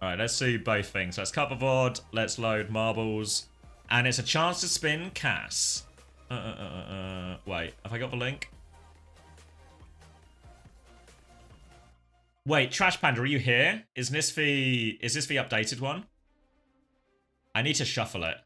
Right, let's do both things. Let's cut the VOD, let's load marbles, and it's a chance to spin Cass. Wait, have I got the link? Wait, Trash Panda, are you here? Is this the updated one? I need to shuffle it.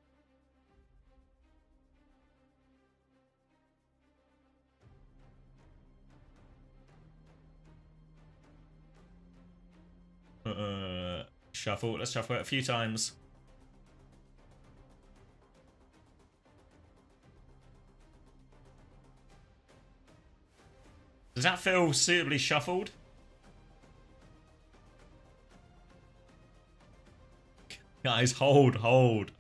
Shuffle. Let's shuffle it a few times. Does that feel suitably shuffled? Guys, hold.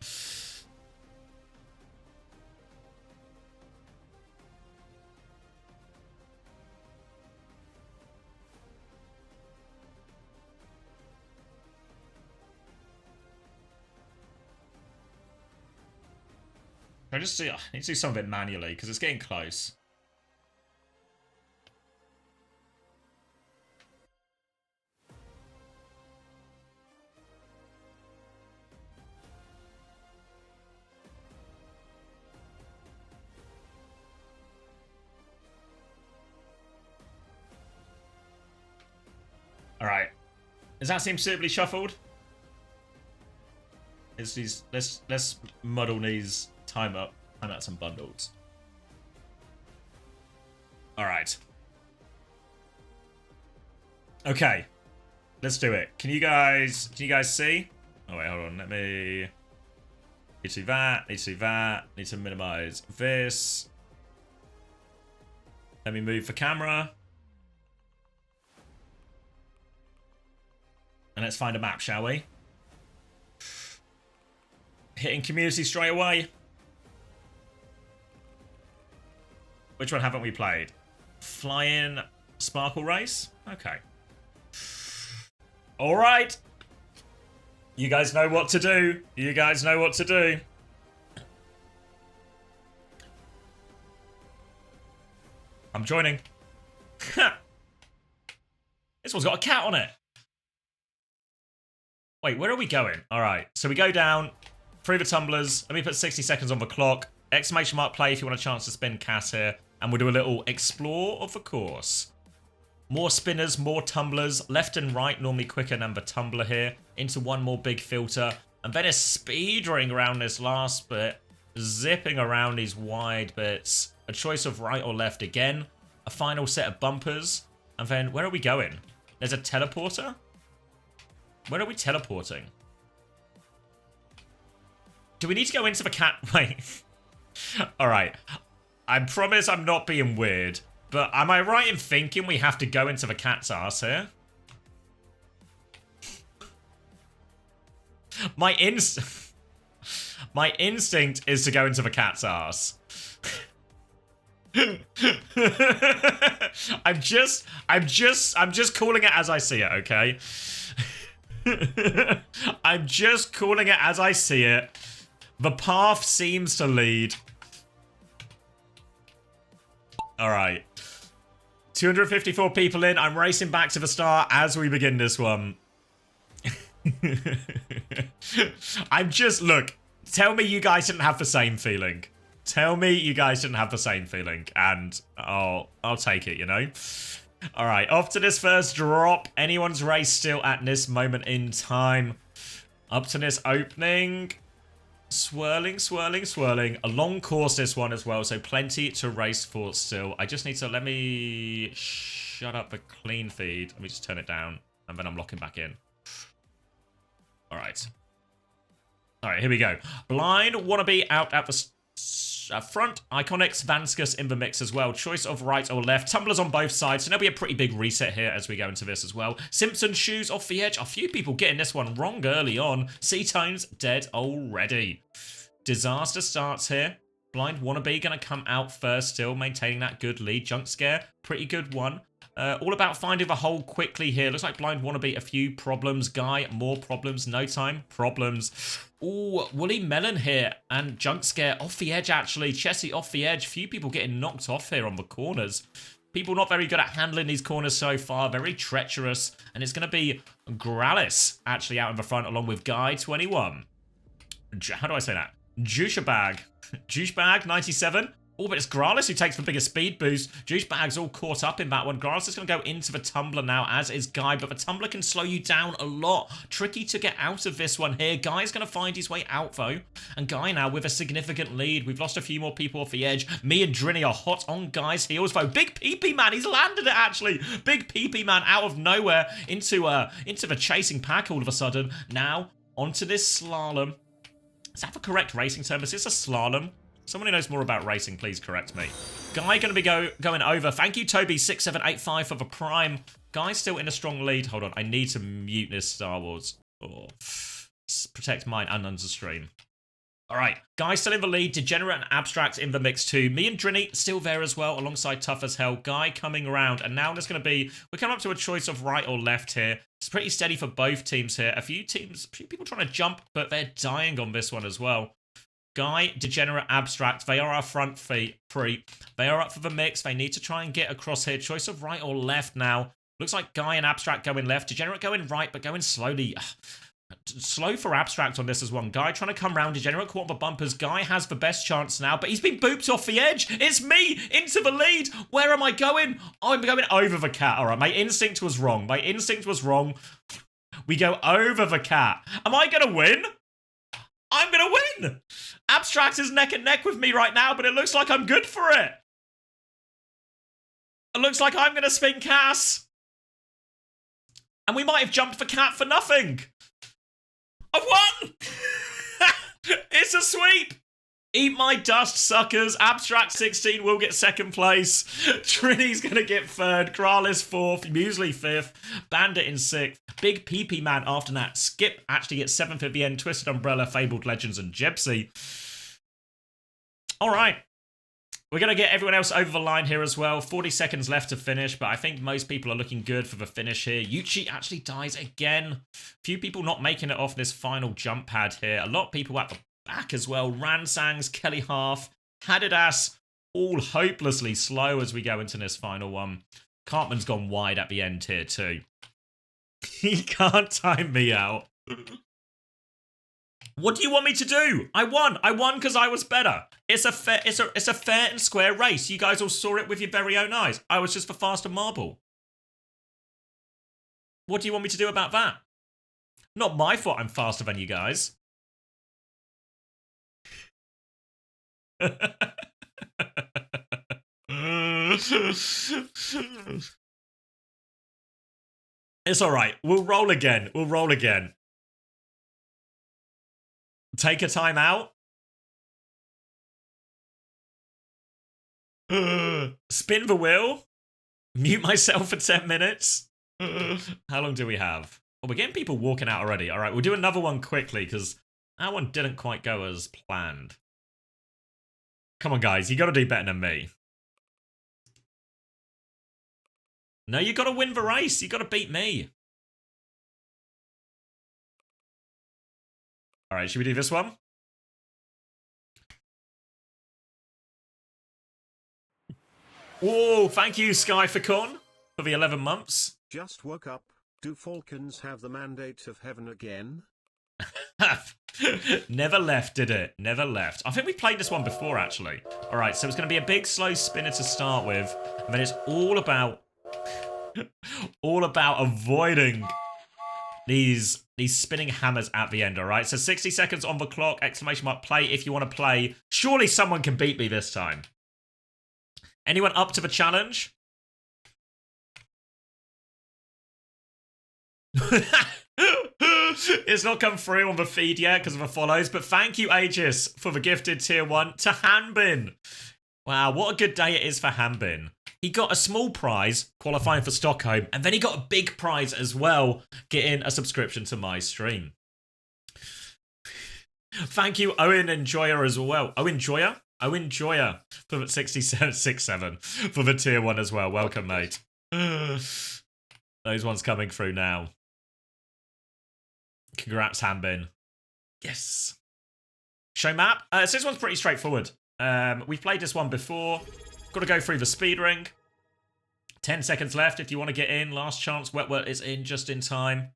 I just see. I need to do some of it manually because it's getting close. All right. Does that seem suitably shuffled? Let's muddle these time out some bundles. All right. Okay. Let's do it. Can you guys see? Oh wait, hold on. Let me need to do that. Need to minimize this. Let me move the camera. And let's find a map, shall we? Hitting community straight away. Which one haven't we played? Flying Sparkle Race? Okay. Alright. You guys know what to do. I'm joining. This one's got a cat on it. Wait, where are we going? Alright, so we go down through the tumblers. Let me put 60 seconds on the clock. Exclamation mark play if you want a chance to spin Cass here. And we'll do a little explore of the course. More spinners, more tumblers. Left and right normally quicker than the tumbler here. Into one more big filter. And then a speedering around this last bit. Zipping around these wide bits. A choice of right or left again. A final set of bumpers. And then where are we going? There's a teleporter? Where are we teleporting? Do we need to go into the cat? Wait. Alright. I promise I'm not being weird. But am I right in thinking we have to go into the cat's ass here? My instinct is to go into the cat's ass. I'm just calling it as I see it, okay? I'm just calling it as I see it. The path seems to lead. Alright. 254 people in. I'm racing back to the start as we begin this one. Look, tell me you guys didn't have the same feeling. And I'll take it, you know? Alright, off to this first drop. Anyone's race still at this moment in time. Up to this opening. Swirling. A long course this one as well, so plenty to race for still. I just need to, let me shut up the clean feed. Let me just turn it down, and then I'm locking back in. Alright. Alright, here we go. Blind Wannabe out at the front. CommanderX, WAE in the mix as well. Choice of right or left. Tumblers on both sides, so there'll be a pretty big reset here as we go into this as well. Simpson shoes off the edge. A few people getting this one wrong early on. C-Tones dead already. Disaster starts here. Blind Wannabe going to come out first still, maintaining that good lead. Junk Scare, pretty good one. All about finding the hole quickly here. Looks like Blind Wannabe, a few problems. Guy, more problems. No Time, problems. Ooh, Woolly Melon here. And Junk Scare off the edge, actually. Chessie off the edge. Few people getting knocked off here on the corners. People not very good at handling these corners so far. Very treacherous. And it's going to be Gralis actually out in the front along with Guy 21. How do I say that? Juicebag. Juicebag 97. Oh, but it's Gralis who takes the bigger speed boost. Juicebag's all caught up in that one. Gralis is going to go into the tumbler now, as is Guy, but the tumbler can slow you down a lot. Tricky to get out of this one here. Guy's going to find his way out, though. And Guy now with a significant lead. We've lost a few more people off the edge. Me and Drinny are hot on Guy's heels, though. Big Pee-Pee Man, he's landed it, actually. Big Pee-Pee Man out of nowhere into the chasing pack all of a sudden. Now, onto this slalom. Is that the correct racing term? Is this a slalom? Someone who knows more about racing, please correct me. Guy going to be going over. Thank you, Toby6785 for the prime. Guy's still in a strong lead. Hold on, I need to mute this Star Wars. Oh. Protect mine and under stream. All right, Guy still in the lead. Degenerate and Abstract in the mix too. Me and Drinny still there as well, alongside Tough as Hell. Guy coming around, and now there's going to be... We're coming up to a choice of right or left here. It's pretty steady for both teams here. A few people trying to jump, but they're dying on this one as well. Guy, Degenerate, Abstract, they are our front three. They are up for the mix. They need to try and get across here. Choice of right or left now. Looks like Guy and Abstract going left. Degenerate going right, but going slowly. Slow for Abstract on this as well. Guy trying to come round. Degenerate caught on the bumpers. Guy has the best chance now, but he's been booped off the edge. It's me into the lead. Where am I going? Oh, I'm going over the cat. All right, my instinct was wrong. My instinct was wrong. We go over the cat. Am I going to win? I'm going to win! Abstract is neck and neck with me right now, but it looks like I'm good for it. It looks like I'm going to spin Cass. And we might have jumped the cat for nothing. I've won! It's a sweep! Eat my dust, suckers. Abstract 16 will get second place. Trini's going to get third. Kralis fourth. Muesli fifth. Bandit in sixth. Big Pee-Pee Man after that. Skip actually gets seventh at the end. Twisted Umbrella, Fabled Legends, and Gypsy. All right. We're going to get everyone else over the line here as well. 40 seconds left to finish, but I think most people are looking good for the finish here. Yuchi actually dies again. Few people not making it off this final jump pad here. A lot of people at the back as well. Ransangs, Kelly Half, Hadidas, all hopelessly slow as we go into this final one. Cartman's gone wide at the end here too. He can't time me out. What do you want me to do? I won. I won because I was better. It's a fair and square race. You guys all saw it with your very own eyes. I was just the faster marble. What do you want me to do about that? Not my fault I'm faster than you guys. It's all right. We'll roll again. We'll roll again. Take a time out. Spin the wheel. Mute myself for 10 minutes. How long do we have? Oh, we're getting people walking out already. All right, we'll do another one quickly because that one didn't quite go as planned. Come on, guys. You got to do better than me. No, you got to win the race. You got to beat me. All right, should we do this one? Whoa, thank you, Sky for Con, for the 11 months. Just woke up. Do Falcons have the mandate of heaven again? Never left, did it? Never left. I think we played this one before, actually. All right, so it's going to be a big, slow spinner to start with, and then it's all about avoiding these spinning hammers at the end, all right? So 60 seconds on the clock, exclamation mark, play if you want to play. Surely someone can beat me this time. Anyone up to the challenge? It's not come through on the feed yet because of the follows, but thank you, Aegis, for the gifted tier 1 to Hanbin. Wow, what a good day it is for Hanbin. He got a small prize, qualifying for Stockholm, and then he got a big prize as well, getting a subscription to my stream. Thank you, Owen Enjoyer, as well. Owen Joyer? Owen Joyer for the 6767 for the tier 1 as well. Welcome, mate. Those ones coming through now. Congrats, Hanbin. Yes. Show map. So this one's pretty straightforward. We've played this one before. Got to go through the speed ring. 10 seconds left if you want to get in. Last chance. Wet is in just in time.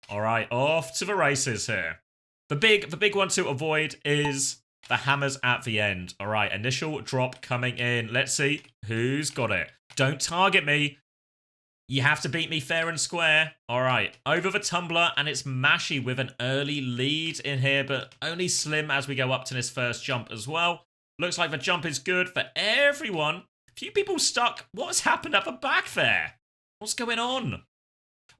All right, off to the races here. The big one to avoid is the hammers at the end. All right, initial drop coming in. Let's see who's got it. Don't target me. You have to beat me fair and square. All right, over the tumbler, and it's Mashy with an early lead in here, but only slim as we go up to this first jump as well. Looks like the jump is good for everyone. A few people stuck. What has happened at the back there? What's going on?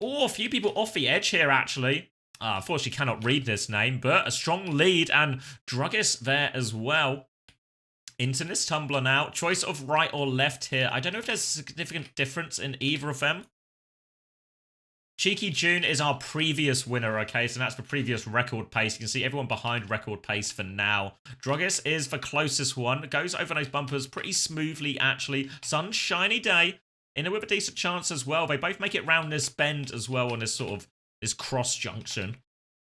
Oh, a few people off the edge here, actually. Unfortunately, cannot read this name, but a strong lead, and Druggis there as well. Into this tumbler now. Choice of right or left here. I don't know if there's a significant difference in either of them. Cheeky June is our previous winner, okay? So that's the previous record pace. You can see everyone behind record pace for now. Druggis is the closest one. Goes over those bumpers pretty smoothly, actually. Sunshiny day. In it with a decent chance as well. They both make it round this bend as well on this sort of this cross junction.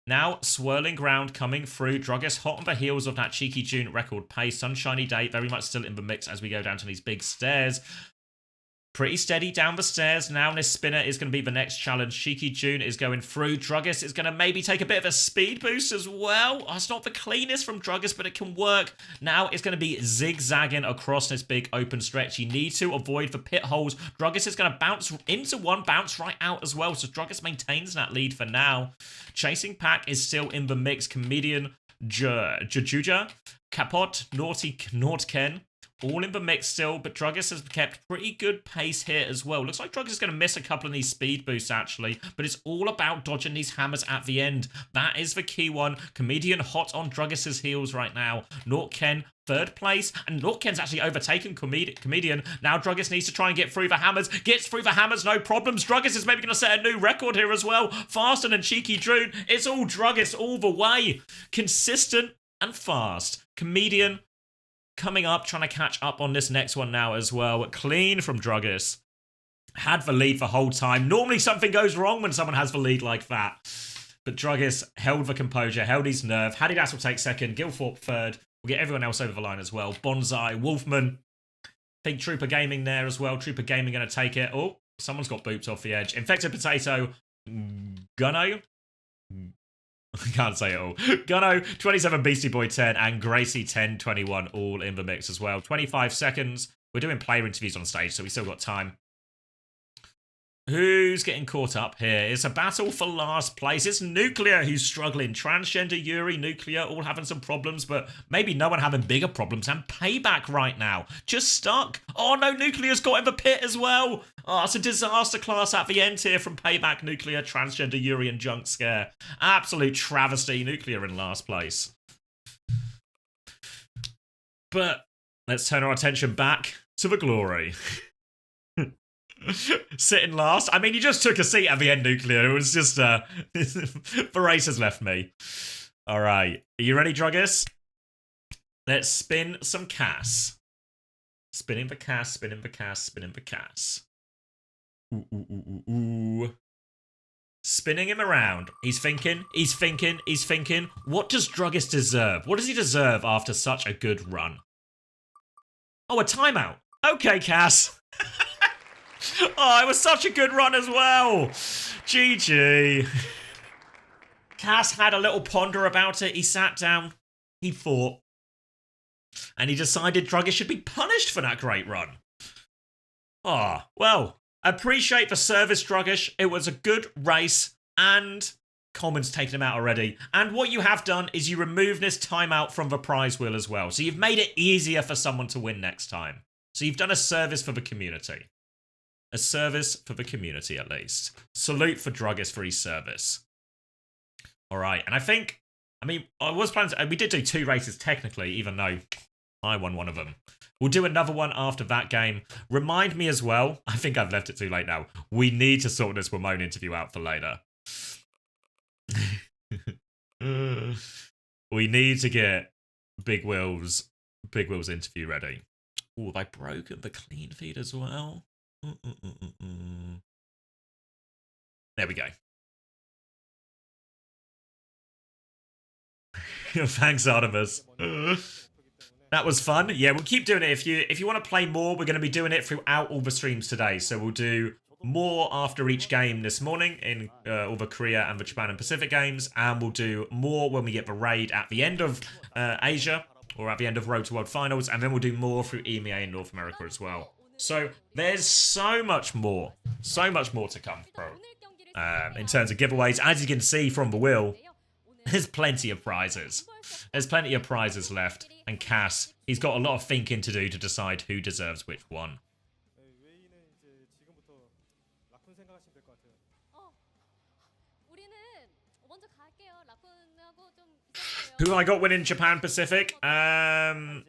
Now, swirling ground coming through. Druggis hot on the heels of that Cheeky June record pace. Sunshiny day, very much still in the mix as we go down to these big stairs. Pretty steady down the stairs. Now this spinner is going to be the next challenge. Cheeky June is going through. Druggis is going to maybe take a bit of a speed boost as well. Oh, it's not the cleanest from Druggis, but it can work. Now it's going to be zigzagging across this big open stretch. You need to avoid the pit holes. Druggis is going to bounce into one, bounce right out as well. So Druggis maintains that lead for now. Chasing pack is still in the mix. Comedian Jujuja, Kapot, Nordken. All in the mix still, but Druggis has kept pretty good pace here as well. Looks like Druggis is going to miss a couple of these speed boosts, actually, but it's all about dodging these hammers at the end. That is the key one. Comedian hot on Druggis's heels right now. Nortken, third place, and Nortken's actually overtaken Comedian. Now Druggis needs to try and get through the hammers. Gets through the hammers, no problems. Druggis is maybe going to set a new record here as well. Faster than Cheeky June. It's all Druggis all the way. Consistent and fast. Comedian coming up, trying to catch up on this next one now as well. Clean from Druggis. Had the lead the whole time. Normally something goes wrong when someone has the lead like that. But Druggis held the composure, held his nerve. Hadidas will take second. Guilthorpe third. We'll get everyone else over the line as well. Bonsai, Wolfman. Think Trooper Gaming there as well. Trooper Gaming going to take it. Oh, someone's got booped off the edge. Infected Potato. Gunno. I can't say it all. Gunno, 27 Beastie Boy 10, and Gracie 10, 21, all in the mix as well. 25 seconds. We're doing player interviews on stage, so we still got time. Who's getting caught up here? It's a battle for last place. It's Nuclear who's struggling. Transgender, Yuri, Nuclear, all having some problems, but maybe no one having bigger problems. And Payback right now. Just stuck. Oh no, Nuclear's got in the pit as well. Oh, it's a disaster class at the end here from Payback, Nuclear, Transgender, Yuri, and Junk Scare. Absolute travesty. Nuclear in last place. But let's turn our attention back to the glory. Sitting last. I mean, you just took a seat at the end, Nuclear. It was just, the race has left me. All right. Are you ready, Druggis? Let's spin some Cass. Spinning the Cass, spinning the Cass, spinning the Cass. Ooh, ooh, ooh, ooh, ooh. Spinning him around. He's thinking, he's thinking, he's thinking. What does Druggis deserve? What does he deserve after such a good run? Oh, a timeout. Okay, Cass. Oh, it was such a good run as well. GG. Cass had a little ponder about it. He sat down. He thought. And he decided Druggis should be punished for that great run. Oh, well, appreciate the service, Druggis. It was a good race. And Common's taken him out already. And what you have done is you remove this timeout from the prize wheel as well. So you've made it easier for someone to win next time. So you've done a service for the community. A service for the community, at least. Salute for Druggis for his service. All right, and I mean, I was planning to, we did do 2 races technically, even though I won one of them. We'll do another one after that game. Remind me as well, I think I've left it too late now, we need to sort this Ramon interview out for later. We need to get Big Will's interview ready. Oh, have I broken the clean feed as well? There we go. Thanks, Artemis. That was fun. Yeah, we'll keep doing it. If you want to play more, we're going to be doing it throughout all the streams today. So we'll do more after each game this morning in all the Korea and the Japan and Pacific games, and we'll do more when we get the raid at the end of Asia or at the end of Road to World Finals, and then we'll do more through EMEA in North America as well. So there's so much more to come, bro. In terms of giveaways, as you can see from the wheel, there's plenty of prizes. There's plenty of prizes left, and Cass, he's got a lot of thinking to do to decide who deserves which one. Who I got winning Japan Pacific? Varro,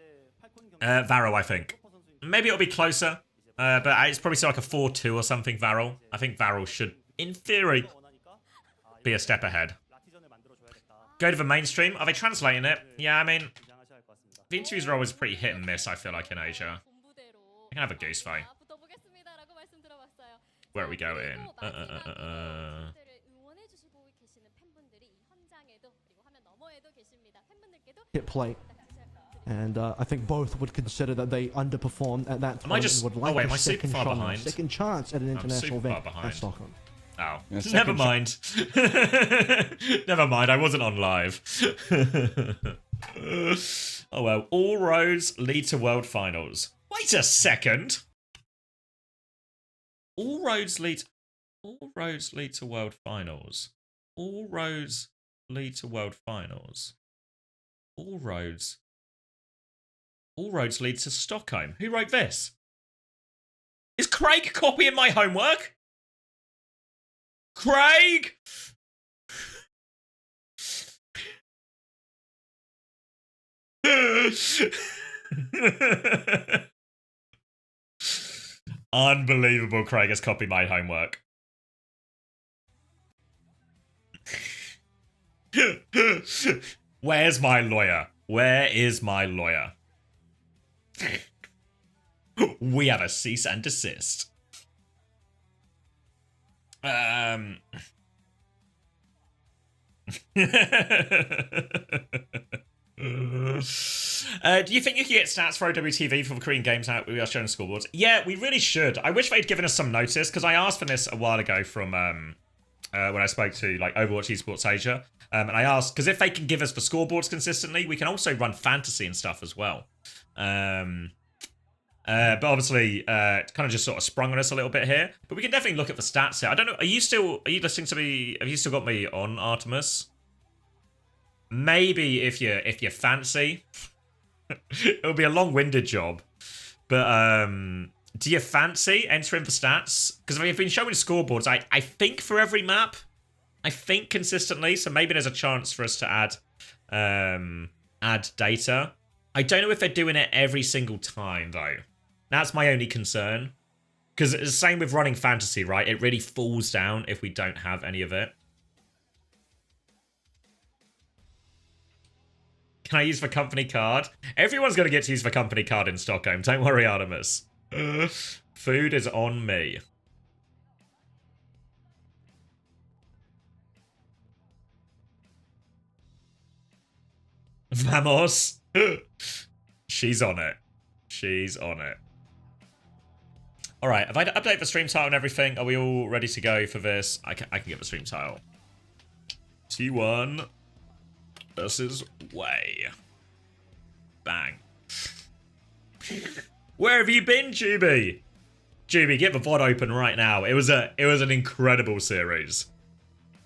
I think. Maybe it'll be closer, but it's probably still like a 4-2 or something, Varro. I think Varro should, in theory, be a step ahead. Go to the mainstream. Are they translating it? Yeah, I mean, the interviews are always pretty hit and miss, I feel like, in Asia. I can have a goose fight. Where are we going? Hit plate. And I think both would consider that they underperformed at that time. Would like am I super far behind? Second chance at an international event at Stockholm. Oh, never mind. Never mind, I wasn't on live. Oh well, all roads lead to World Finals. Wait a second. All roads lead to World Finals. All roads lead to World Finals. All roads lead to Stockholm. Who wrote this? Is Craig copying my homework? Craig! Unbelievable, Craig has copied my homework. Where's my lawyer? Where is my lawyer? We have a cease and desist. Do you think you can get stats for OWTV for the Korean games out we are showing scoreboards? Yeah, we really should. I wish they'd given us some notice, because I asked for this a while ago from when I spoke to like Overwatch Esports Asia. And I asked, because if they can give us the scoreboards consistently, we can also run fantasy and stuff as well. But obviously, it kind of just sort of sprung on us a little bit here. But we can definitely look at the stats here. I don't know, are you listening to me? Have you still got me on, Artemis? Maybe if you fancy. It'll be a long-winded job. But do you fancy entering the stats? Because we've been showing scoreboards, I think for every map. I think consistently, so maybe there's a chance for us to add data. I don't know if they're doing it every single time, though. That's my only concern. Because it's the same with running fantasy, right? It really falls down if we don't have any of it. Can I use the company card? Everyone's going to get to use the company card in Stockholm. Don't worry, Artemis. Food is on me. Vamos. She's on it. She's on it. All right, have I updated the stream title and everything? Are we all ready to go for this? I can get the stream title. T1 versus WAE. Bang. Where have you been, Juby? Juby, get the VOD open right now. It was an incredible series.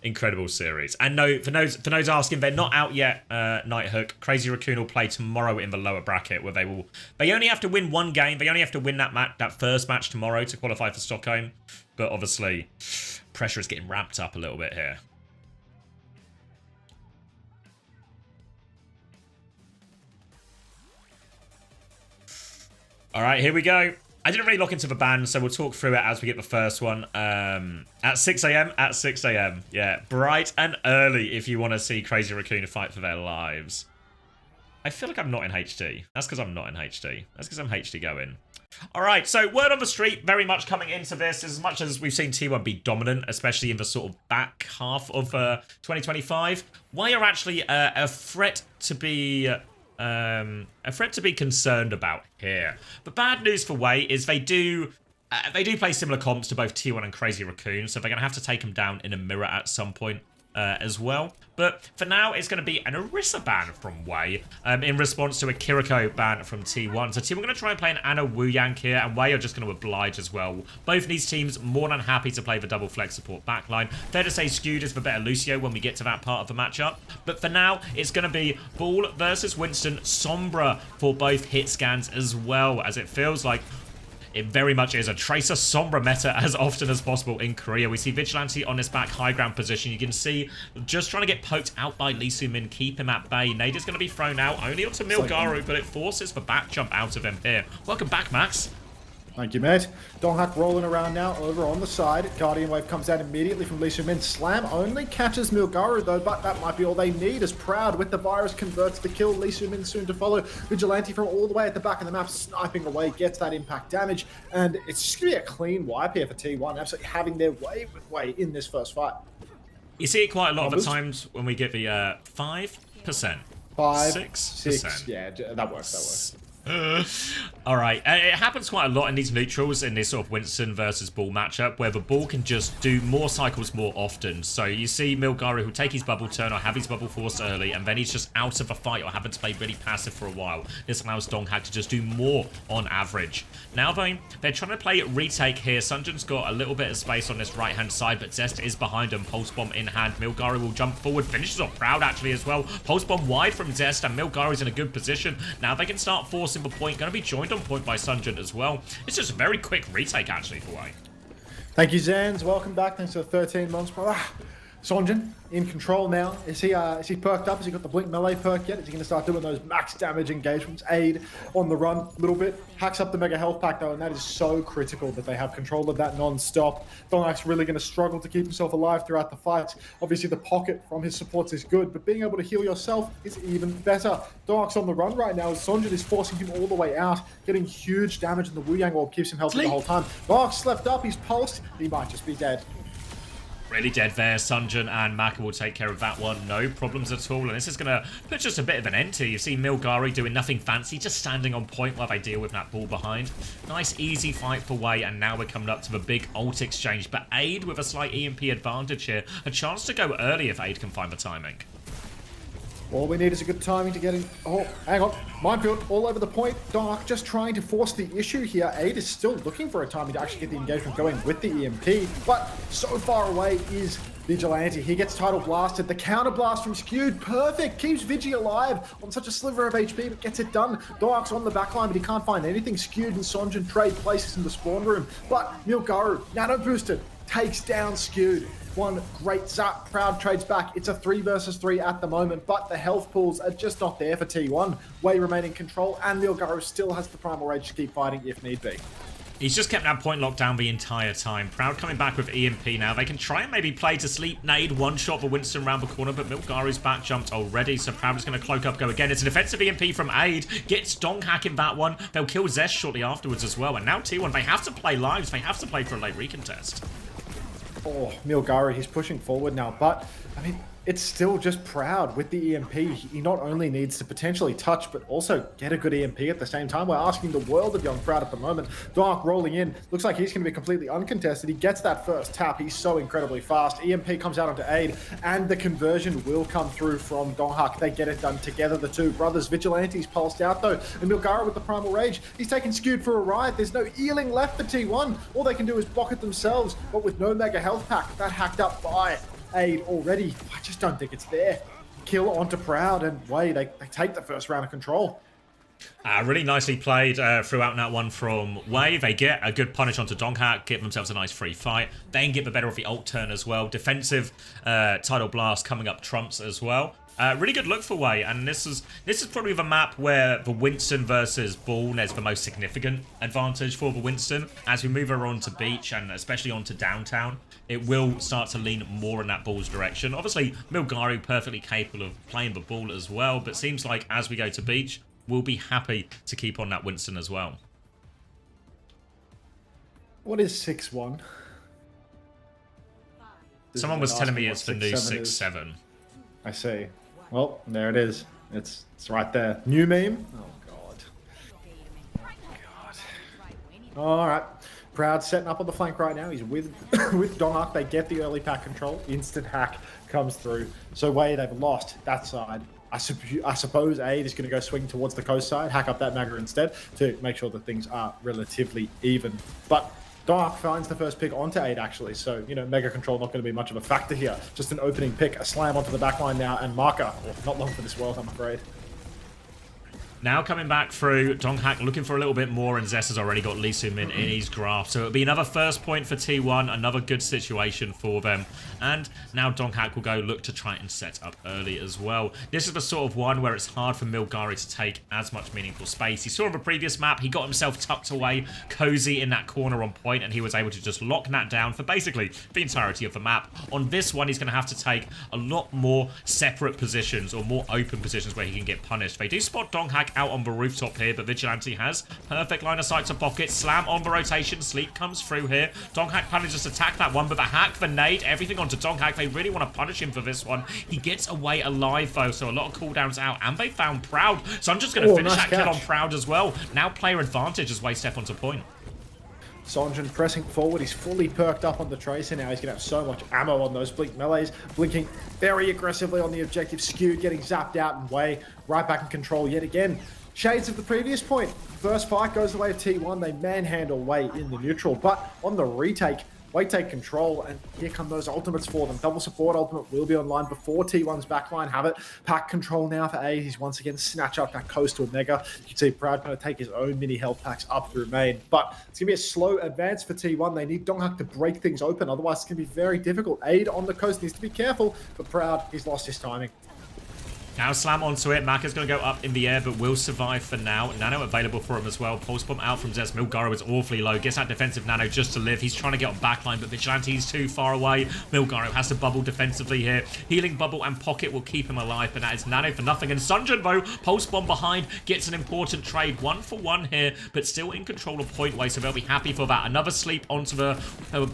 Incredible series. And no, for those asking, they're not out yet, Nighthook. Crazy Raccoon will play tomorrow in the lower bracket, where they only have to win one game. They only have to win that first match tomorrow to qualify for Stockholm. But obviously, pressure is getting ramped up a little bit here. All right, here we go. I didn't really look into the ban, so we'll talk through it as we get the first one. At 6 a.m. At 6 a.m. Yeah, bright and early if you want to see Crazy Raccoon fight for their lives. I feel like I'm not in HD. That's because I'm not in HD. That's because I'm HD going. All right, so word on the street very much coming into this. As much as we've seen T1 be dominant, especially in the sort of back half of 2025, WAE are actually a threat to be a threat to be concerned about here. But bad news for WAE is they do play similar comps to both T1 and Crazy Raccoon, so they're going to have to take them down in a mirror at some point as well. But for now, it's going to be an Orisa ban from WAE in response to a Kiriko ban from T1. So T1 are going to try and play an Ana Wu Yang here, and WAE are just going to oblige as well. Both these teams more than happy to play the double flex support backline. Fair to say Skewed is the better Lucio when we get to that part of the matchup. But for now, it's going to be Bull versus Winston, Sombra for both hit scans as well, as it feels like it very much is a Tracer Sombra meta as often as possible in Korea. We see Vigilante on his back high ground position. You can see just trying to get poked out by Lee Soo-min, keep him at bay. Nade is going to be thrown out only onto Milgaru, but it forces the back jump out of him here. Welcome back, Max. Thank you, mate. Donghak rolling around now over on the side. Guardian Wave comes out immediately from Lee Soo-min. Slam only catches Milgaru though, but that might be all they need as Proud with the virus converts the kill. Lee Soo-min soon to follow. Vigilante from all the way at the back of the map, sniping away, gets that impact damage, and it's just going to be a clean wipe here for T1, absolutely having their way with WAE in this first fight. You see it quite a lot of the times when we get the 5%. 5, 6%. 6, yeah, that works. Alright, it happens quite a lot in these neutrals in this sort of Winston versus Bull matchup where the Bull can just do more cycles more often. So you see Milgaru who'll take his bubble turn or have his bubble forced early, and then he's just out of the fight or having to play really passive for a while. This allows Donghak to just do more on average. Now though, they're trying to play retake here. Sunjin's got a little bit of space on this right hand side, but Zest is behind him, Pulse Bomb in hand. Milgaru will jump forward, finishes off Proud actually as well. Pulse Bomb wide from Zest, and Milgaru's in a good position. Now they can start forcing the point, going to be joined on point by Sunjin as well. It's just a very quick retake actually for WAE. Thank you, Zans. Welcome back. Thanks for the 13 months, bro. Sonjin in control now. Is he perked up? Has he got the Blink Melee perk yet? Is he going to start doing those max damage engagements? Aid on the run a little bit. Hacks up the Mega Health Pack though, and that is so critical that they have control of that non-stop. Donghak's really going to struggle to keep himself alive throughout the fights. Obviously the pocket from his supports is good, but being able to heal yourself is even better. Donghak's on the run right now as Sonjin is forcing him all the way out, getting huge damage, and the Wu Yang Orb keeps him healthy the whole time. Donghak slept up, he's pulsed, he might just be dead. Really dead there. Sunjin and Maka will take care of that one. No problems at all. And this is going to put just a bit of an end to. You see Milgaru doing nothing fancy, just standing on point while they deal with that ball behind. Nice, easy fight for WAE. And now we're coming up to the big ult exchange. But Aid with a slight EMP advantage here. A chance to go early if Aid can find the timing. All we need is a good timing to get in. Oh, hang on. Minefield all over the point. Dark just trying to force the issue here. Aid is still looking for a timing to actually get the engagement going with the EMP. But so far away is Vigilante. He gets tidal blasted. The counter blast from Skewed. Perfect. Keeps Vigi alive on such a sliver of HP, but gets it done. Dark's on the backline, but he can't find anything. Skewed and Sonjin trade places in the spawn room. But Milgaru, nano boosted, takes down Skewed. One great zap. Proud trades back. It's a 3 versus 3 at the moment, but the health pools are just not there for T1. WAE remain in control, and Milgaru still has the primal rage to keep fighting if need be. He's just kept that point locked down the entire time. Proud coming back with EMP now. They can try and maybe play to sleep. Nade, one shot for Winston round the corner, but Milgaru's back jumped already, so Proud is going to cloak up, go again. It's a defensive EMP from Aid. Gets Donghak in that one. They'll kill Zesh shortly afterwards as well. And now T1, they have to play lives. They have to play for a late recontest. Oh, Milgaru, he's pushing forward now, but, I mean, it's still just Proud with the EMP. He not only needs to potentially touch, but also get a good EMP at the same time. We're asking the world of young Proud at the moment. Dark rolling in. Looks like he's going to be completely uncontested. He gets that first tap. He's so incredibly fast. EMP comes out onto Aid, and the conversion will come through from Donghak. They get it done together, the two brothers. Vigilante's pulsed out, though, and Milgaru with the primal rage. He's taking Skewed for a ride. There's no healing left for T1. All they can do is block it themselves, but with no mega health pack, that hacked up by Aid already. I just don't think it's there. Kill onto Proud, and WAE, they take the first round of control. Really nicely played throughout that one from WAE. They get a good punish onto Donghak, give themselves a nice free fight, then get the better of the ult turn as well. Defensive tidal blast coming up trumps as well. Really good look for WAE, and this is probably the map where the Winston versus Bull there's the most significant advantage for the Winston. As we move her on to beach and especially onto downtown, it will start to lean more in that Bull's direction. Obviously, Milgaru perfectly capable of playing the Bull as well, but seems like as we go to beach, we'll be happy to keep on that Winston as well. What is 6-1? Someone was telling me it's the new 6-7. I see. Well, there it is. It's right there. New meme. Oh god. All right. Proud setting up on the flank right now. He's with with Donghak. They get the early pack control. Instant hack comes through. So WAE, they've lost that side. I suppose Aid is going to go swing towards the coast side, hack up that Magger instead to make sure that things are relatively even. But Donghak finds the first pick onto Aid actually, so you know Mega Control not going to be much of a factor here. Just an opening pick, a slam onto the backline now, and Marker. Oh, not long for this world, I'm afraid. Now coming back through, Donghak looking for a little bit more, and Zest has already got Lee Soo-min in his grasp. So it'll be another first point for T1, another good situation for them. And now Donghak will go look to try and set up early as well. This is the sort of one where it's hard for Milgari to take as much meaningful space. He saw on the previous map, he got himself tucked away, cozy in that corner on point, and he was able to just lock that down for basically the entirety of the map. On this one, he's going to have to take a lot more separate positions or more open positions where he can get punished. They do spot Donghak out on the rooftop here, but Vigilante has perfect line of sight to pocket. Slam on the rotation. Sleep comes through here. Donghak manages to attack that one, but the hack, the nade, everything onto Donghak. They really want to punish him for this one. He gets away alive, though, so a lot of cooldowns out, and they found Proud. So I'm just going to finish that kill on Proud as well. Now player advantage as WAE step onto point. Sonjin pressing forward. He's fully perked up on the Tracer now. He's going to have so much ammo on those blink melees. Blinking very aggressively on the objective. Skewed, getting zapped out, and WAE right back in control yet again. Shades of the previous point. First fight goes the way of T1. They manhandle WAE in the neutral. But on the retake, WAE take control, and here come those ultimates for them. Double support ultimate will be online before T1's backline have it. Pack control now for A. He's once again snatch up that coastal Mega. You can see Proud going to take his own mini health packs up through main. But it's going to be a slow advance for T1. They need Donghak to break things open. Otherwise, it's going to be very difficult. Aid on the coast needs to be careful. But Proud, he's lost his timing. Now slam onto it. Maka's going to go up in the air, but will survive for now. Nano available for him as well. Pulse bomb out from Zest. Milgaro is awfully low. Gets that defensive Nano just to live. He's trying to get on backline, but Vigilante's too far away. Milgaro has to bubble defensively here. Healing bubble and pocket will keep him alive, but that is Nano for nothing. And Sunjin, though, pulse bomb behind, gets an important trade. 1 for 1 here, but still in control of point WAE, so they'll be happy for that. Another sleep onto the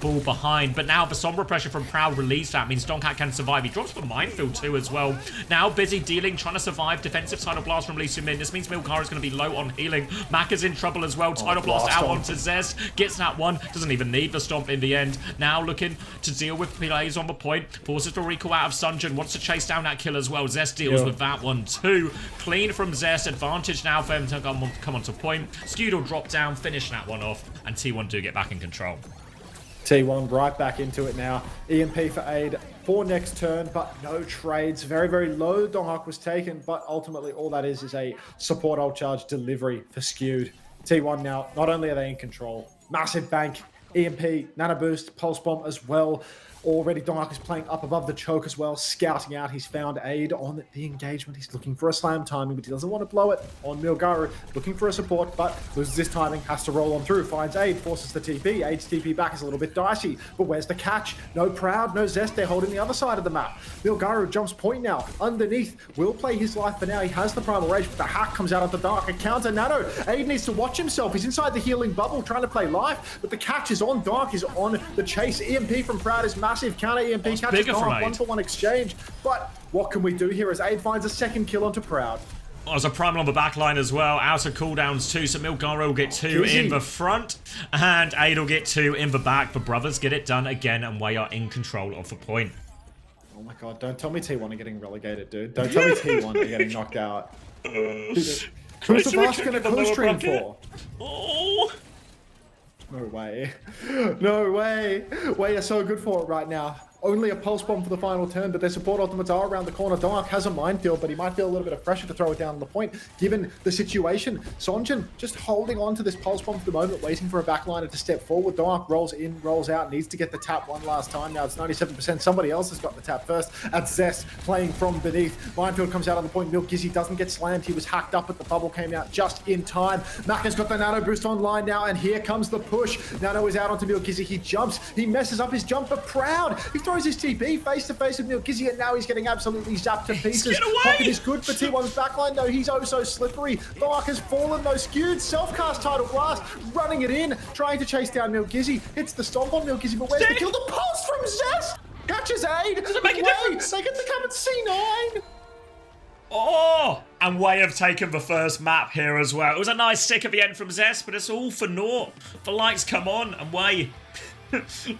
ball behind, but now the Sombra pressure from Proud released. That means Donghak can survive. He drops the minefield too as well. Now busy dealing, trying to survive. Defensive Tidal Blast from Lee Soo-min. This means Milgaro is going to be low on healing. Maka's in trouble as well. Tidal Blast out onto Zest. Gets that one. Doesn't even need the stomp in the end. Now looking to deal with plays on the point. Forces the recall out of Sunjin. Wants to chase down that kill as well. Zest deals with that one too. Clean from Zest. Advantage now for him to come onto point. Skewed will drop down. Finish that one off. And T1 do get back in control. T1 right back into it now. EMP for Aid for next turn, but no trades. Very, very low. Donghak was taken, but ultimately all that is a support ult charge delivery for Skewed. T1 now, not only are they in control, massive bank, EMP, nano boost, pulse bomb as well. Already Donghak is playing up above the choke as well, scouting out. He's found Aid on the engagement. He's looking for a slam timing, but he doesn't want to blow it on Milgaro. Looking for a support, but loses this timing, has to roll on through. Finds Aid, forces the TP. Aid's TP back is a little bit dicey, but where's the catch? No Proud, no Zest. They're holding the other side of the map. Milgaro jumps point now. Underneath, will play his life for now. He has the primal rage, but the hack comes out of the dark. A counter Nano. Aid needs to watch himself. He's inside the healing bubble, trying to play life, but the catch is on. Dark is on the chase. EMP from Proud is massive. Counter EMP catches Donghak, 1-for-1 exchange. But what can we do here as Aid finds a second kill onto Proud? Oh, there's a primal on the back line as well. Out of cooldowns too, so Milgaro will get 2 in the front, and Aid will get 2 in the back. The brothers get it done again, and WAE are in control of the point. Oh my god, don't tell me T1 are getting relegated, dude. Don't tell me T1 are getting knocked out. Who's the Vast going to co-stream for? Oh! No way. No way. WAE are so good for it right now. Only a pulse bomb for the final turn, but their support ultimates are around the corner. Donghak has a minefield, but he might feel a little bit of pressure to throw it down on the point, given the situation. Sonjin just holding on to this pulse bomb for the moment, waiting for a backliner to step forward. Donghak rolls in, rolls out, needs to get the tap one last time. Now it's 97%. Somebody else has got the tap first. At Zest playing from beneath. Minefield comes out on the point. Milgizzy doesn't get slammed. He was hacked up, but the bubble came out just in time. Maka's got the nano boost online now, and here comes the push. Nano is out onto Milgizzy. He jumps. He messes up his jump, but Proud. He throws his TP face to face with Milgizzy, and now he's getting absolutely zapped to pieces. Pocket is good for T1's backline, though. He's oh so slippery. Donghak has fallen, though. Skewed, self-cast Tidal Blast, running it in, trying to chase down Milgizzy. Hits the stomp on Milgizzy, but where's the kill? The pulse from Zest! Catches Aid! Does it make a difference? They get the cap at C9! Oh! And WAE have taken the first map here as well. It was a nice stick at the end from Zest, but it's all for naught. The lights come on, and WAE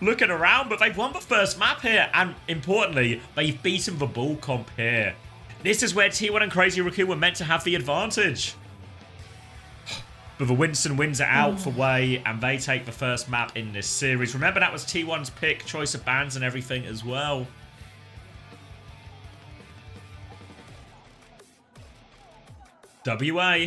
looking around, but they've won the first map here. And importantly, they've beaten the ball comp here. This is where T1 and Crazy Raccoon were meant to have the advantage. But the Winston wins it out for WAE, and they take the first map in this series. Remember, that was T1's pick, choice of bans and everything as well. WA.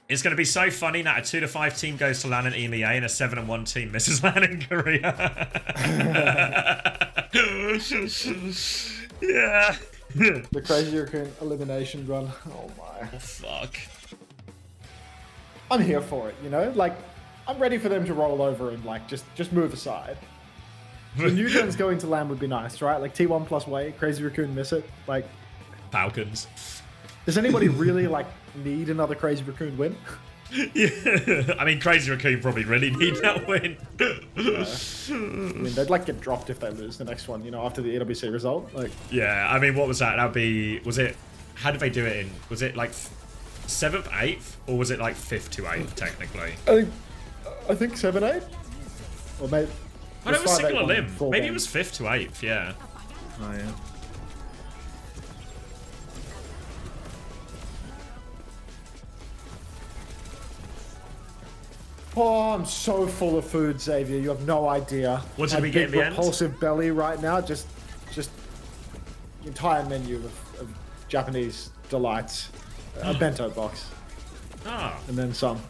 It's going to be so funny that a 2-5 team goes to LAN and EMEA and a 7-1 team misses LAN in Korea. Yeah. The Crazy Raccoon elimination run. Oh my. Oh, fuck. I'm here for it, you know? Like, I'm ready for them to roll over and, like, just move aside. The new gens going to LAN would be nice, right? Like, T1 plus WAE, Crazy Raccoon miss it. Like, Falcons. does anybody really, like, need another Crazy Raccoon win? Yeah. I mean, Crazy Raccoon probably really need that win. I mean, they'd, like, get dropped if they lose the next one, you know, after the EWC result. Like, Yeah, I mean, what was that? That'd be... Was it... How did they do it in... Was it, like, 7th, 8th? Or was it, like, 5th to 8th, technically? I think 7-8? Or maybe... Oh, no, it was 5-8 single on limb. full Maybe it game. was 5th to 8th, yeah. Oh, yeah. Oh, I'm so full of food, Xavier. You have no idea. What did My we get in big the end? repulsive belly right now. Just entire menu of Japanese delights. A bento box, Ah. and then some.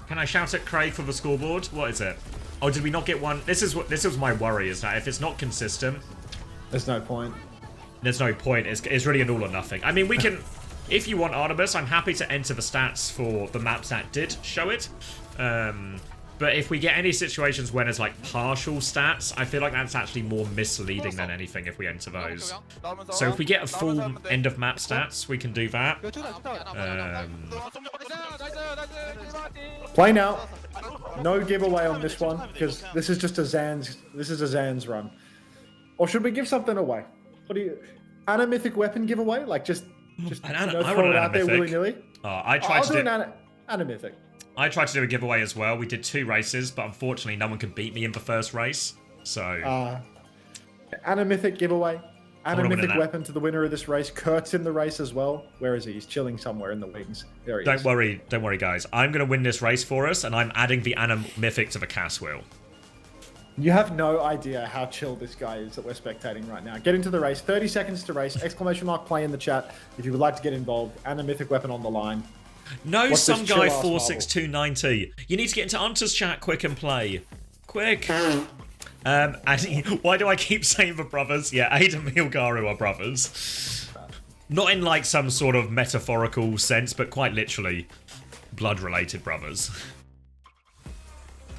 Can I shout at Craig for the scoreboard? What is it? Oh, did we not get one? This was my worry, is that if it's not consistent, There's no point. there's no point. It's really an all or nothing. I mean, we can... If you want Artemis, I'm happy to enter the stats for the maps that did show it. But if we get any situations when it's like partial stats, I feel like that's actually more misleading than anything if we enter those. So if we get a full end of map stats, we can do that. Play now. No giveaway on this one because this is just a Zan's. This is a Zan's run. Or should we give something away? What do you? Anamythic weapon giveaway? Like just I throw want it an out there Anamythic. willy nilly. I tried I'll to do do... an Anamythic. I tried to do a giveaway as well. We did 2 races, but unfortunately no one could beat me in the first race. So... Anamythic giveaway. wanna win Anamythic an weapon to the winner of this race. Kurt's in the race as well. Where is he? He's chilling somewhere in the wings. There he Don't is. worry, guys. I'm going to win this race for us, and I'm adding the Anamythic to the cast wheel. You have no idea how chill this guy is that we're spectating right now. Get into the race. 30 seconds to race. Exclamation mark play in the chat if you would like to get involved. Anamythic weapon on the line. No, What's some this guy chill-ass 46290. You need to get into Hunter's chat quick and play. Quick. And why do I keep saying the brothers? Yeah, Aid and Milgaru are brothers. Not in like some sort of metaphorical sense, but quite literally blood-related brothers.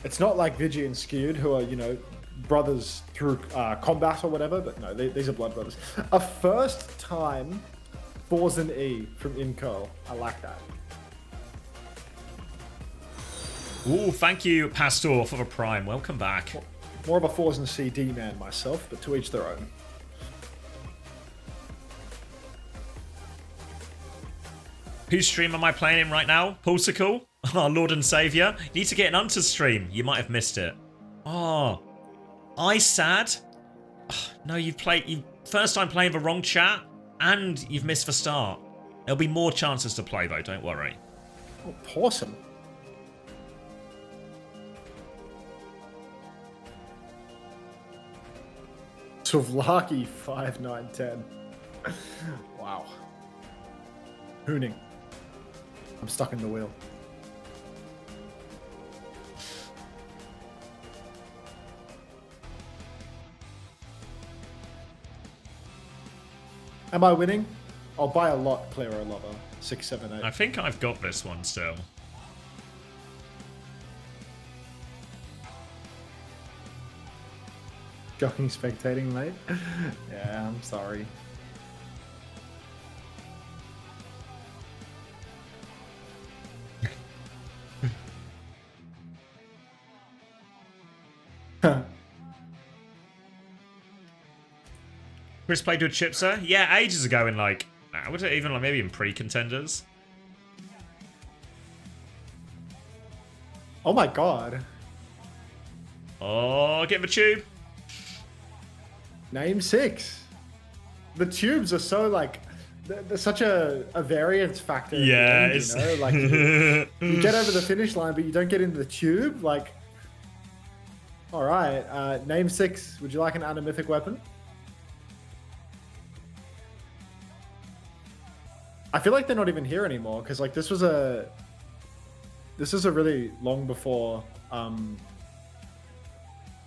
It's not like Vigi and Skewed, who are, you know, brothers through combat or whatever, but no, these are blood brothers. A first time Fours and E from Incurl. I like that. Ooh, thank you, Pastor, for the prime. Welcome back. More of a Fours and CD man myself, but to each their own. Whose stream am I playing in right now? Pulsicle? Our Lord and Saviour? You need to get an Hunter's stream. You might have missed it. Oh. I sad? No, you first time playing the wrong chat, and you've missed the start. There'll be more chances to play though, don't worry. Oh, awesome. Suvlaki 5910. Wow. Hooning. I'm stuck in the wheel. Am I winning? I'll buy a lot, Clearer Lover. 6, 7, 8. I think I've got this one still. Joking, spectating, mate. Yeah, I'm sorry. Chris played with Chipser? Yeah, ages ago in like, would it even like maybe in pre-contenders? Oh my god. Oh, get the tube. Name 6. The tubes are so like, there's such a variance factor. at the Yeah, end, it's... you know? Like you get over the finish line, but you don't get into the tube. Like, all right, name 6. Would you like an anamythic weapon? I feel like they're not even here anymore because like this was a really long before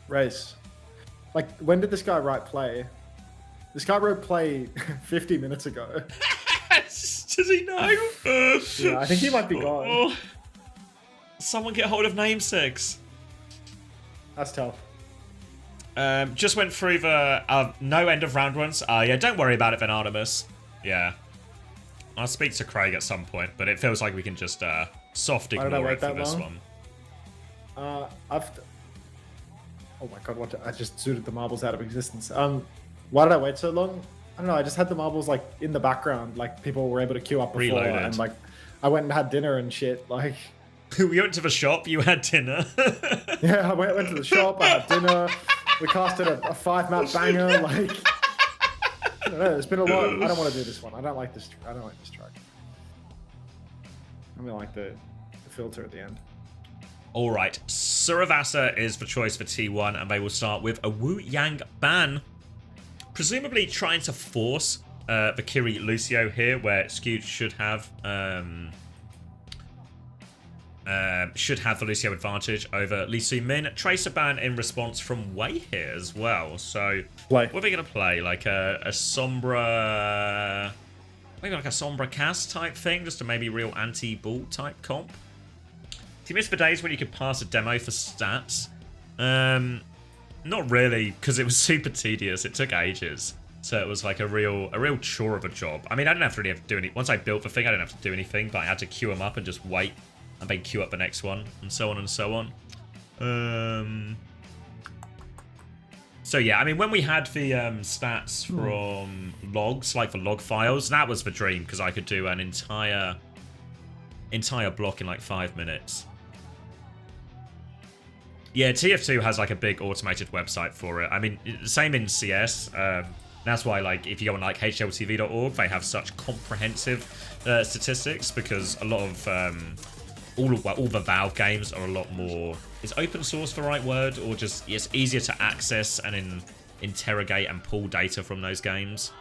race. Like, when did this guy write play? This guy wrote play 50 minutes ago. Does he know? Yeah, I think he might be gone. Oh. Someone get hold of name 6. That's tough. Just went through the no end of round ones. Yeah, don't worry about it, Venartimus. Yeah. I'll speak to Craig at some point, but it feels like we can just soft ignore it for this one. Oh my god, what? I just zooted the marbles out of existence. Why did I wait so long? I don't know. I just had the marbles like in the background, like people were able to queue up before, Reloaded. and like I went and had dinner and shit. Like, We went to the shop, you had dinner. yeah, I went to the shop, I had dinner. We casted a 5-map banger. Like, I don't know. It's been a lot. I don't want to do this one. I don't like this track. I mean, like the filter at the end. All right, Suravasa is the choice for T1, and they will start with a Wu Yang ban. Presumably trying to force the Kiri Lucio here, where Skewed should have the Lucio advantage over Lee Soo Min. Tracer ban in response from WAE here as well. So what are they going to play? Like a Sombra... Maybe like a Sombra cast type thing, just a maybe real anti-ball type comp. Do you miss the days when you could pass a demo for stats? Not really, because it was super tedious. It took ages. So it was like a real chore of a job. I mean, I didn't have to really have to do any... Once I built the thing, I didn't have to do anything, but I had to queue them up and just wait and then queue up the next one, and so on and so on. So yeah, I mean, when we had the stats from logs, like the log files, that was the dream, because I could do an entire block in like 5 minutes. Yeah, TF2 has like a big automated website for it. I mean, same in CS. That's why, like, if you go on like hltv.org, they have such comprehensive statistics, because a lot of all the Valve games are a lot more... Is open source the right word, or just it's easier to access and interrogate and pull data from those games?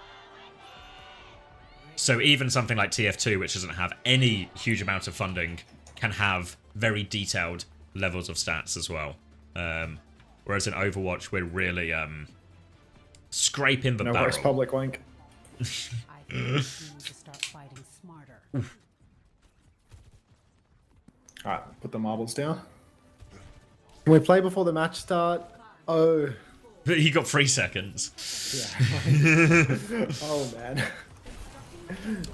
So even something like TF2, which doesn't have any huge amount of funding, can have very detailed levels of stats as well. Whereas in Overwatch, we're really scraping the barrel. No worse public link. I think we need to start fighting smarter. All right, put the marbles down. Can we play before the match start? Oh. You got 3 seconds. Yeah. Oh, man.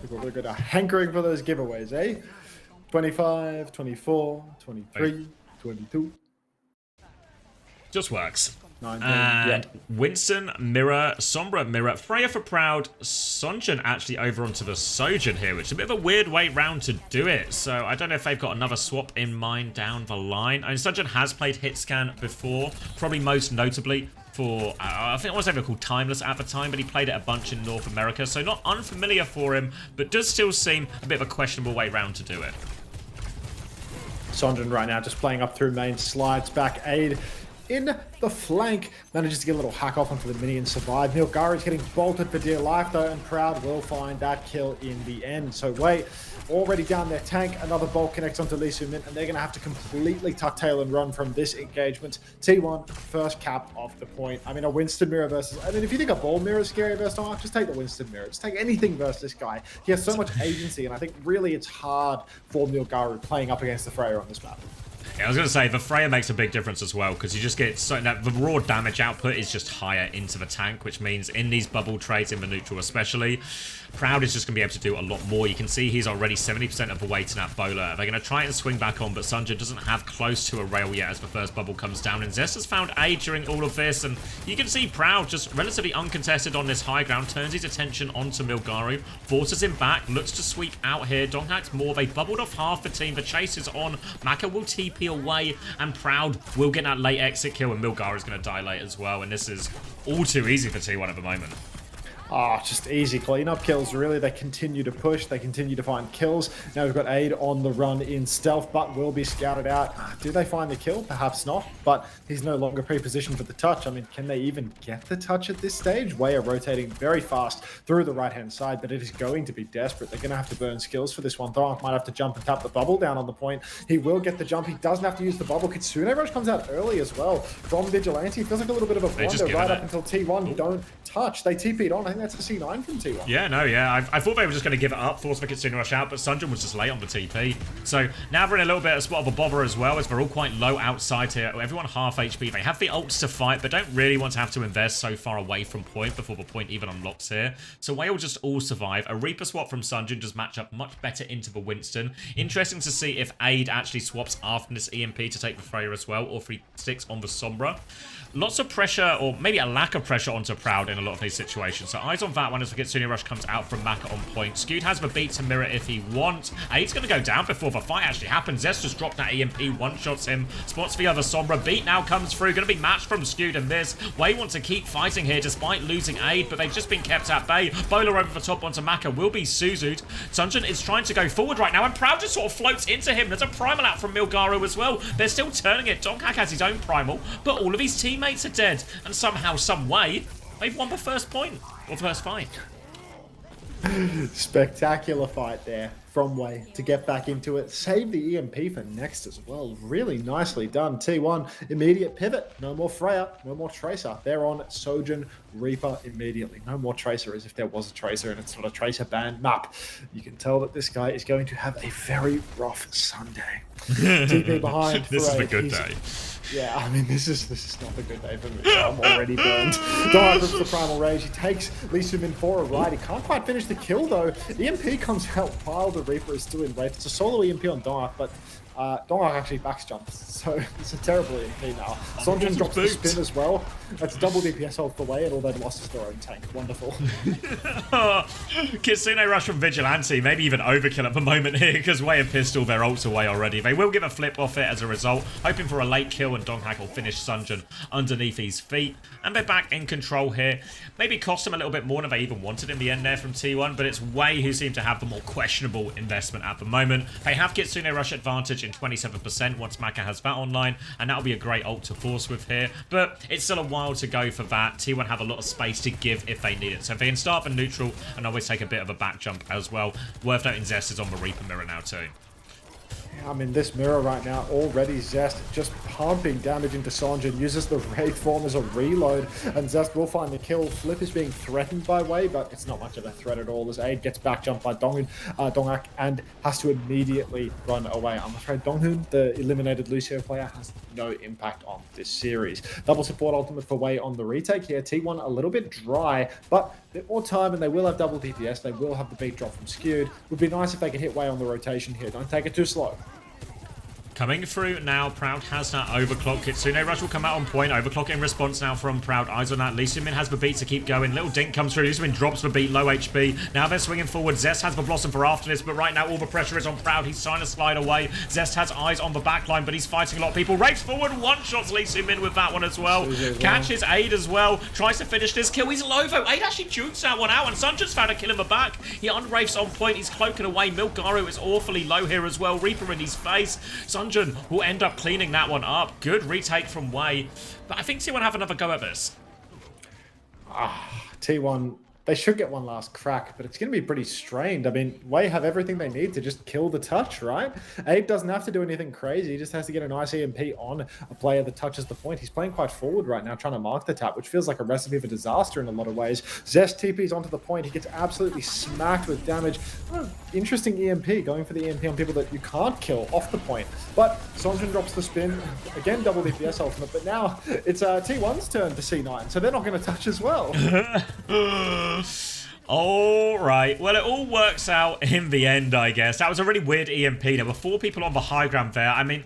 People are good at hankering for those giveaways, eh? 25, 24, 23, 22. Just works. 19. And Yeah. Winston, Mirror, Sombra, Mirror, Freya for Proud, Sunjin actually over onto the Sojin here, which is a bit of a weird way round to do it. So I don't know if they've got another swap in mind down the line. I mean, Sunjin has played Hitscan before, probably most notably for, I think it was ever called Timeless at the time, but he played it a bunch in North America, so not unfamiliar for him, but does still seem a bit of a questionable way round to do it. Sondren right now just playing up through main, slides back, aid in the flank, manages to get a little hack off onto the minion, survive. Milgari's getting bolted for dear life though, and Proud will find that kill in the end. So wait, already down their tank, another bolt connects onto Lee Soo Min, and they're going to have to completely tuck tail and run from this engagement. T1, first cap off the point. I mean, a Winston mirror versus... I mean, if you think a ball mirror is scary versus Ark, just take the Winston mirror. Just take anything versus this guy. He has so much agency, and I think really it's hard for Milgari playing up against the Freya on this map. Yeah, I was going to say, the Freya makes a big difference as well, because you just get so that the raw damage output is just higher into the tank, which means in these bubble trades, in the neutral especially, Proud is just going to be able to do a lot more. You can see he's already 70% of the way to that bowler. They're going to try and swing back on, but Sunjin doesn't have close to a rail yet as the first bubble comes down. And Zest has found A during all of this, and you can see Proud just relatively uncontested on this high ground, turns his attention onto Milgaru, forces him back, looks to sweep out here. Donghak's more. They bubbled off half the team. The chase is on. Maka will TP away, and Proud will get that late exit kill, and Milgaru is going to die late as well. And this is all too easy for T1 at the moment. Just easy cleanup kills, really. They continue to push. They continue to find kills. Now we've got Aid on the run in stealth, but will be scouted out. Do they find the kill? Perhaps not, but he's no longer pre-positioned for the touch. I mean, can they even get the touch at this stage? WAE are rotating very fast through the right-hand side, but it is going to be desperate. They're going to have to burn skills for this one. Thorok might have to jump and tap the bubble down on the point. He will get the jump. He doesn't have to use the bubble. Kitsune Rush comes out early as well from Vigilante. Feels like a little bit of a blunder right up until T1 don't touch. They TP'd on. I think that's a C9 from T1. Yeah, no, yeah. I thought they were just going to give it up, force the Kitsune Rush out, but Sunjin was just late on the TP. So now they're in a little bit of a spot of a bother as well, as they're all quite low outside here. Everyone half HP. They have the ults to fight, but don't really want to have to invest so far away from point before the point even unlocks here. So WAE will just all survive. A Reaper swap from Sunjin does match up much better into the Winston. Interesting to see if Aid actually swaps after this EMP to take the Freya as well, or if he sticks on the Sombra. Lots of pressure, or maybe a lack of pressure onto Proud in a lot of these situations. So eyes on that one as the Kitsune Rush comes out from Maka on point. Skewed has the beat to mirror if he wants. Aid's going to go down before the fight actually happens. Zest just dropped that EMP, one-shots him, spots the other Sombra. Beat now comes through, going to be matched from Skewed and this. WAE want to keep fighting here despite losing Aid, but they've just been kept at bay. Bowler over the top onto Maka will be Suzu'd. Sunjin is trying to go forward right now, and Proud just sort of floats into him. There's a primal out from Milgaru as well. They're still turning it. Donghak has his own primal, but all of his teammates are dead. And somehow, some way, they've won the first point, or first fight. Spectacular fight there from WAE to get back into it. Save the EMP for next as well. Really nicely done. T1, immediate pivot. No more Freya, no more Tracer. They're on Sojin Reaper immediately. No more Tracer, as if there was a Tracer and it's not a Tracer banned map. You can tell that this guy is going to have a very rough Sunday. TP behind. This is a good day. Yeah, I mean, this is not a good day for me. I'm already burned. Donghak rips the Primal Rage. He takes Lee Sumin for a ride. He can't quite finish the kill, though. EMP comes out while the Reaper is still in wave. It's a solo EMP on Donghak, but Donghak actually backs jumps, so it's a terrible EMP now. Sonjin drops the spin as well. That's double DPS hold for WAE, and although they lost their own tank. Wonderful. Kitsune Rush from Vigilante, maybe even overkill at the moment here, because WAE have pistol their ults away already. They will give a flip off it as a result, hoping for a late kill, and Donghak will finish Sunjin underneath his feet. And they're back in control here. Maybe cost them a little bit more than they even wanted in the end there from T1, but it's WAE who seem to have the more questionable investment at the moment. They have Kitsune Rush advantage in 27% once Maka has that online, and that'll be a great ult to force with here, but it's still a while to go for that. T1 have a lot of space to give if they need it, so if they can start for neutral and always take a bit of a back jump as well. Worth noting Zest is on the Reaper mirror now too. I mean, this mirror right now, already Zest just pumping damage into Sonjin, uses the Wraith form as a reload, and Zest will find the kill. Flip is being threatened by WAE, but it's not much of a threat at all, as Aid gets back jumped by Donghak and has to immediately run away. I'm afraid Donghun, the eliminated Lucio player, has no impact on this series. Double support ultimate for WAE on the retake here. T1 a little bit dry, but a bit more time, and they will have double DPS. They will have the beat drop from Skewed. Would be nice if they could hit WAE on the rotation here. Don't take it too slow. Coming through now, Proud has that overclock. Kitsune Rush will come out on point. Overclock in response now from Proud. Eyes on that. Lee Sumin has the beat to keep going. Little Dink comes through. Lee Sumin drops the beat, low HP. Now they're swinging forward. Zest has the Blossom for after this, but right now all the pressure is on Proud. He's trying to slide away. Zest has eyes on the backline, but he's fighting a lot of people. Race forward, one-shots Lee Sumin with that one as well. Catches Aid as well. Tries to finish this kill. He's low though. Aid actually jukes that one out, and Sunjin's found a kill in the back. He unwraiths on point. He's cloaking away. Milgaru is awfully low here as well. Reaper in his face. Sunjin will end up cleaning that one up. Good retake from WAE, but I think T1 have another go at this. T1 they should get one last crack, but it's going to be pretty strained. I mean, WAE have everything they need to just kill the touch, right? Abe doesn't have to do anything crazy. He just has to get a nice EMP on a player that touches the point. He's playing quite forward right now, trying to mark the tap, which feels like a recipe for disaster in a lot of ways. Zest TP's onto the point. He gets absolutely smacked with damage. Interesting EMP, going for the EMP on people that you can't kill off the point. But Sonjin drops the spin. Again, double DPS ultimate, but now it's T1's turn to C9, so they're not going to touch as well. All right. Well, it all works out in the end, I guess. That was a really weird EMP. There were 4 people on the high ground there. I mean,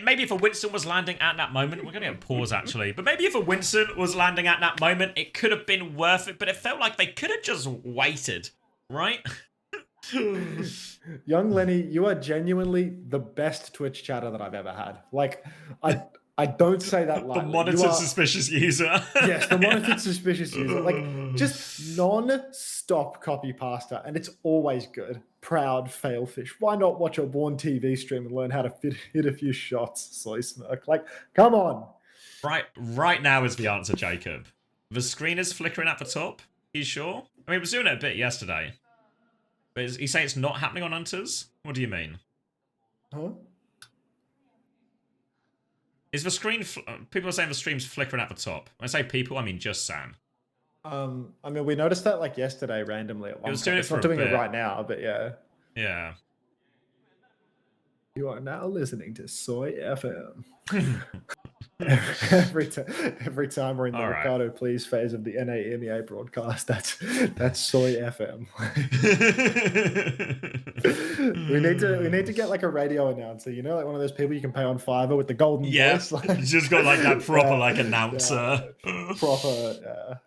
maybe if a Winston was landing at that moment, we're going to get a pause, actually. But maybe if a Winston was landing at that moment, it could have been worth it. But it felt like they could have just waited, right? Young Lenny, you are genuinely the best Twitch chatter that I've ever had. Like, I don't say that lightly. The monitored suspicious user. Yes, the monitored suspicious user. Like, just non-stop copy pasta, and it's always good. Proud failfish. Why not watch a Born TV stream and learn how to hit a few shots? Soy smirk. Like, come on. Right now is the answer, Jacob. The screen is flickering at the top. You sure? I mean, it was doing it a bit yesterday. But is he saying it's not happening on Hunters? What do you mean? Huh? Is the screen... people are saying the stream's flickering at the top. When I say people, I mean just Sam. I mean, we noticed that like yesterday randomly at one point. It's not doing it right now, but yeah. Yeah. You are now listening to Soy FM. every time we're in the Ricardo Please phase of the NAMEA broadcast, that's Soy FM. we need to get like a radio announcer, you know, like one of those people you can pay on Fiverr with the golden voice. Like, just got like that proper like announcer. Proper,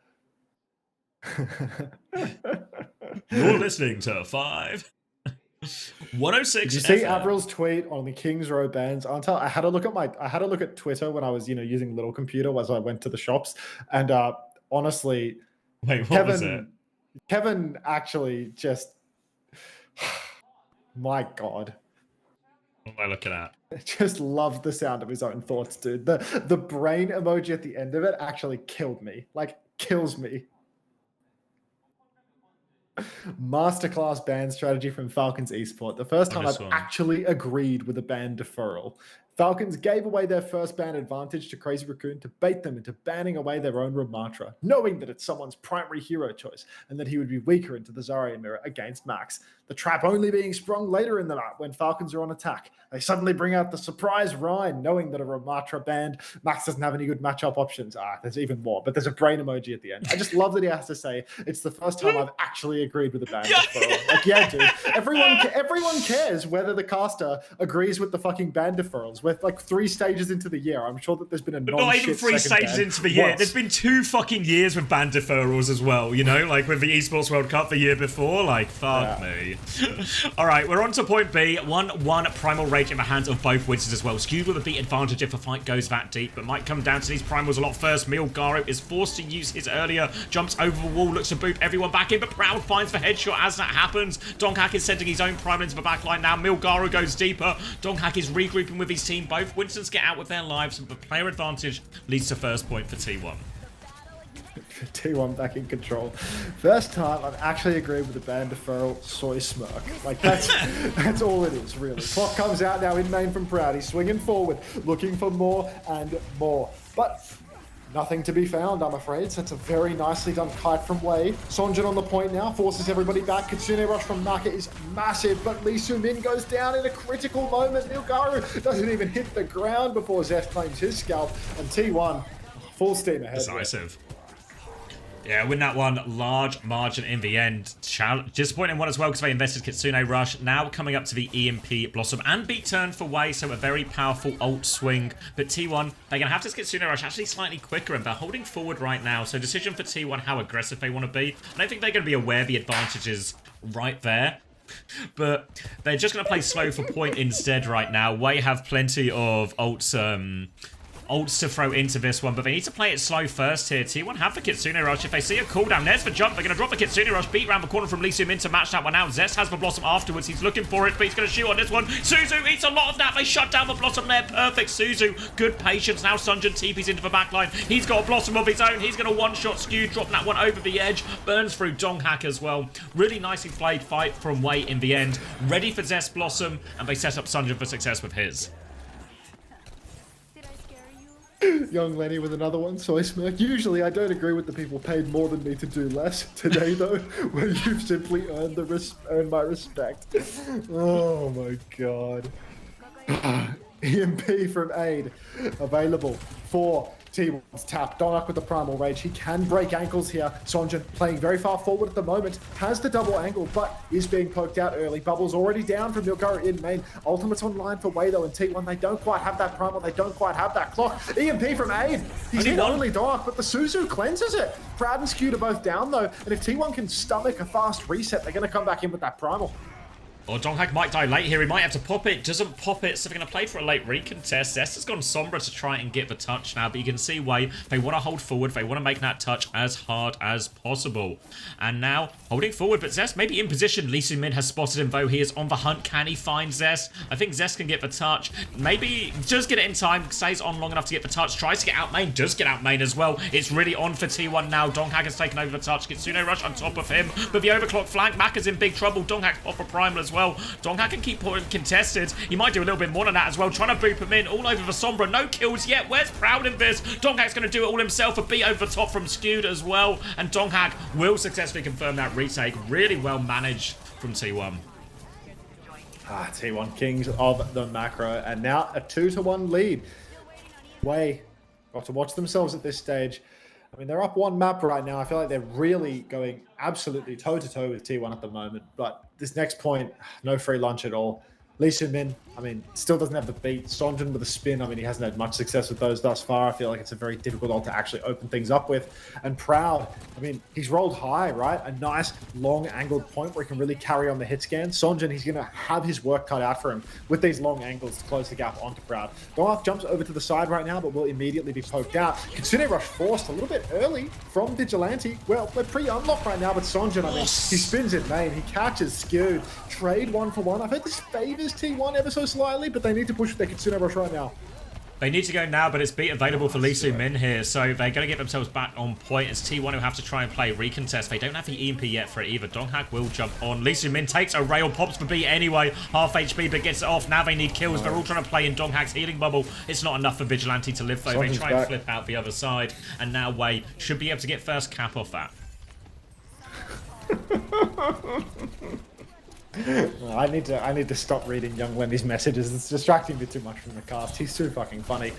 You're listening to 5. 106. Did you see Avril's tweet on the Kings Row bans? I had a look at Twitter when I was, using little computer as I went to the shops, and honestly, wait, what was it? Kevin actually just, my God. What am I looking at? Just loved the sound of his own thoughts, dude. The brain emoji at the end of it actually killed me. Like, kills me. Masterclass ban strategy from Falcons Esport. The first time I've actually agreed with a ban deferral. Falcons gave away their first ban advantage to Crazy Raccoon to bait them into banning away their own Ramatra, knowing that it's someone's primary hero choice and that he would be weaker into the Zarya mirror against Max. The trap only being sprung later in the map when Falcons are on attack. They suddenly bring out the surprise Rhine, knowing that a Ramatra banned. Max doesn't have any good matchup options. There's even more, but there's a brain emoji at the end. I just love that he has to say, it's the first time I've actually agreed with a ban deferral. Like, yeah, dude. Everyone cares whether the caster agrees with the fucking ban deferrals. We're like 3 stages into the year. I'm sure that there's been a not even 3 stages into the year. There's been 2 fucking years with ban deferrals as well, you know? Like with the Esports World Cup the year before. Like, fuck me. Alright, we're on to point B. 1-1 Primal Rage in the hands of both Winsons as well. Skewed with a beat advantage if the fight goes that deep, but might come down to these Primals a lot first. Milgaro is forced to use his earlier, jumps over the wall, looks to boot everyone back in, but Proud finds the headshot as that happens. Donghak is sending his own Primal into the backline now. Milgaro goes deeper. Donghak is regrouping with his team. Both Winstons get out with their lives, but the player advantage leads to first point for T1. T1 back in control. First time I've actually agreed with the ban deferral. Soy smirk. Like, that's all it is, really. Clock comes out now in main from Proud. He's swinging forward, looking for more and more. But nothing to be found, I'm afraid. So it's a very nicely done kite from WAE. Sonjin on the point now, forces everybody back. Kitsune rush from Naka is massive, but Lee Soo-min goes down in a critical moment. Milgaru doesn't even hit the ground before Zest claims his scalp. And T1, full steam ahead. Decisive. Yeah, win that one. Large margin in the end. Disappointing one as well because they invested Kitsune Rush. Now coming up to the EMP Blossom and beat turn for WAE, so a very powerful ult swing. But T1, they're going to have to Kitsune Rush actually slightly quicker, and they're holding forward right now. So decision for T1 how aggressive they want to be. I don't think they're going to be aware the advantage is right there. But they're just going to play slow for point instead right now. WAE have plenty of ults ults to throw into this one, but they need to play it slow first here. T1 have the Kitsune Rush. If they see a cooldown, there's the jump. They're going to drop the Kitsune Rush, beat around the corner from Lee Soo-min to match that one out. Zest has the Blossom afterwards. He's looking for it, but he's going to shoot on this one. Suzu eats a lot of that. They shut down the Blossom there. Perfect Suzu. Good patience. Now Sunjin TP's into the backline. He's got a Blossom of his own. He's going to one-shot Skew, drop that one over the edge. Burns through Donghak as well. Really nicely played fight from WAE in the end. Ready for Zest Blossom, and they set up Sunjin for success with his. Young Lenny with another one, soy smirk. Usually I don't agree with the people paid more than me to do less. Today though, where you've simply earned my respect. Oh my god. EMP from Aid available for T1's tap. Donghak with the Primal Rage. He can break ankles here. Sonjin playing very far forward at the moment. Has the double angle, but is being poked out early. Bubble's already down from Milgaru in main. Ultimate's online for WAE though, and T1, they don't quite have that Primal. They don't quite have that clock. EMP from Aid. He's in only Donghak, but the Suzu cleanses it. Proud and Skew are both down though, and if T1 can stomach a fast reset, they're going to come back in with that Primal. Or Donghak might die late here. He might have to pop it. Doesn't pop it, so they're going to play for a late recontest. Zest has gone Sombra to try and get the touch now, but you can see WAE, they want to hold forward. They want to make that touch as hard as possible. And now, holding forward, but Zest maybe in position. Lee Soo-min has spotted him, though. He is on the hunt. Can he find Zest? I think Zest can get the touch. Maybe just get it in time. Stays on long enough to get the touch. Tries to get out main. Does get out main as well. It's really on for T1 now. Donghak has taken over the touch. Kitsune Rush on top of him, but the overclock flank. Maka's in big trouble. Donghak pop a primal as well. Donghak can keep contested. He might do a little bit more than that as well. Trying to boop him in all over the Sombra. No kills yet. Where's Proud in this? Donghak's going to do it all himself. A beat over the top from Skewed as well. And Donghak will successfully confirm that retake. Really well managed from T1. T1 Kings of the macro. And now a 2-1 lead. WAE got to watch themselves at this stage. I mean, they're up one map right now. I feel like they're really going absolutely toe-to-toe with T1 at the moment. But this next point, no free lunch at all. Lee Soo-min, I mean, still doesn't have the beat. Sonjin with a spin, I mean, he hasn't had much success with those thus far. I feel like it's a very difficult ult to actually open things up with. And Proud, I mean, he's rolled high, right? A nice, long angled point where he can really carry on the hit scan. Sonjin, he's going to have his work cut out for him with these long angles to close the gap onto Proud. Donghak jumps over to the side right now, but will immediately be poked out. Kitsune Rush forced a little bit early from Vigilante. Well, they're pre-unlocked right now, but Sonjin, I mean, he spins in main. He catches Skewed. Trade 1-for-1. I've heard this favors T1 ever so slightly, but they need to push with their Kitsune Rush right now. They need to go now, but it's beat available for Lee Soo-min here, so they're going to get themselves back on point. It's T1 who have to try and play recontest. They don't have the EMP yet for it either. Donghak will jump on. Lee Soo-min takes a rail, pops the beat anyway. Half HP, but gets it off. Now they need kills. They're all trying to play in Donghak's healing bubble. It's not enough for Vigilante to live, though. They try and flip out the other side, and now WAE should be able to get first cap off that. I need to stop reading Young Lenny's messages. It's distracting me too much from the cast. He's too fucking funny.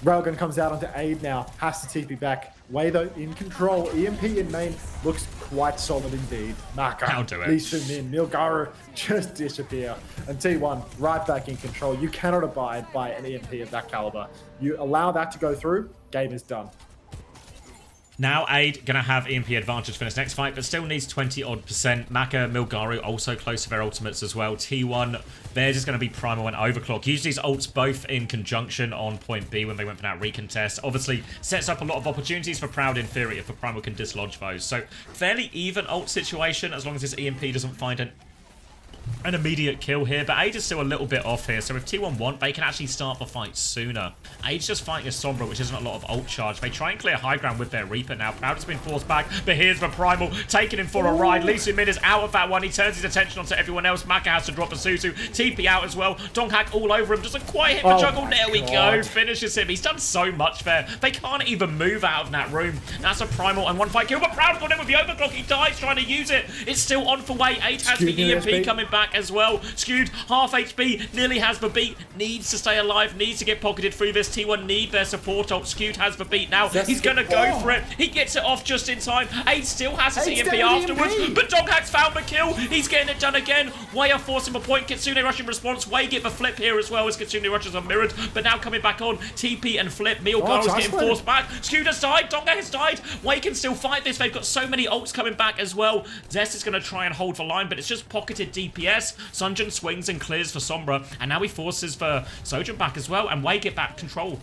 Railgun comes out onto Aid now. Has to TP back. WAE though in control. EMP in main looks quite solid indeed. Maka, Lee Soo-min, Milgaru just disappear. And T1 right back in control. You cannot abide by an EMP of that caliber. You allow that to go through, game is done. Now Aid going to have EMP advantage for this next fight, but still needs 20-odd%. Maka, Milgaru also close to their ultimates as well. T1, they're just going to be Primal and Overclock. Use these ults both in conjunction on point B when they went for that recontest. Obviously, sets up a lot of opportunities for Proud in theory if the Primal can dislodge those. So, fairly even ult situation as long as this EMP doesn't find an immediate kill here, but Aid is still a little bit off here, so if T1 want, they can actually start the fight sooner. Aid's just fighting a Sombra, which isn't a lot of ult charge. They try and clear high ground with their Reaper now. Proud has been forced back, but here's the Primal, taking him for a ride. Lee Soo-min is out of that one. He turns his attention onto everyone else. Maka has to drop a Suzu. TP out as well. Donghak all over him. Doesn't quite hit the juggle. There we go. Finishes him. He's done so much there. They can't even move out of that room. That's a Primal and one fight kill, but Proud got in with the overclock. He dies trying to use it. It's still on for WAE. Aid has the EMP coming back as well. Skewed, half HP, nearly has the beat, needs to stay alive, needs to get pocketed through this. T1 need their support ult. Skewed has the beat now. He's going to go for it. He gets it off just in time. Aid still has his EMP afterwards, but Donghak's found the kill. He's getting it done again. WAE are forcing a point. Kitsune Rush in response. WAE get the flip here as well as Kitsune Rushes are mirrored, but now coming back on. TP and flip. Milgaru's getting forced back. Skewed has died. Donghak has died. WAE can still fight this. They've got so many ults coming back as well. Zest is going to try and hold the line, but it's just pocketed DPS. Sunjin swings and clears for Sombra, and now he forces for Sojin back as well, and WAE get back control.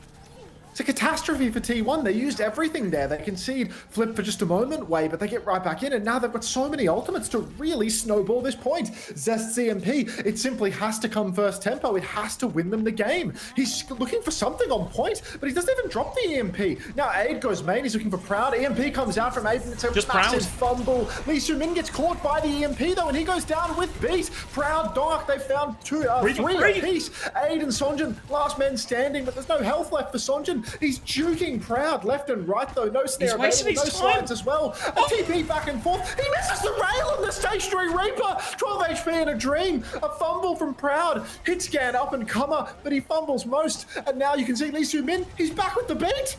It's a catastrophe for T1. They used everything there. They concede, flip for just a moment, WAE, but they get right back in, and now they've got so many ultimates to really snowball this point. Zest CMP, it simply has to come first tempo. It has to win them the game. He's looking for something on point, but he doesn't even drop the EMP. Now Aid goes main. He's looking for Proud. EMP comes out from Aid, and it's a Just massive Proud. fumble. Lee Soo-min gets caught by the EMP, though, and he goes down with beat. Proud, Dark, they found three apiece. Aid and Sonjin, last man standing, but there's no health left for Sonjin. He's juking Proud left and right, though. No snare wasting available, no his time. slides as well. A TP back and forth. He misses the rail on the Stationary Reaper. 12 HP in a dream. A fumble from Proud. Hit scan up and comer, but he fumbles most. And now you can see Lee Soo-min. He's back with the beat.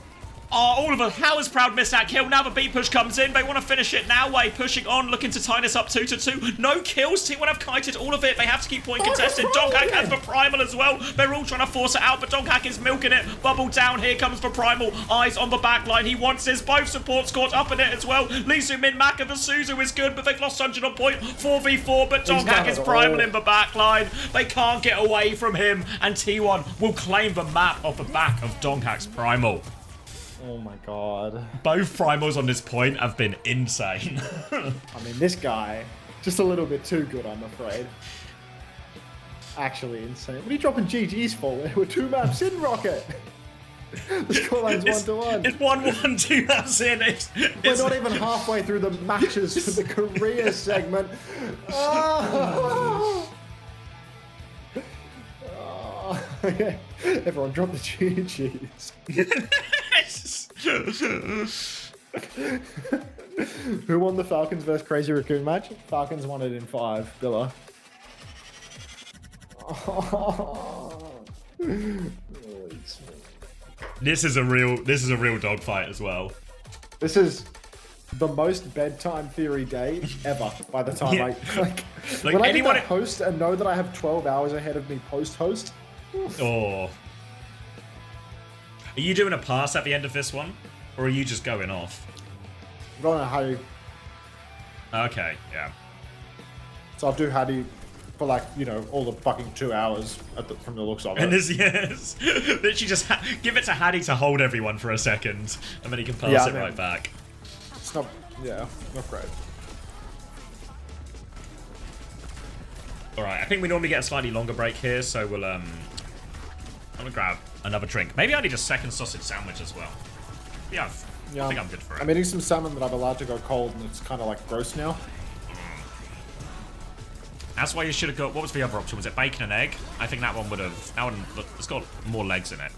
Oh, Oliver, how has Proud missed that kill? Now the B push comes in. They want to finish it now. WAE pushing on, looking to tie this up 2-2. No kills. T1 have kited all of it. They have to keep point contested. Donghack has the Primal as well. They're all trying to force it out, but Donghack is milking it. Bubble down. Here comes the Primal. Eyes on the back line. He wants this. Both supports caught up in it as well. Lee Soo-min, Maka, the Suzu is good, but they've lost 100 on point. 4v4, but Donghack is Primal in the back line. They can't get away from him, and T1 will claim the map off the back of Donghack's Primal. Oh my god. Both primals on this point have been insane. I mean, this guy, just a little bit too good, I'm afraid. Actually insane. What are you dropping GG's for? We're 2 maps in, Rocket. The scoreline's 1-1. It's 1-1, 2 maps in. We're not even halfway through the matches for the Korea segment. Oh. Okay. Everyone drop the GG's. Who won the Falcons versus Crazy Raccoon match? Falcons won it in 5. Billa. This is a real dogfight as well. This is the most bedtime theory day ever. By the time when I get to host and know that I have 12 hours ahead of me post-host. Oh. Are you doing a pass at the end of this one? Or are you just going off? I'm going to Hadi. Okay, yeah. So I'll do Hadi for like, you know, all the fucking 2 hours from the looks of it. And yes. Literally just give it to Hadi to hold everyone for a second. And then he can pass it right back. It's not, yeah, not great. Alright, I think we normally get a slightly longer break here, so we'll, I'm gonna grab another drink. Maybe I need a second sausage sandwich as well. Yeah, I think I'm good for it. I'm eating some salmon that I've allowed to go cold, and it's kind of like gross now. That's why you should have got, what was the other option? Was it bacon and egg? I think that one would have, it's got more legs in it.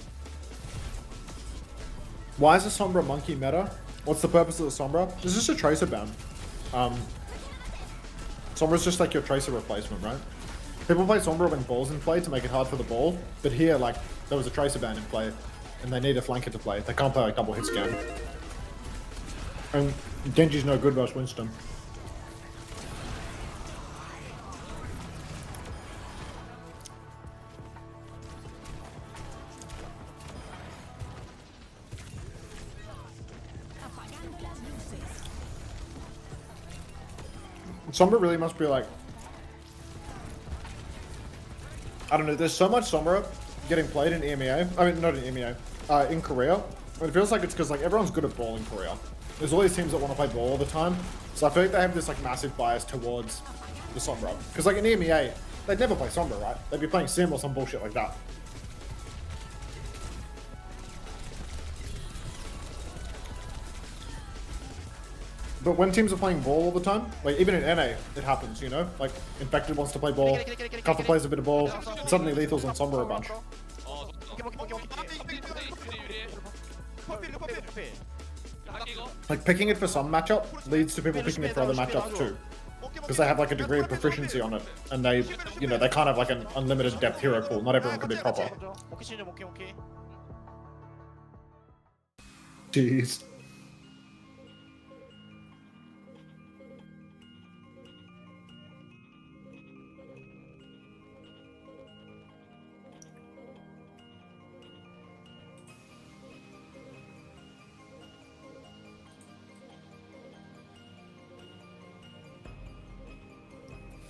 Why is the Sombra monkey meta? What's the purpose of the Sombra? It's just a tracer ban. Sombra's just like your tracer replacement, right? People play Sombra when ball's in play to make it hard for the ball, but here, like, there was a tracer ban in play, and they need a flanker to play. They can't play like double hit scan. And Genji's no good versus Winston. Sombra really must be like, I don't know, there's so much Sombra getting played in EMEA. I mean, not in EMEA, in Korea. It feels like it's because like everyone's good at ball in Korea. There's all these teams that want to play ball all the time. So I feel like they have this like massive bias towards the Sombra. Because like in EMEA, they'd never play Sombra, right? They'd be playing Sim or some bullshit like that. But when teams are playing ball all the time, like even in NA, it happens, you know? Like, Infected wants to play ball, Cuffler plays a bit of ball, and suddenly Lethal's on Sombra a bunch. Like, picking it for some matchup leads to people picking it for other matchups too. Because they have like a degree of proficiency on it, and they, you know, they kind of like an unlimited depth hero pool. Not everyone can be proper. Jeez.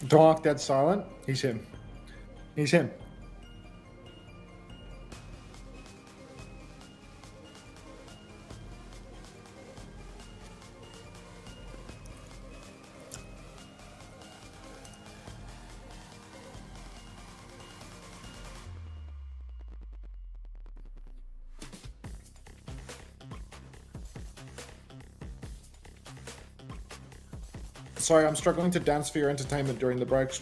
Dark, dead silent. He's him. He's him. Sorry, I'm struggling to dance for your entertainment during the breaks.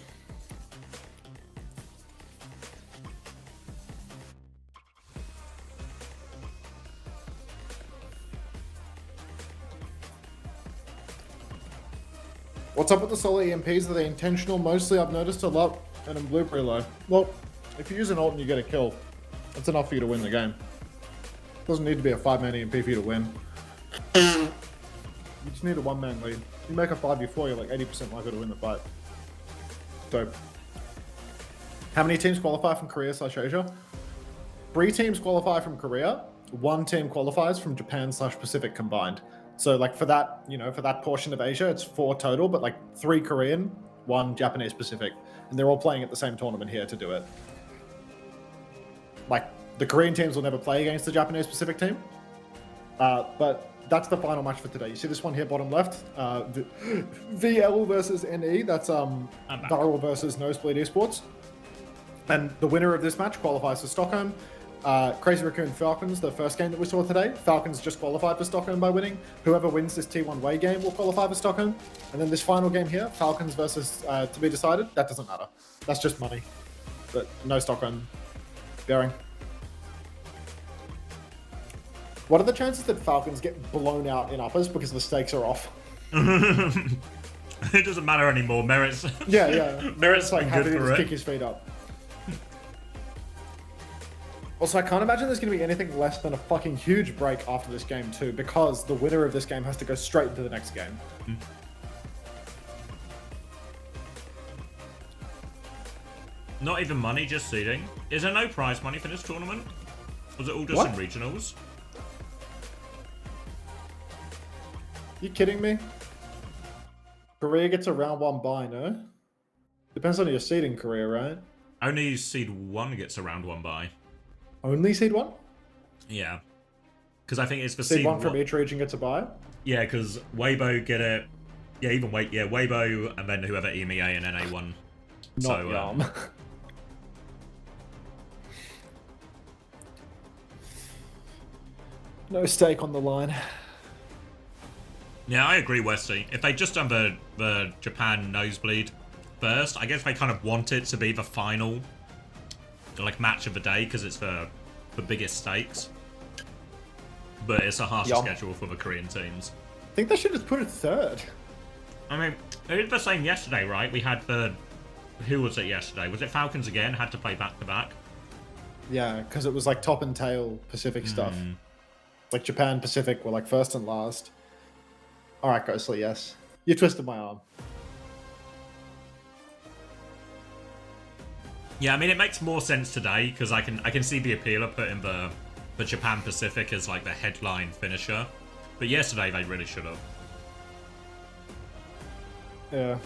What's up with the solo EMPs? Are they intentional? Mostly, I've noticed a lot, and I'm blue pretty low. Well, if you use an ult and you get a kill, that's enough for you to win the game. Doesn't need to be a 5-man EMP for you to win. You just need a 1-man lead. You make a 5v4, you're like 80% likely to win the fight. So, how many teams qualify from Korea/Asia? 3 teams qualify from Korea. 1 team qualifies from Japan/Pacific combined. So, like for that, you know, for that portion of Asia, it's 4 total, but like 3 Korean, 1 Japanese Pacific, and they're all playing at the same tournament here to do it. Like the Korean teams will never play against the Japanese Pacific team, but that's the final match for today. You see this one here, bottom left, VL versus NE. That's Viral versus Nosebleed Esports, and the winner of this match qualifies for Stockholm. Crazy Raccoon Falcons, the first game that we saw today. Falcons just qualified for Stockholm by winning. Whoever wins this T1 WAE game will qualify for Stockholm. And then this final game here, Falcons versus to be decided. That doesn't matter. That's just money, but no Stockholm bearing. What are the chances that Falcons get blown out in uppers because the stakes are off? It doesn't matter anymore. Merit's Yeah. Merit's like been happy good to for just it. kick his feet up. Also, I can't imagine there's going to be anything less than a fucking huge break after this game too, because the winner of this game has to go straight into the next game. Not even money, just seeding. Is there no prize money for this tournament? Was it all just in regionals? You kidding me? Korea gets a round 1 bye, no? Depends on your seeding, Korea, right? Only seed 1 gets a round 1 bye. Only seed 1? Yeah. Because I think it's for Seed 1 from each region gets a bye? Yeah, because Weibo get it. Yeah, even Weibo, and then whoever EMEA and NA1. Not yum. No stake on the line. Yeah, I agree, Wesley. If they just done the Japan nosebleed first, I guess they kind of want it to be the final, like, match of the day because it's the biggest stakes. But it's a harsher schedule for the Korean teams. I think they should just put it third. I mean, it was the same yesterday, right? We had the... Who was it yesterday? Was it Falcons again? Had to play back-to-back? Yeah, because it was like top and tail Pacific stuff. Like Japan, Pacific were like first and last. Alright, Ghostly, yes. You twisted my arm. Yeah, I mean, it makes more sense today because I can see the appeal of putting the Japan Pacific as like the headline finisher. But yesterday they really should have. Yeah.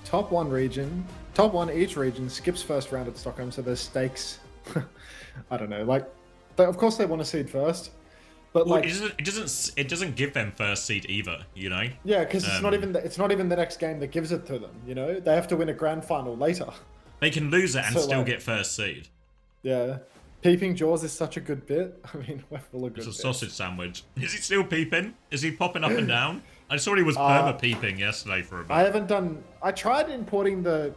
Top 1 region. Top 1 each region skips first round at Stockholm, so there's stakes. I don't know. Like, of course they want to seed first. But well, like, it doesn't give them first seed either, you know. Yeah, because it's not even the next game that gives it to them. You know, they have to win a grand final later. They can lose it and So, still like, get first seed. Yeah, peeping jaws is such a good bit. I mean, we're full of good. It's a bits. sausage sandwich. Is he still peeping? Is he popping up and down? I saw he was perma peeping yesterday for a bit. I haven't done. I tried importing the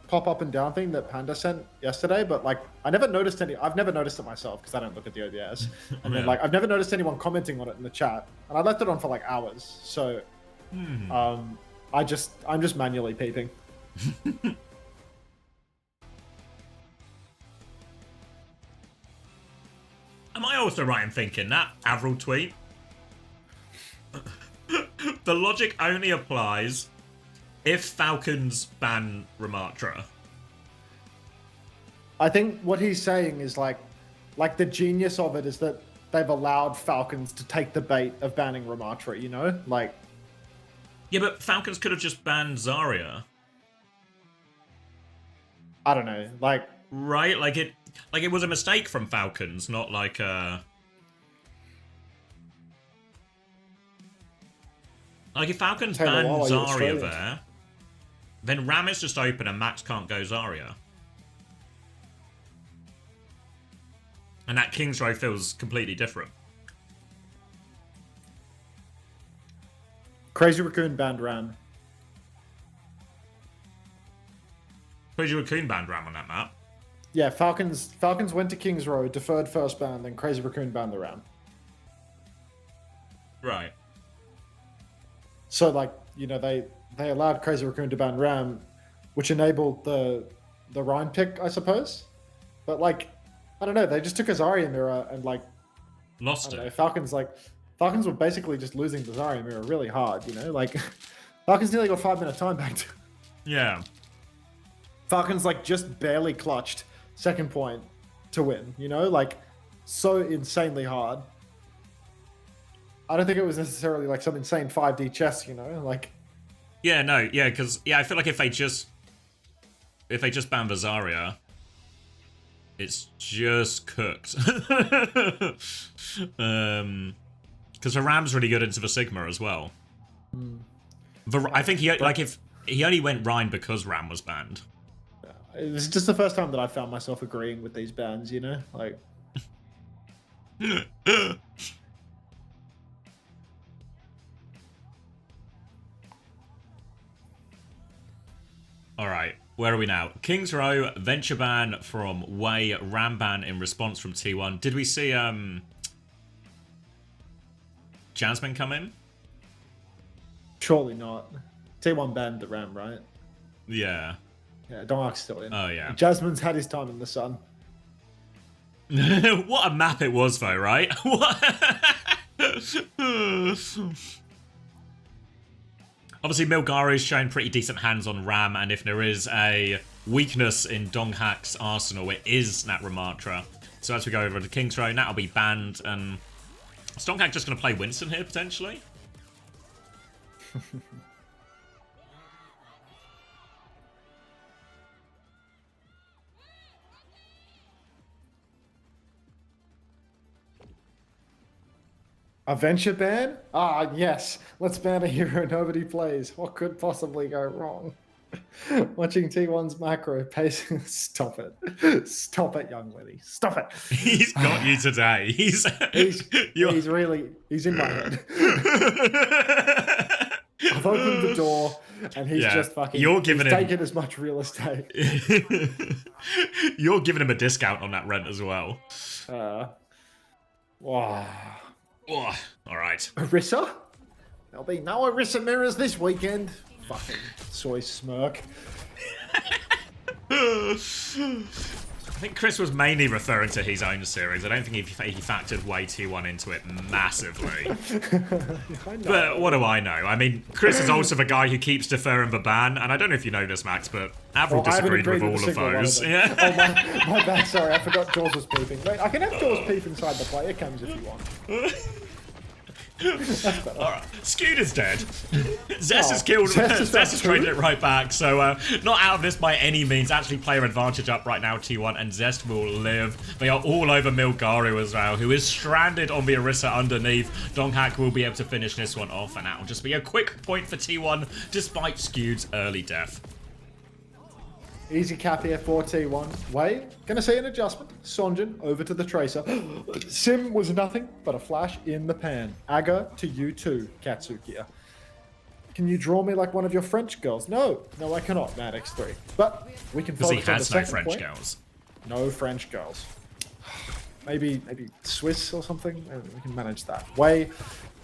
pop up and down thing that Panda sent yesterday, but like I never noticed any. I've never noticed it myself because I don't look at the OBS, and then like I've never noticed anyone commenting on it in the chat, and I left it on for like hours. So, I'm just manually peeping. Am I also right in thinking that Avril tweet? The logic only applies if Falcons ban Ramatra. I think what he's saying is like the genius of it is that they've allowed Falcons to take the bait of banning Ramatra, you know? Like, yeah, but Falcons could have just banned Zarya. I don't know, like, right? Like it was a mistake from Falcons, not like like if Falcons ban Zarya there, then Ram is just open and Max can't go Zarya. And that King's Row feels completely different. Crazy Raccoon banned Ram. Crazy Raccoon banned Ram on that map. Yeah, Falcons went to King's Row, deferred first ban, then Crazy Raccoon banned the Ram. Right. So, like, you know, they allowed Crazy Raccoon to ban Ram, which enabled the Rhine pick, I suppose. But, like, I don't know, they just took a Zarya mirror and, like... Lost it. Know, Falcons were basically just losing the Zarya mirror really hard, you know? Like, Falcons nearly got 5-minute time back. Yeah. Falcons, like, just barely clutched second point to win, you know? Like, so insanely hard. I don't think it was necessarily, like, some insane 5D chess, you know? Like... Yeah, no, yeah, because, yeah, I feel like if they just ban Zarya, it's just cooked. Because the Ram's really good into the Sigma as well. I think if he only went Rhine because Ram was banned. It's just the first time that I found myself agreeing with these bans, you know? Like... Alright, where are we now? King's Row, Venture ban from WAE, Ram ban in response from T1. Did we see Jasmine come in? Surely not. T1 banned the Ram, right? Yeah. Yeah, Donark's still in. Oh, yeah. Jasmine's had his time in the sun. What a map it was, though, right? Obviously, Milgaru's shown pretty decent hands on Ram, and if there is a weakness in Donghak's arsenal, it is that Ramatra. So as we go over to King's Row, that'll be banned, and is Donghak just going to play Winston here, potentially? A venture ban? Ah, yes. Let's ban a hero nobody plays. What could possibly go wrong? Watching T1's macro pacing. Stop it. Stop it, young lady. Stop it. He's got you today. He's in my head. I've opened the door and he's just fucking taken as much real estate. You're giving him a discount on that rent as well. Wow. Oh, all right. Orisa? There'll be no Orisa mirrors this weekend. Fucking soy smirk. I think Chris was mainly referring to his own series. I don't think he factored way T1 into it massively. But what do I know? I mean, Chris is also the guy who keeps deferring the ban, and I don't know if you know this, Max, but Avril disagreed with all of those. Yeah. Oh, my bad, sorry, I forgot Jaws was peeping. Wait, I can have Jaws peep inside the player cams if you want. That's better. Alright, Scooter's dead. Zest has killed. Zest has traded it right back. So not out of this by any means. Actually, player advantage up right now, T1, and Zest will live. They are all over Milgaru as well, who is stranded on the Orisa underneath. Donghak will be able to finish this one off, and that will just be a quick point for T1, despite Scoot's early death. Easy cap here for T1. WAE, gonna see an adjustment. Sonjin over to the Tracer. Sim was nothing but a flash in the pan. Aga to you too, Katsukiya. Can you draw me like one of your French girls? No, I cannot, Mad X3. But we can focus on the second point. Because he has no French girls. No French girls. Maybe Swiss or something. We can manage that. WAE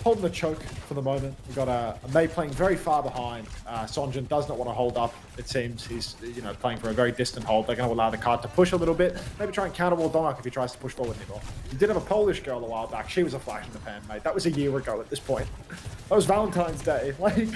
holding the choke for the moment. We've got a Mei playing very far behind. Sonjin does not want to hold up, it seems. He's playing for a very distant hold. They're going to allow the card to push a little bit. Maybe try and counterwall Donghak if he tries to push forward anymore. You did have a Polish girl a while back. She was a flash in the pan, mate. That was a year ago at this point. That was Valentine's Day. Like...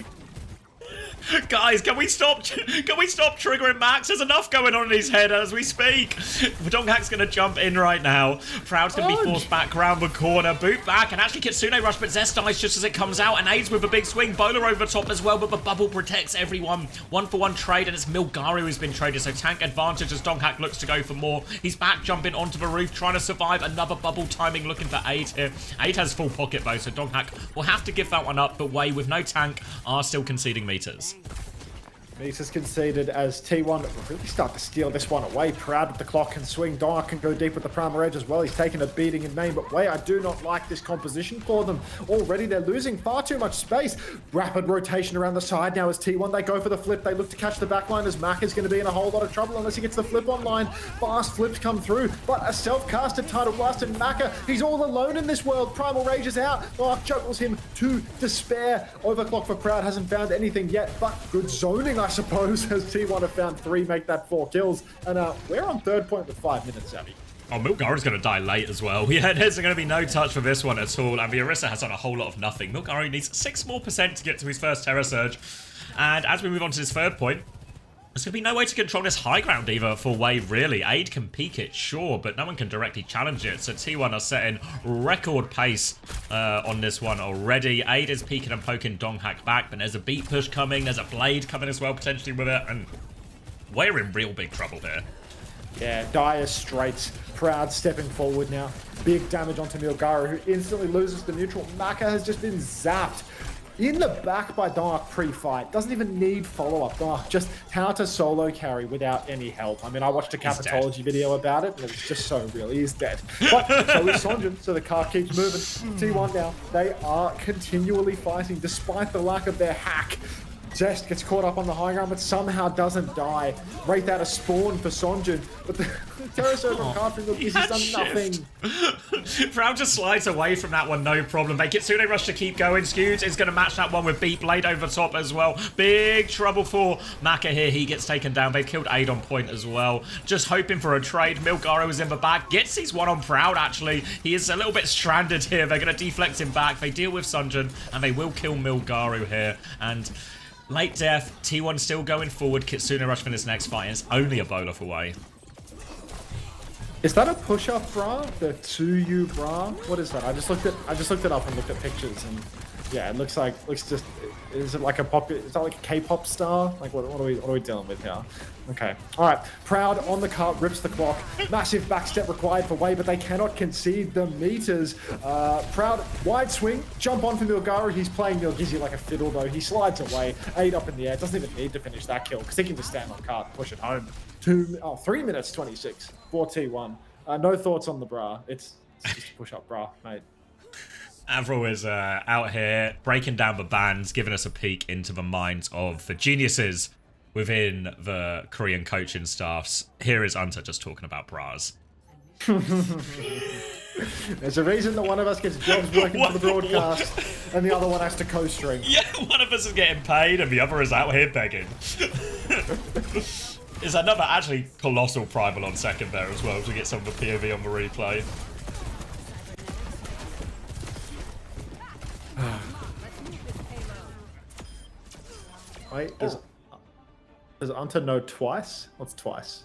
Guys, can we stop triggering Max? There's enough going on in his head as we speak. Donghak's going to jump in right now. Proud's going to be forced back around the corner. Boot back, and actually Kitsune rush, but Zest dies just as it comes out, and aids with a big swing. Bowler over the top as well, but the bubble protects everyone. 1-for-1 trade, and it's Milgaru who's been traded, so tank advantage as Donghak looks to go for more. He's back jumping onto the roof, trying to survive. Another bubble timing, looking for aid here. Aid has full pocket though, so Donghak will have to give that one up, but WAE with no tank are still conceding meters. Meeks has conceded as T1 really start to steal this one away. Proud with the clock can swing. Dark can go deep with the primer edge as well. He's taken a beating in main, but WAE, I do not like this composition for them. Already they're losing far too much space. Rapid rotation around the side now as T1. They go for the flip. They look to catch the backline as Mac is going to be in a whole lot of trouble unless he gets the flip online. Fast flips come through, but a self-casted Tidal Blast and Maka, he's all alone in this world. Primal Rage is out. Dark juggles him to despair. Overclock for Proud hasn't found anything yet, but good zoning, I suppose, as T1 have found 3, make that 4 kills. And we're on third point with 5 minutes, Abby. Oh, Milgaru's going to die late as well. Yeah, there's going to be no touch for this one at all. And Orisa has done a whole lot of nothing. Milgaru needs 6% more to get to his first Terror Surge. And as we move on to this third point, there's going to be no way to control this high ground either for WAE, really. Aid can peek it, sure, but no one can directly challenge it. So T1 are setting record pace on this one already. Aid is peeking and poking Donghak back, but there's a beat push coming. There's a blade coming as well, potentially, with it. And we're in real big trouble here. Yeah, dire straits. Proud stepping forward now. Big damage onto Milgaru, who instantly loses the neutral. Maka has just been zapped. In the back by Dark pre-fight. Doesn't even need follow-up. Dark just how to solo carry without any help. I mean, I watched a Capitology video about it, and it was just so real. He is dead. But so is Sonjin, so the car keeps moving. T1 now, they are continually fighting despite the lack of their hack. Zest gets caught up on the high ground, but somehow doesn't die. Wraith out a spawn for Sonjin, but the Terror Surge from Cartridge looks he's done nothing. Proud just slides away from that one, no problem. They Kitsune Rush to keep going. Skewed is going to match that one with Beat Blade over top as well. Big trouble for Maka here. He gets taken down. They've killed Aid on point as well. Just hoping for a trade. Milgaru is in the back. Gets his one on Proud, actually. He is a little bit stranded here. They're going to deflect him back. They deal with Sonjin, and they will kill Milgaru here. And late death, T1 still going forward. Kitsune Rush for this next fight. It's only a bowler for WAE. Is that a push-up bra? The 2U bra? What is that? I just looked it up and looked at pictures, and yeah, it looks just. Is it like a pop? Is that like a K-pop star? Like what are we dealing with here? Okay, all right. Proud on the cart, rips the clock. Massive backstep required for WAE, but they cannot concede the meters. Proud wide swing, jump on for Milgaru. He's playing Milgizzy like a fiddle though. He slides away, 8 up in the air. Doesn't even need to finish that kill because he can just stand on cart and push it home. 3 minutes 26 for T1. No thoughts on the bra. It's just a push-up bra, mate. Avril is out here breaking down the bands, giving us a peek into the minds of the geniuses within the Korean coaching staffs. Here is Unta just talking about bras. There's a reason that one of us gets jobs working for the broadcast and the other one has to co-string. Yeah, one of us is getting paid and the other is out here begging. There's another actually colossal primal on second there as well to get some of the POV on the replay. Wait, does Unta know twice? What's twice?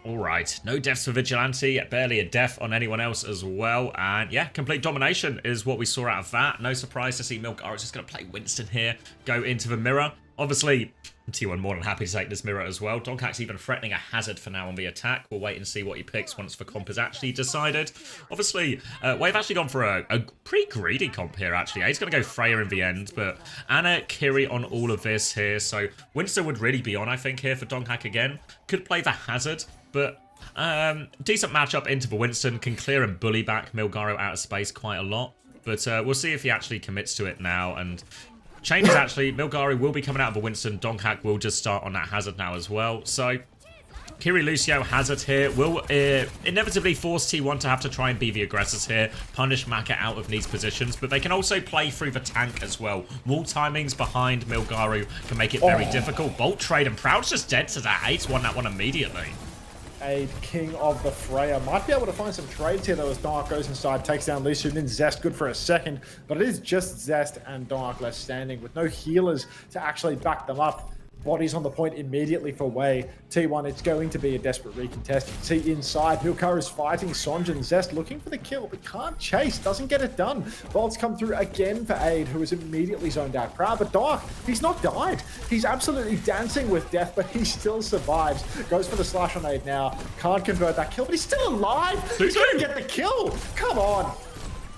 Alright, no deaths for Vigilante, barely a death on anyone else as well, and yeah, complete domination is what we saw out of that. No surprise to see Milgaru is just going to play Winston here, go into the mirror. Obviously, T1 more than happy to take this mirror as well. Donghak's even threatening a hazard for now on the attack. We'll wait and see what he picks once the comp is actually decided. Obviously, we've actually gone for a pretty greedy comp here, actually. He's going to go Freya in the end, but Anna, Kiri on all of this here. So Winston would really be on, I think, here for Donghak again. Could play the hazard, but decent matchup into the Winston. Can clear and bully back Milgaru out of space quite a lot. But we'll see if he actually commits to it now. And changes actually, Milgaru will be coming out of the Winston. Donghak will just start on that hazard now as well. So Kiri Lucio hazard here will inevitably force T1 to have to try and be the aggressors here, punish Maka out of these positions, but they can also play through the tank as well. Wall timings behind Milgaru can make it very difficult. Bolt trade and Proud's just dead to that. Ace won that one immediately. Aid, king of the Freya. Might be able to find some trades here though as Dark goes inside, takes down Lucio, and then Zest good for a second. But it is just Zest and Dark left standing with no healers to actually back them up. Bodies on the point immediately for WAE. T1, it's going to be a desperate recontest. You can see inside, Milgaru is fighting Sonjin. Zest looking for the kill, but can't chase, doesn't get it done. Bolts come through again for Aid, who is immediately zoned out. Proud, but Dark, he's not died. He's absolutely dancing with death, but he still survives. Goes for the slash on Aid now. Can't convert that kill, but he's still alive. He's going to get the kill. Come on.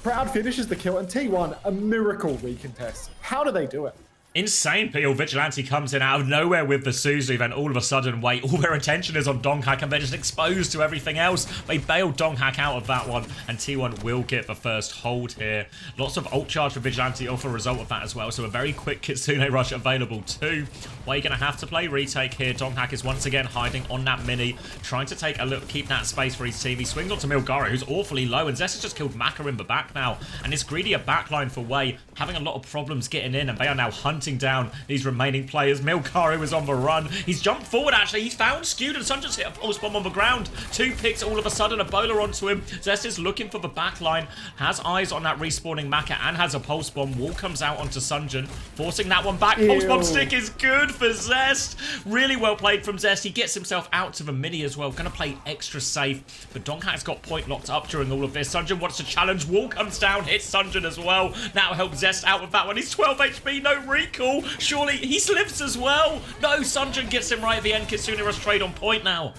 Proud finishes the kill, and T1, a miracle recontest. How do they do it? Insane peel. Vigilante comes in out of nowhere with the Suzu, then all of a sudden, wait, all their attention is on Donghak and they're just exposed to everything else. They bailed Donghak out of that one, and T1 will get the first hold here. Lots of ult charge for Vigilante off a result of that as well, so a very quick Kitsune rush available too. We're going to have to play retake here. Donghak is once again hiding on that mini, trying to take a look, keep that space for his team. He swings onto Milgaro, who's awfully low, and Zest has just killed Maka in the back now, and it's greedier backline for WAE, having a lot of problems getting in, and they are now hunting down these remaining players. Milgaro is on the run. He's jumped forward, actually. He's found Skewed, and Sun just hit a pulse bomb on the ground. 2 picks all of a sudden, a bowler onto him. Zest is looking for the backline, has eyes on that respawning Maka, and has a pulse bomb. Wall comes out onto Sunjin, forcing that one back. Pulse bomb stick is good for Zest. Really well played from Zest. He gets himself out to the mini as well. Gonna play extra safe, but Donghak's got point locked up during all of this. Sunjin wants to challenge. Wall comes down, hits Sunjin as well. Now help Zest out with that one. He's 12 HP, no recall. Surely he slips as well. No, Sunjin gets him right at the end. Kitsune rush trade on point now.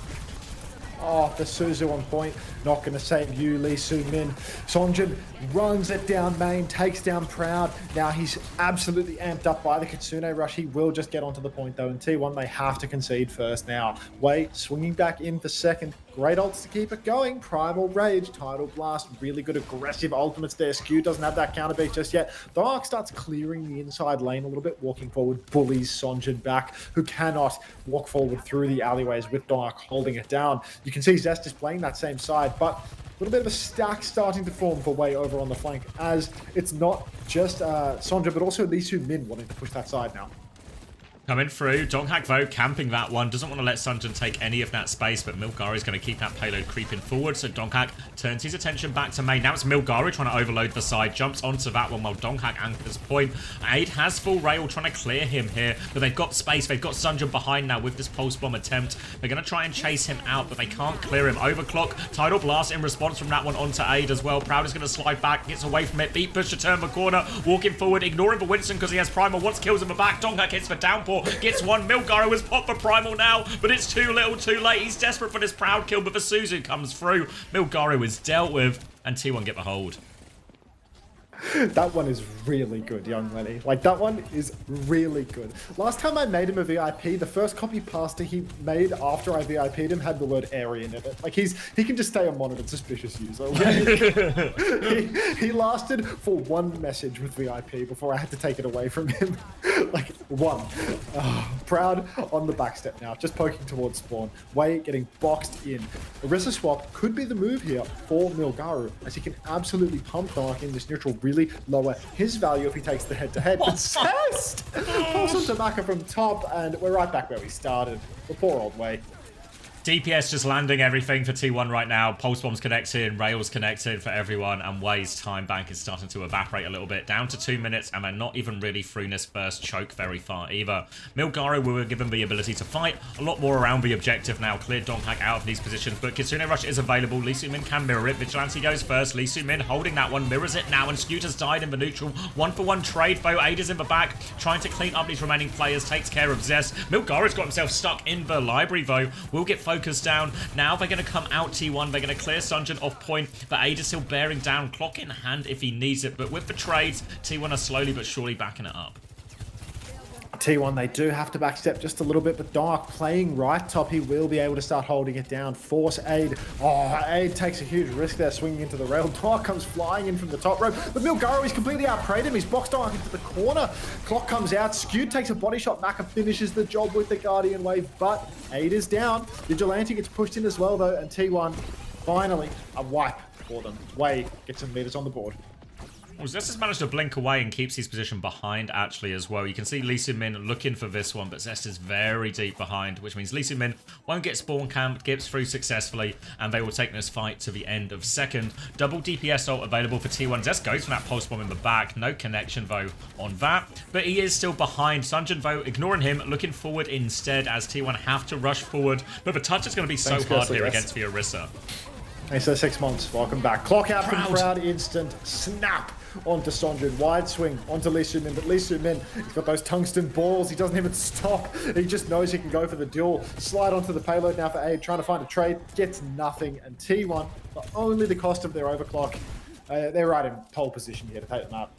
Oh, the Suzu on point. Not going to save you, Lee Soo-min. Sonjin runs it down main, takes down Proud. Now he's absolutely amped up by the Kitsune rush. He will just get onto the point though. And T1, they have to concede first now. WAE swinging back in for second. Great ults to keep it going. Primal Rage, Tidal Blast, really good aggressive ultimates there. Skew doesn't have that counter beat just yet. Dark starts clearing the inside lane a little bit, walking forward, bullies Sonjin back, who cannot walk forward through the alleyways with Dark holding it down. You can see Zest is playing that same side, but a little bit of a stack starting to form for WAE over on the flank, as it's not just Sonjin, but also Lee Soo-min wanting to push that side now. Coming through, Donghak though, camping that one. Doesn't want to let Sunjin take any of that space, but Milgaro is going to keep that payload creeping forward, so Donghak turns his attention back to main. Now it's Milgaro trying to overload the side, jumps onto that one while Donghak anchors point. Aid has full rail, trying to clear him here, but they've got space. They've got Sunjin behind now with this pulse bomb attempt. They're going to try and chase him out, but they can't clear him. Overclock, Tidal Blast in response from that one onto Aid as well. Proud is going to slide back, gets away from it. Beat push to turn the corner, walking forward, ignoring the Winston because he has Primal. Once kills him the back, Donghak hits the downpour, gets one. Milgaro has popped for Primal now, but it's too little too late. He's desperate for this Proud kill, but the Suzu comes through. Milgaro is dealt with, and T1 get the hold. That one is really good, young Lenny. Like, that one is really good. Last time I made him a VIP, the first copy pasta he made after I VIP'd him had the word Aryan in it. Like, he can just stay unmonitored, suspicious user. He lasted for one message with VIP before I had to take it away from him. Like, one. Proud on the backstep now, just poking towards spawn. WAE getting boxed in. Orisa swap could be the move here for Milgaro, as he can absolutely pump Dark in this neutral, really lower his value if he takes the head-to-head. But Zest pulls onto Maka from top, and we're right back where we started. The poor old WAE. DPS just landing everything for T1 right now. Pulse bombs connected, rails connected for everyone, and WAE's time bank is starting to evaporate a little bit. Down to 2 minutes, and they're not even really through this first choke very far either. Milgaro will give them the ability to fight a lot more around the objective now. Cleared Donghak out of these positions, but Kitsune Rush is available. Lee Soo-min can mirror it. Vigilante goes first. Lee Soo-min holding that one, mirrors it now, and Scooter's died in the neutral. 1-for-1 trade, though. Aid is in the back, trying to clean up these remaining players, takes care of Zest. Milgaro's got himself stuck in the library, though. Will get focused down. Now they're going to come out T1. They're going to clear Sunjin off point, but Aid is still bearing down. Clock in hand if he needs it, but with the trades, T1 are slowly but surely backing it up. T1, they do have to backstep just a little bit, but Dark playing right top, he will be able to start holding it down. Force Aid. Oh, Aid takes a huge risk there, swinging into the rail. Dark comes flying in from the top rope, but Milgaro is completely outprayed him. He's boxed Dark into the corner. Clock comes out. Skewed takes a body shot. Maka finishes the job with the Guardian Wave, but Aid is down. Vigilante gets pushed in as well, though, and T1, finally, a wipe for them. WAE gets some meters on the board. Well, Zest has managed to blink away and keeps his position behind, actually, as well. You can see Lee Soo-min looking for this one, but Zest is very deep behind, which means Lee Soo-min won't get spawn camped, gets through successfully, and they will take this fight to the end of second. Double DPS ult available for T1. Zest goes for that pulse bomb in the back. No connection, though, on that, but he is still behind. Sunjin, though, ignoring him, looking forward instead, as T1 have to rush forward, but the touch is going to be so hard here against the Orisa. Hey, so 6 months. Welcome back. Clock out from Proud. Instant snap onto Sonjin. Wide swing onto Lee Soo-min, but Lee Soo-min, he's got those tungsten balls. He doesn't even stop. He just knows he can go for the duel. Slide onto the payload now for Aid, trying to find a trade. Gets nothing. And T1, for only the cost of their overclock, They're right in pole position here to take them out.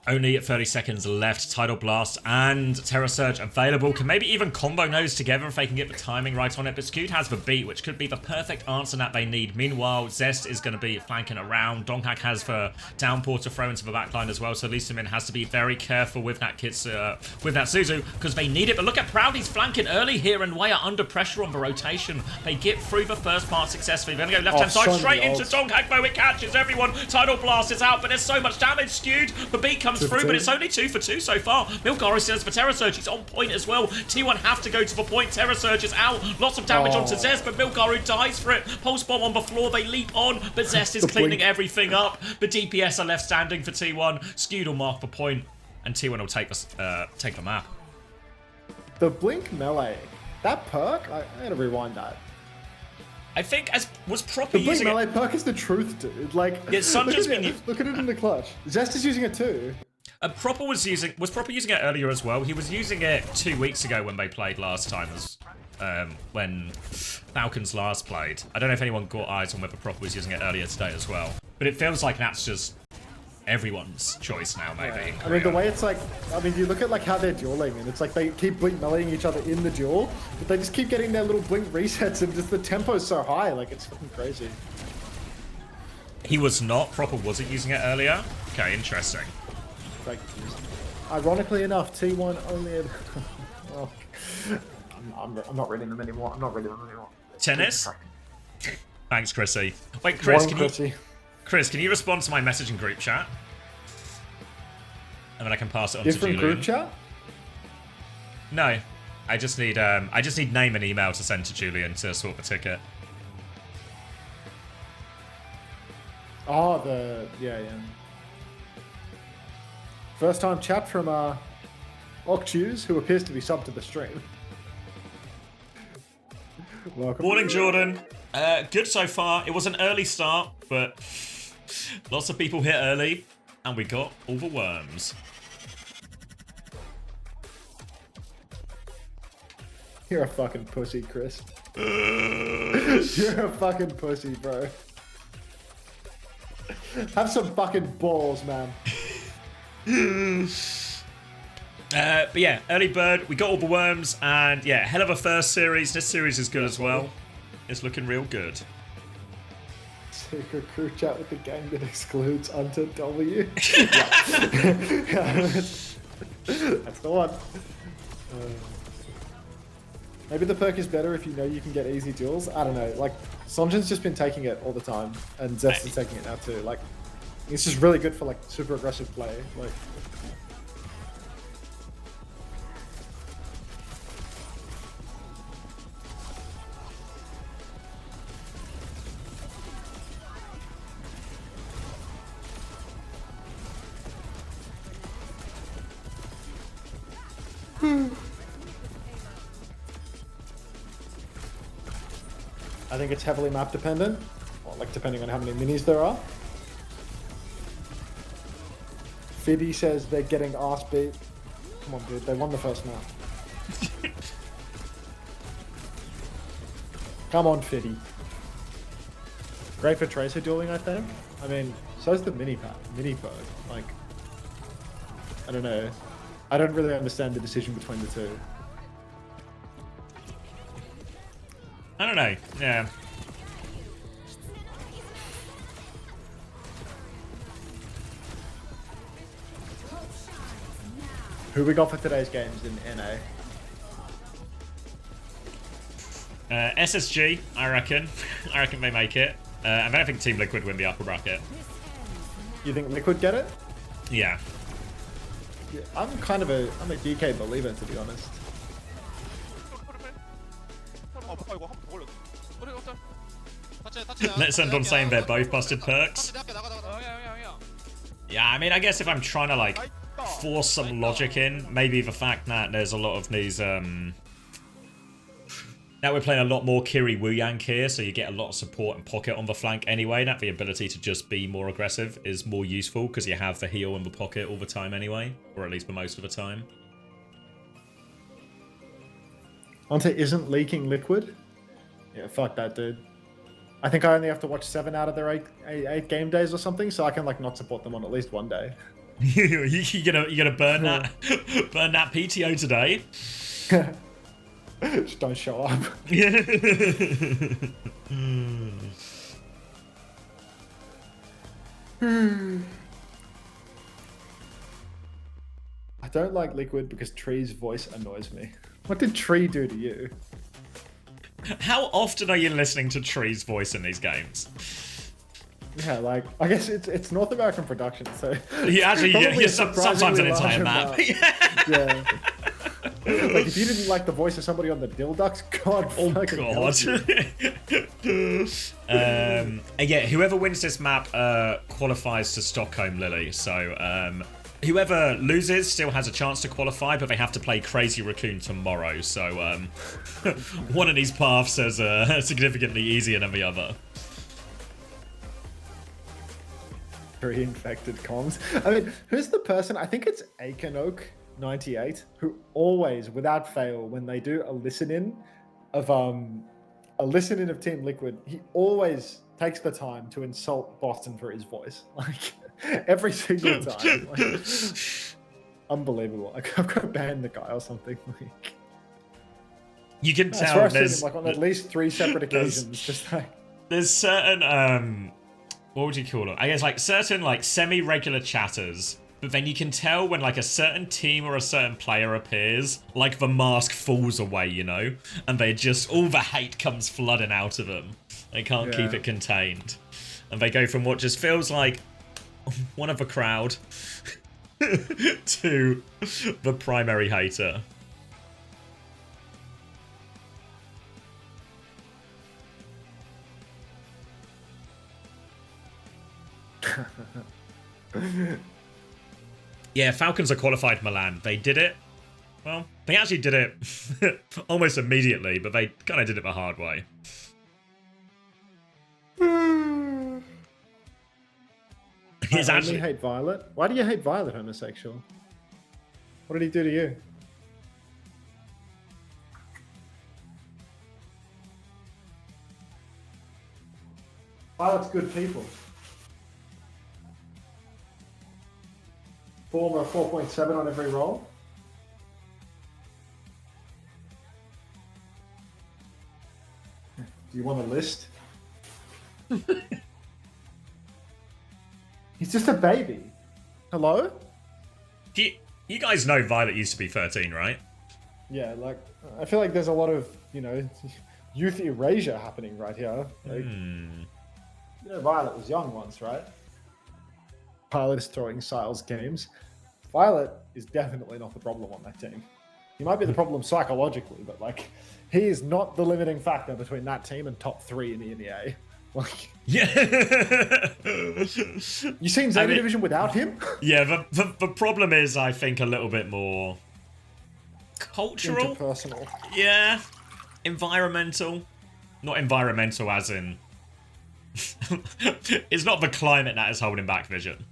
Only 30 seconds left. Tidal Blast and Terra Surge available. Can maybe even combo those together if they can get the timing right on it. But Scoot has the beat, which could be the perfect answer that they need. Meanwhile, Zest is going to be flanking around. Donghak has the downpour to throw into the backline as well. So Lisa Min has to be very careful with that with that Suzu, because they need it. But look at Proud, he's flanking early here, and WAE are under pressure on the rotation. They get through the first part successfully. They're going to go left-hand side straight into Donghak, though it catches everyone. Tidal Blast is out, but there's so much damage. Skewed. The beat comes through, but it's only 2 for 2 so far. Milgari says for Terra Surge, he's on point as well. T1 have to go to the point. Terra Surge is out. Lots of damage onto Zest, but Milgari dies for it. Pulse Bomb on the floor, they leap on, but Zest is cleaning everything up. The DPS are left standing for T1. Skewed will mark the point, and T1 will take the map. The Blink Melee, that perk, I gotta rewind that. I think as was proper The Blink using Melee it. perk is the truth, dude. Like, Yeah, Sanja's been look at it in the clutch. Zest is using it too. Proper was Proper using it earlier as well. He was using it 2 weeks ago when they played last time, as when Falcons last played. I don't know if anyone got eyes on whether Proper was using it earlier today as well. But it feels like that's just everyone's choice now, maybe. Yeah. I mean, the way it's like, I mean, you look at like how they're dueling, and it's like they keep blink meleeing each other in the duel, but they just keep getting their little blink resets, and just the tempo's so high, like it's fucking crazy. He was not. Proper wasn't using it earlier. Okay, interesting. Like, ironically enough, T1 only had... oh, I'm not reading them anymore. Tennis? Thanks, Chrissy. Wait, Chris, can you respond to my message in group chat? And then I can pass it on to Julian. Different group chat? No. I just need name and email to send to Julian to sort the ticket. Oh, yeah. First time chat from OWCS, who appears to be subbed to the stream. Welcome. Morning, Jordan. Good so far. It was an early start, but lots of people hit early, and we got all the worms. You're a fucking pussy, Chris. You're a fucking pussy, bro. Have some fucking balls, man. But yeah, early bird, we got all the worms, and yeah, hell of a first series. This series is good as well. It's looking real good. Secret crew chat with the gang that excludes Unto W. That's the one. Maybe the perk is better if you know you can get easy duels. I don't know. Like, Sonjin's just been taking it all the time, and Zest is taking it now too. Like, it's just really good for like super aggressive play. Like. I think it's heavily map dependent, or like depending on how many minis there are. Fiddy says they're getting ass beat. Come on, dude, they won the first map. Come on, Fiddy. Great for Tracer dueling, I think. I mean, so's the mini perk. Like, I don't know. I don't really understand the decision between the two. I don't know. Yeah. Who we got for today's games in NA? SSG, I reckon. I reckon they make it. And then I think Team Liquid win the upper bracket. You think Liquid get it? Yeah. Yeah, I'm a DK believer, to be honest. Let's end on saying they're both busted perks. Yeah, I mean, I guess if I'm trying to like force some logic in, maybe the fact that there's a lot of these now we're playing a lot more Kiri Wuyang here, so you get a lot of support and pocket on the flank anyway. That the ability to just be more aggressive is more useful because you have the heal in the pocket all the time anyway, or at least for most of the time. Ante isn't leaking Liquid? Yeah, fuck that, dude. I think I only have to watch 7 out of their eight game days or something, so I can like not support them on at least one day. you gonna burn that burn that PTO today? Just don't show up. I don't like Liquid because Tree's voice annoys me. What did Tree do to you? How often are you listening to Tree's voice in these games? Yeah, like, I guess it's North American production, so... Yeah, sometimes an entire map. Yeah. Like, if you didn't like the voice of somebody on the Dilducks, God. Oh, God. And yeah, whoever wins this map qualifies to Stockholm, Lily. So, whoever loses still has a chance to qualify, but they have to play Crazy Raccoon tomorrow. So, one of these paths is significantly easier than the other. Reinfected comms. I mean, who's the person? I think it's Aikenoak98, who always, without fail, when they do a listen-in of Team Liquid, he always takes the time to insult Boston for his voice. Like, every single time. Like, unbelievable. Like, I've got to ban the guy or something. Like, you can I tell swear I've there's seen him, like, on at least 3 separate occasions. Just like, there's certain what would you call them? I guess like certain like semi-regular chatters, but then you can tell when like a certain team or a certain player appears, like the mask falls away, you know, and they just all the hate comes flooding out of them. They can't keep it contained, and they go from what just feels like one of the crowd to the primary hater. Yeah, Falcons are qualified Milan. They did it. Well, they actually did it almost immediately, but they kind of did it the hard way. I only hate Violet. Why do you hate Violet, homosexual? What did he do to you? Violet's good people. Former 4.7 on every roll. Do you want a list? He's just a baby. Hello? You guys know Violet used to be 13, right? Yeah, like, I feel like there's a lot of, you know, youth erasure happening right here. Like, you know, Violet was young once, right? Violet is throwing Siles games. Violet is definitely not the problem on that team. He might be the problem psychologically, but like, he is not the limiting factor between that team and top 3 in the NEA. Like, yeah. You seen Zeta Division without him? Yeah, the problem is, I think, a little bit more cultural. Interpersonal. Yeah. Environmental. Not environmental as in... It's not the climate that is holding back Vision.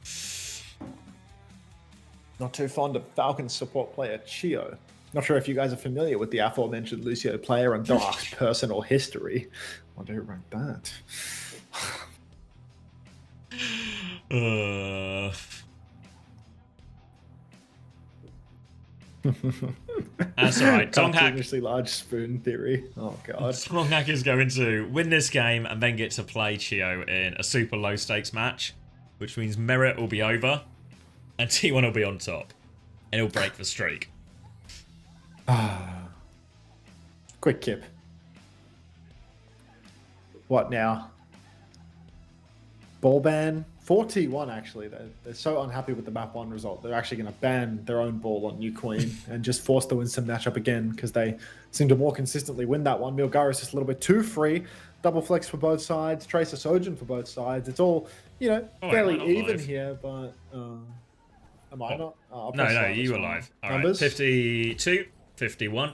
Not too fond of Falcons support player Chio. Not sure if you guys are familiar with the aforementioned Lucio player and Dark's personal history. Wonder who wrote that. That's alright. Continuously large spoon theory. Oh god. Tonghak is going to win this game and then get to play Chio in a super low stakes match, which means Merit will be over and T1 will be on top. And he'll break the streak. Quick kip. What now? Ball ban? 4T1 actually. They're so unhappy with the map 1 result. They're actually going to ban their own ball on New Queen and just force the Winston matchup again because they seem to more consistently win that one. Milgaris just a little bit too free. Double flex for both sides. Tracer Sojin for both sides. It's all, you know, fairly even here, but... am I not? No, you were live. All right, 52, 51,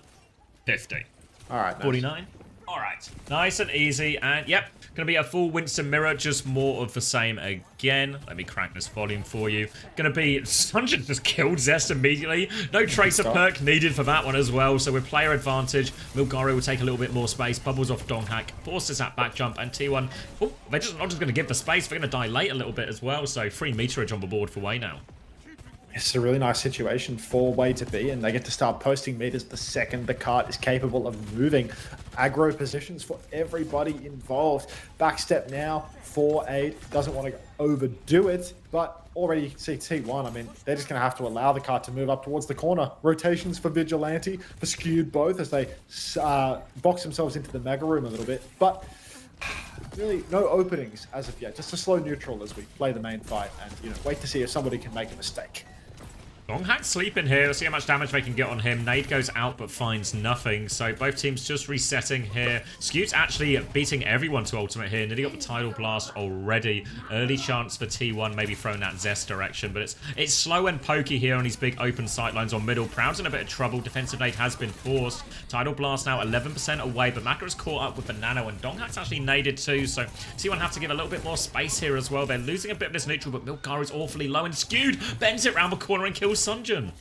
50. All right, nice. 49. All right, nice and easy, and yep, Gonna be a full Winston mirror, just more of the same again. Let me crank this volume for you. Gonna be... Sunjin just killed Zest immediately. No Tracer perk needed for that one as well. So with player advantage, Milgari will take a little bit more space. Bubbles off Donghack, forces that back jump, and T1... Oh, they're just not just gonna give the space. They're gonna die late a little bit as well. So free meterage on the board for WAE now. It's a really nice situation for WAE to be in. They get to start posting meters the second the cart is capable of moving. Aggro positions for everybody involved. Backstep now for Aid. Doesn't want to overdo it, but already you can see T1. I mean, they're just going to have to allow the cart to move up towards the corner. Rotations for Vigilante, for Skewed both as they box themselves into the mega room a little bit. But really, no openings as of yet. Just a slow neutral as we play the main fight and, you know, wait to see if somebody can make a mistake. Donghack sleeping here. Let's see how much damage they can get on him. Nade goes out but finds nothing. So both teams just resetting here. Skew's actually beating everyone to ultimate here. Nearly got the tidal blast already. Early chance for T1 maybe throwing that Zest direction. But it's slow and pokey here on these big open sightlines on middle. Proud's in a bit of trouble. Defensive nade has been forced. Tidal blast now 11% away. But Maka is caught up with the nano. And Donghack's actually naded too. So T1 have to give a little bit more space here as well. They're losing a bit of this neutral. But Milgari's awfully low. And Skewed bends it around the corner and kills Sunjin.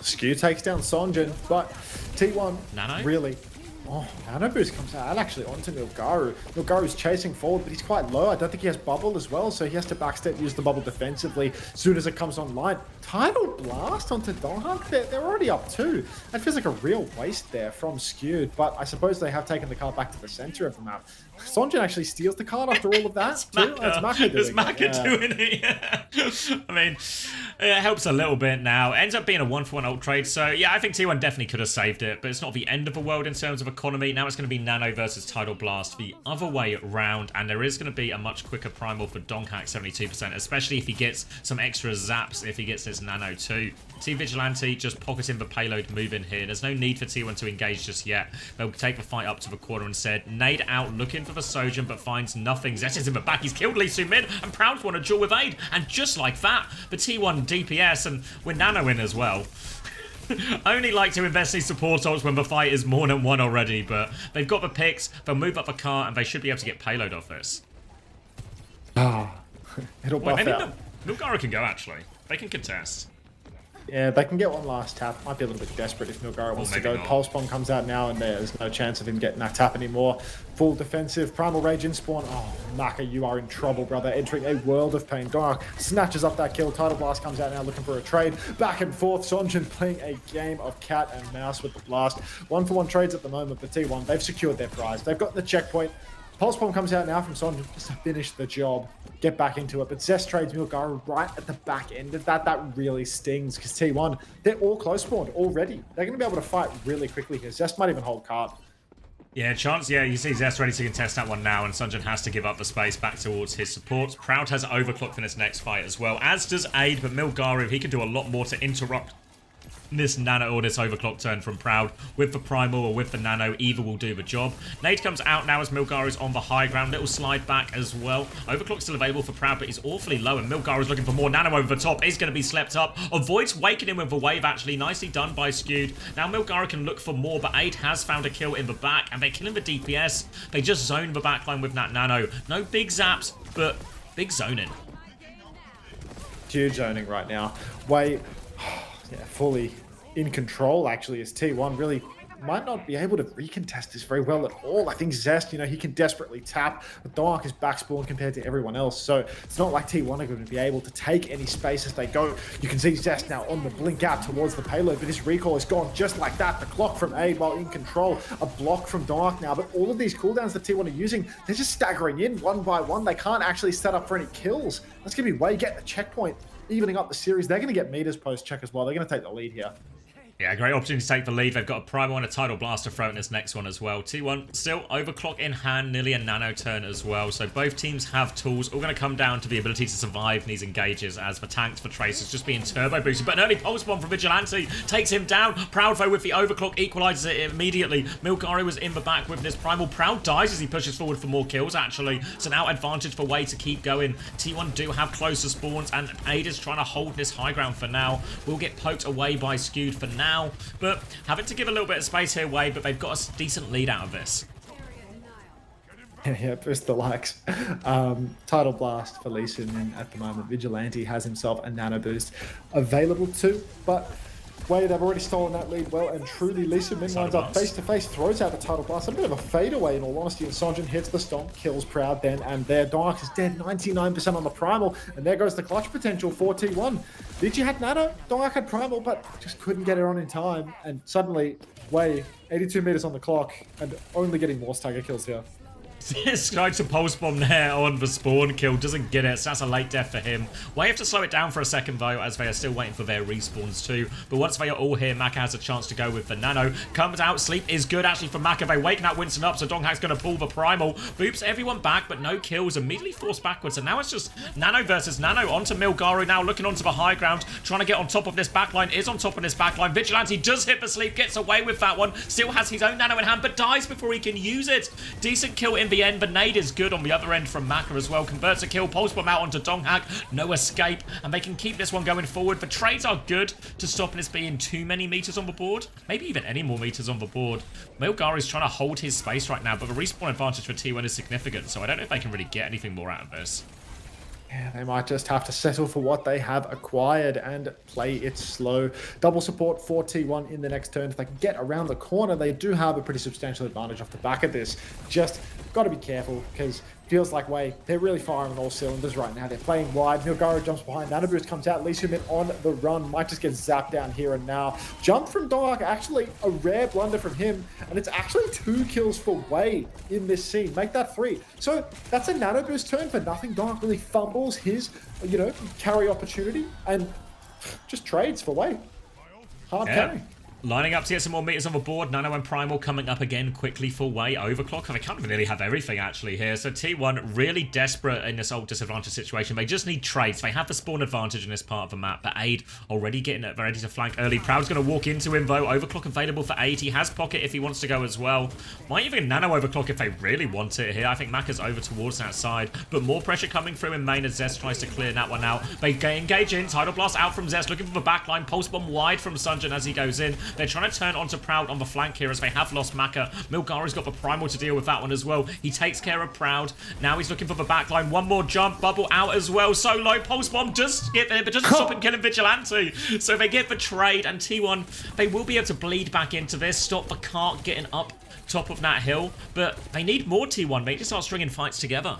Skew takes down Sonjin, but T1 Nano? Really... Oh, Nano Boost comes out actually onto Milgaru. Milgaru's chasing forward, but he's quite low. I don't think he has bubble as well, so he has to backstep, use the bubble defensively as soon as it comes online. Tidal Blast onto Donghack. They're already up 2. That feels like a real waste there from Skewed, but I suppose they have taken the card back to the center of the map. Sonjin actually steals the card after all of that. That's Maka doing It's Maka doing it, yeah. I mean, it helps a little bit now. Ends up being a 1-for-1 ult trade, so yeah, I think T1 definitely could have saved it, but it's not the end of the world in terms of economy. Now it's going to be Nano versus Tidal Blast the other way round, and there is going to be a much quicker primal for Donghack, 72%, especially if he gets some extra zaps, if he gets this Nano too. See Vigilante just pocketing the payload move in here. There's no need for T1 to engage just yet. They'll take the fight up to the corner instead. Nade out, looking for the Sojourn, but finds nothing. Zest is in the back. He's killed Lee Su Min, and Proud's won a duel with Aid. And just like that, the T1 DPS, and with Nano in as well. Only like to invest these support ults when the fight is more than one already, but they've got the picks. They'll move up the car, and they should be able to get payload off this. It'll buff Maybe out. Milgara can go, actually. They can contest. Yeah, they can get one last tap. Might be a little bit desperate if Milgara wants to go. not. Pulse Bomb comes out now, and there's no chance of him getting that tap anymore. Full defensive. Primal Rage in spawn. Oh, Maka, you are in trouble, brother. Entering a world of pain. Dark snatches up that kill. Tidal Blast comes out now looking for a trade. Back and forth. Sonjin playing a game of cat and mouse with the blast. 1-for-1 trades at the moment for T1. They've secured their prize. They've got the checkpoint. Pulse Bomb comes out now from Sonjin just to finish the job, get back into it. But Zest trades Milgara right at the back end of that. That really stings because T1, they're all close spawned already. They're going to be able to fight really quickly here. Zest might even hold card. Yeah, chance. Yeah, you see Zest ready to contest that one now, and Sunjin has to give up the space back towards his support. Proud has overclock for this next fight as well, as does Aid, but Milgara, he can do a lot more to interrupt this nano or this overclock turn from Proud with the primal or with the nano. Either will do the job. Nade comes out now as Milgara is on the high ground. Little slide back as well. Overclock still available for Proud, but he's awfully low, and Milgara is looking for more nano over the top. Is going to be slept up. Avoids waking him with the wave, actually. Nicely done by Skewed. Now Milgara can look for more, but Aid has found a kill in the back, and they're killing the DPS. They just zone the backline with that nano. No big zaps, but big zoning. Huge zoning right now. WAE, yeah, fully in control, actually, as T1 really might not be able to recontest this very well at all. I think Zest, you know, he can desperately tap, but Dark is back spawn compared to everyone else, so it's not like T1 are going to be able to take any space as they go. You can see Zest now on the blink out towards the payload, but his recall is gone just like that. The clock from Aid while in control, a block from Dark now, but all of these cooldowns that T1 are using, they're just staggering in one by one. They can't actually set up for any kills. That's going to be WAE getting the checkpoint, evening up the series. They're going to get meters post-check as well. They're going to take the lead here. Yeah, great opportunity to take the lead. They've got a primal and a tidal blast to throw in this next one as well. T1 still overclock in hand, nearly a nano turn as well. So both teams have tools. All going to come down to the ability to survive in these engages, as the tanks for Tracers just being turbo boosted. But an early pulse bomb from Vigilante takes him down. Proud though with the overclock equalizes it immediately. Milgari was in the back with this primal. Proud dies as he pushes forward for more kills actually. So now advantage for WAE to keep going. T1 do have closer spawns, and Aid is trying to hold this high ground for now. Will get poked away by Skewed for now. But having to give a little bit of space here, WAE, but they've got a decent lead out of this. Yeah, first the likes. Title Blast for Lee Sin at the moment. Vigilante has himself a nano boost available too, but Wade, they've already stolen that lead well and truly. Lee Sin winds up face to face, throws out the Title Blast. A bit of a fadeaway in all honesty, and Sonjin hits the stomp, kills Proud then and there. Dark is dead, 99% on the Primal, and there goes the clutch potential for T1. Digi had nano, Dark had Primal, but just couldn't get it on in time, and suddenly, Way, 82 meters on the clock, and only getting more stagger kills here. Strikes a pulse bomb there on the spawn kill, doesn't get it, so that's a late death for him. We have to slow it down for a second though, as they are still waiting for their respawns too. But once they are all here, Maka has a chance to go with the nano. Comes out, sleep is good actually for Maka. They waking that Winston up, so Donghak's going to pull the primal. Boops everyone back, but no kills, immediately forced backwards. And now it's just nano versus nano onto Milgaru now, looking onto the high ground, trying to get on top of this backline, is on top of this backline. Vigilante does hit the sleep, gets away with that one, still has his own nano in hand, but dies before he can use it. Decent kill in the end, but nade is good on the other end from Maka as well. Converts a kill, pulse bomb out onto Donghak, no escape, and they can keep this one going forward. The trades are good to stop this being too many meters on the board, maybe even any more meters on the board. Milgar is trying to hold his space right now, but the respawn advantage for T1 is significant, so I don't know if they can really get anything more out of this. Yeah, they might just have to settle for what they have acquired and play it slow. Double support for T1 in the next turn. If they can get around the corner, they do have a pretty substantial advantage off the back of this. Just got to be careful, because feels like Way, they're really firing on all cylinders right now. They're playing wide. Milgaru jumps behind. Nano Boost comes out. Lee Sumin on the run. Might just get zapped down here and now. Jump from Dark, actually a rare blunder from him. And it's actually 2 kills for Way in this scene. Make that 3. So that's a Nano Boost turn for nothing. Dark really fumbles his, carry opportunity and just trades for Way. Hard carry. Lining up to get some more meters on the board. Nano and Primal coming up again quickly for Way. Overclock. They can't really have everything actually here. So T1 really desperate in this old disadvantage situation. They just need trades. They have the spawn advantage in this part of the map. But Aid already getting it ready to flank early. Proud's going to walk into him though. Overclock available for Aid. He has pocket if he wants to go as well. Might even Nano overclock if they really want it here. I think Maka's over towards that side. But more pressure coming through in main as Zest tries to clear that one out. They engage in. Tidal Blast out from Zest. Looking for the backline. Pulse Bomb wide from Sunjin as he goes in. They're trying to turn onto Proud on the flank here as they have lost Maka. Milgaru's got the Primal to deal with that one as well. He takes care of Proud. Now he's looking for the backline. One more jump. Bubble out as well. So low. Pulse Bomb does get there, but doesn't stop him killing Vigilante. So they get the trade, and T1, they will be able to bleed back into this. Stop the cart getting up top of that hill. But they need more T1. They need to start stringing fights together.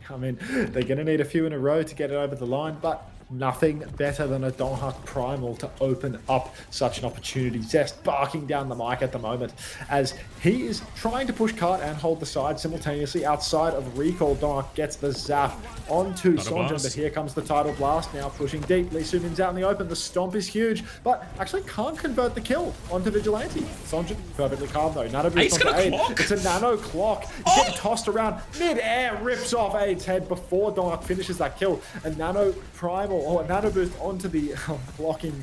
I mean, they're going to need a few in a row to get it over the line, but nothing better than a Donghak Primal to open up such an opportunity. Zest barking down the mic at the moment as he is trying to push cart and hold the side simultaneously outside of recall. Donghak gets the zap onto Sonjin, but here comes the Tidal Blast now pushing deep. Lee Sumin's out in the open. The stomp is huge, but actually can't convert the kill onto Vigilante. Sonjin perfectly calm though. Nano boost onto Aid. It's a nano clock. He's getting tossed around mid-air, rips off Aid's head before Donghak finishes that kill. A nano Primal or a nano boost onto the blocking.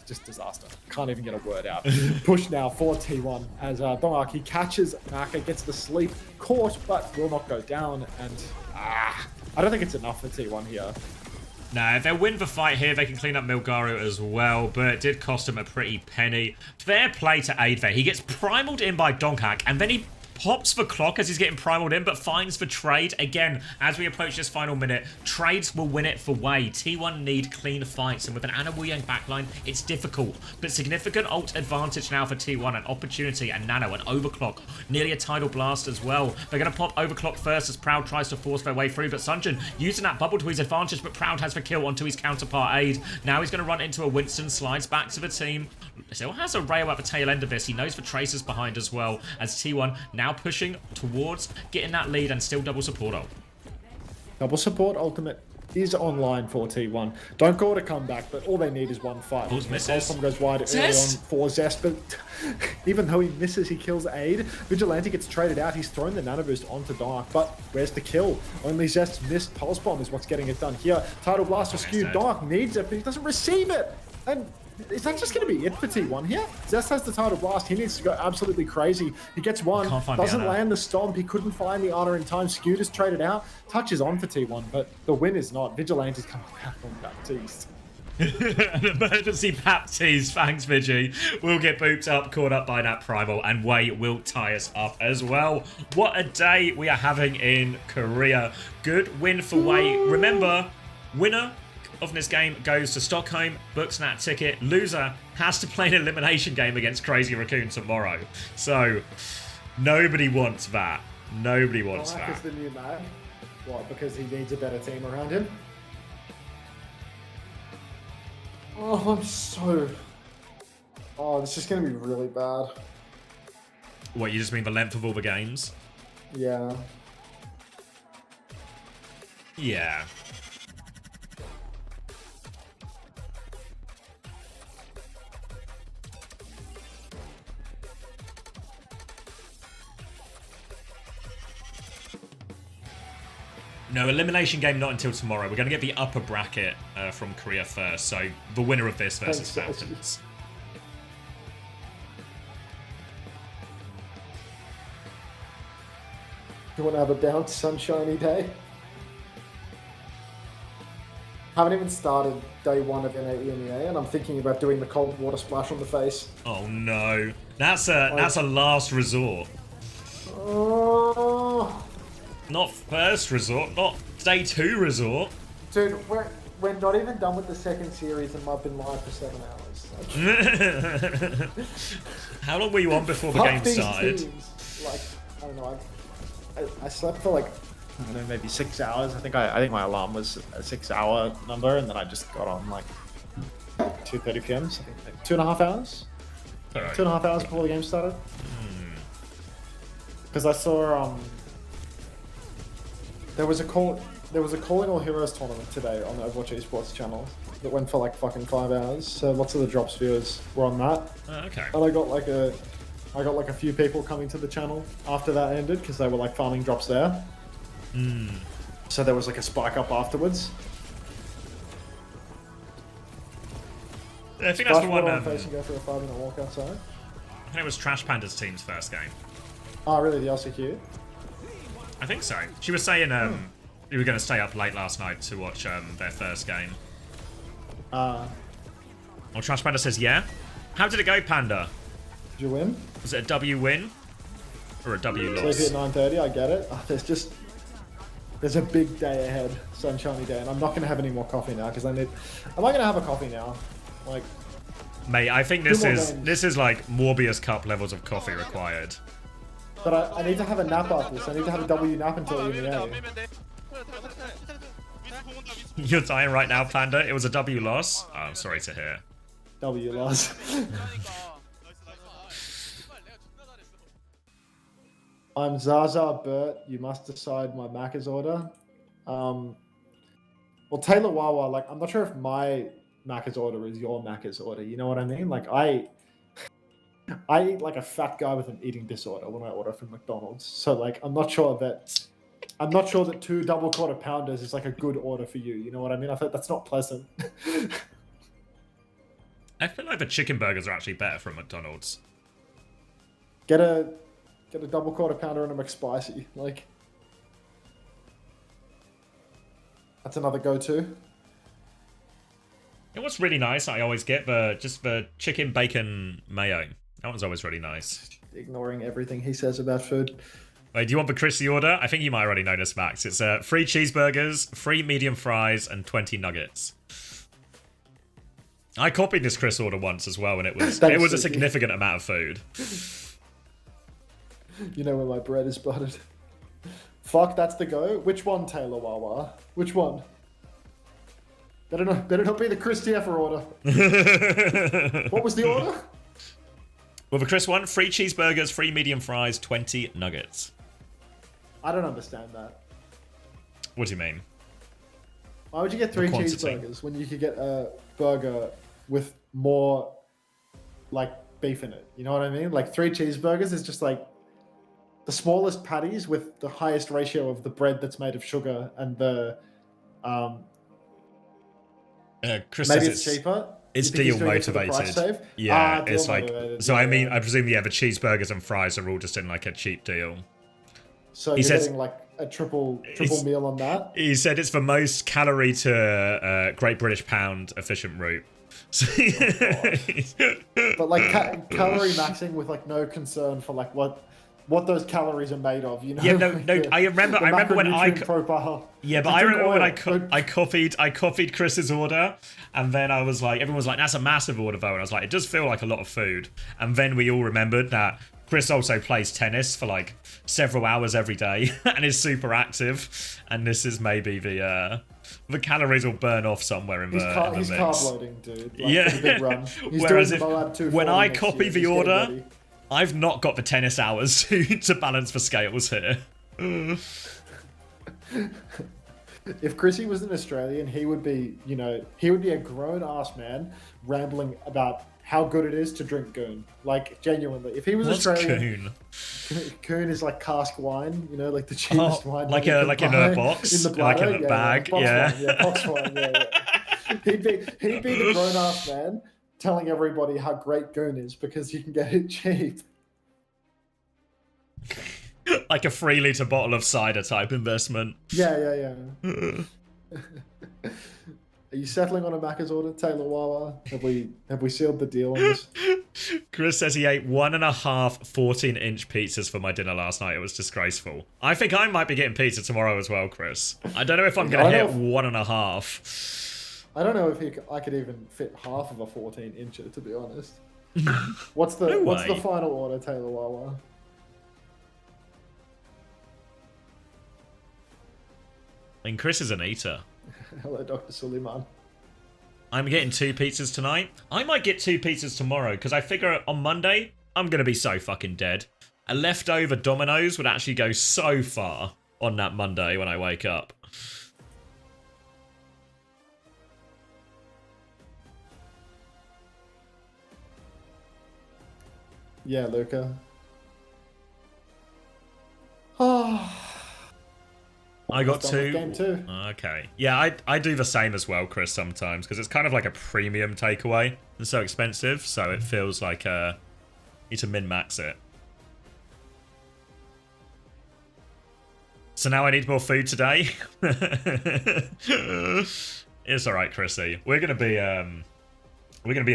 Just disaster. Can't even get a word out. Push now for T1 as Donghak, he catches Maka, gets the sleep, caught, but will not go down. And I don't think it's enough for T1 here. Nah, if they win the fight here, they can clean up Milgaru as well, but it did cost him a pretty penny. Fair play to Aid there. He gets primaled in by Donghak, and then he pops the clock as he's getting primaled in, but finds the trade. Again, as we approach this final minute, trades will win it for Way. T1 need clean fights, and with an Ana Wu Yang backline, it's difficult. But significant ult advantage now for T1, an opportunity, and Nano, an overclock, nearly a Tidal Blast as well. They're going to pop overclock first as Proud tries to force their way through, but Sunjin using that bubble to his advantage, but Proud has the kill onto his counterpart Aid. Now he's going to run into a Winston, slides back to the team. Still has a rail at the tail end of this. He knows the Tracer's behind as well, as T1 now pushing towards getting that lead and still double support ult. Double support ultimate is online for T1. Don't call it a comeback, but all they need is one fight. Pulse goes wide early on for Zest, but even though he misses, he kills Aid. Vigilante gets traded out. He's thrown the nano boost onto Dark, but where's the kill? Only Zest's missed Pulse Bomb is what's getting it done here. Tidal Blast for skewed. Dark needs it, but he doesn't receive it. And is that just going to be it for T1 here? Zest has the Tidal Blast. He needs to go absolutely crazy. He gets one, doesn't land the stomp. He couldn't find the honor in time. Skewed is traded out. Touch is on for T1, but the win is not. Vigilante's coming back on Baptiste. An emergency baptise, thanks Vigi. We'll get booped up, caught up by that primal, and WAE will tie us up as well. What a day we are having in Korea. Good win for WAE. Remember, winner of this game goes to Stockholm, books that ticket. Loser has to play an elimination game against Crazy Raccoon tomorrow. So, nobody wants that. Nobody wants Mark that. is the new mag. What, because he needs a better team around him? Oh, I'm so... Oh, this is going to be really bad. What, you just mean the length of all the games? Yeah. Yeah. No, elimination game not until tomorrow. We're going to get the upper bracket from Korea first. So the winner of this versus Fountains. You want to have a bounce, sunshiny day? Haven't even started day one of NA EMEA, and I'm thinking about doing the cold water splash on the face. Oh no, that's a last resort. Oh. Not first resort, not day 2 resort. Dude, we're not even done with the second series, and I've been live for 7 hours. How long were you on before the Fuck game these started? teams. Like, I don't know. I slept for like, I don't know, maybe 6 hours. I think my alarm was a 6-hour number, and then I just got on like 2:30 p.m. So I think like 2.5 hours. Alright. 2.5 hours before the game started. Because I saw there was a Calling All Heroes tournament today on the Overwatch Esports channel that went for like fucking 5 hours. So lots of the drops viewers were on that. Okay. And I got like a few people coming to the channel after that ended because they were like farming drops there. So there was like a spike up afterwards. I think that's the one. On face and go for a 5-minute walk outside. I think it was Trash Panda's team's first game. Oh, really? The LCQ? I think so. She was saying you were going to stay up late last night to watch their first game. Well, Trash Panda says yeah. How did it go, Panda? Did you win? Was it a W win or a W loss? Sleepy at 9:30. I get it. There's a big day ahead, sunshiny day, and I'm not going to have any more coffee now because am I going to have a coffee now? Like, mate, I think this more is games. like Morbius Cup levels of coffee required. But I need to have a nap after this. I need to have a W nap until EMEA. You're dying right now, Panda. It was a W loss. Oh, I'm sorry to hear. W loss. I'm Zaza Burt. You must decide my Macca's order. Well, Taylor Wawa, like, I'm not sure if my Macca's order is your Macca's order. You know what I mean? Like, I eat like a fat guy with an eating disorder when I order from McDonald's. So, like, I'm not sure that 2 double quarter pounders is like a good order for you. You know what I mean? I thought that's not pleasant. I feel like the chicken burgers are actually better from McDonald's. Get a double quarter pounder and a McSpicy. Like, that's another go-to. You know what's really nice? I always get the chicken bacon mayo. That one's always really nice. Ignoring everything he says about food. Wait, do you want the Chrissy order? I think you might already know this, Max. It's 3 cheeseburgers, 3 medium fries, and 20 nuggets. I copied this Chris order once as well, and it was a significant amount of food. You know where my bread is buttered. Fuck, that's the go. Which one, Taylor Wawa? Which one? Better not be the Chris Tieffer order. What was the order? Well, the Chris one, 3 cheeseburgers, 3 medium fries, 20 nuggets. I don't understand that. What do you mean? Why would you get 3 cheeseburgers when you could get a burger with more, like, beef in it? You know what I mean? Like, 3 cheeseburgers is just like the smallest patties with the highest ratio of the bread that's made of sugar and the Chris maybe says it's cheaper. It's You think he's deal doing it for the price motivated. save? Yeah, Deal it's like motivated. so. Yeah, I mean, yeah. I presume the cheeseburgers and fries are all just in like a cheap deal. So He you're says- getting like a triple meal on that. He said it's the most calorie to Great British Pound efficient route. So, But like calorie maxing with like no concern for like what those calories are made of, you know? Yeah, no, Like no. I remember when macronutrient profile. Yeah, but To I drink remember when oil. I copied Chris's order, and then I was like, everyone was like, "That's a massive order, though," and I was like, "It does feel like a lot of food." And then we all remembered that Chris also plays tennis for like several hours every day and is super active, and this is maybe the calories will burn off somewhere in the He's mix. carb loading, dude. Like, Yeah. for the big run. He's Whereas doing the Moab 240 when I next copy year. the He's getting order, ready. I've not got the tennis hours to balance the scales here. If Chrissy was an Australian, he would be a grown-ass man rambling about how good it is to drink goon. Like, genuinely. If he was What's Australian, coon? Goon is like cask wine, you know, like the cheapest wine. like that you like can in a buy box, in the like in bladder. a bag, box yeah. wine, box wine, yeah. He'd be the grown-ass man telling everybody how great goon is because you can get it cheap. Like a 3 litre bottle of cider type investment. Yeah. Are you settling on a Macca's order, Taylor Wawa? Have we sealed the deal on this? Chris says he ate 1.5 14-inch pizzas for my dinner last night. It was disgraceful. I think I might be getting pizza tomorrow as well, Chris. I don't know if I'm going to hit 1.5. I don't know if I could even fit half of a 14-incher, to be honest. What's the way. final order, Taylor Wawa? I mean, Chris is an eater. Hello, Dr. Suleiman. I'm getting 2 pizzas tonight. I might get 2 pizzas tomorrow, because I figure on Monday, I'm going to be so fucking dead. A leftover Domino's would actually go so far on that Monday when I wake up. Yeah, Luca. Oh. I got Done with 2. Game 2. Okay. Yeah, I do the same as well, Chris, sometimes, because it's kind of like a premium takeaway. It's so expensive, so it feels like you need to min-max it. So now I need more food today. It's alright, Chrissy. We're gonna be a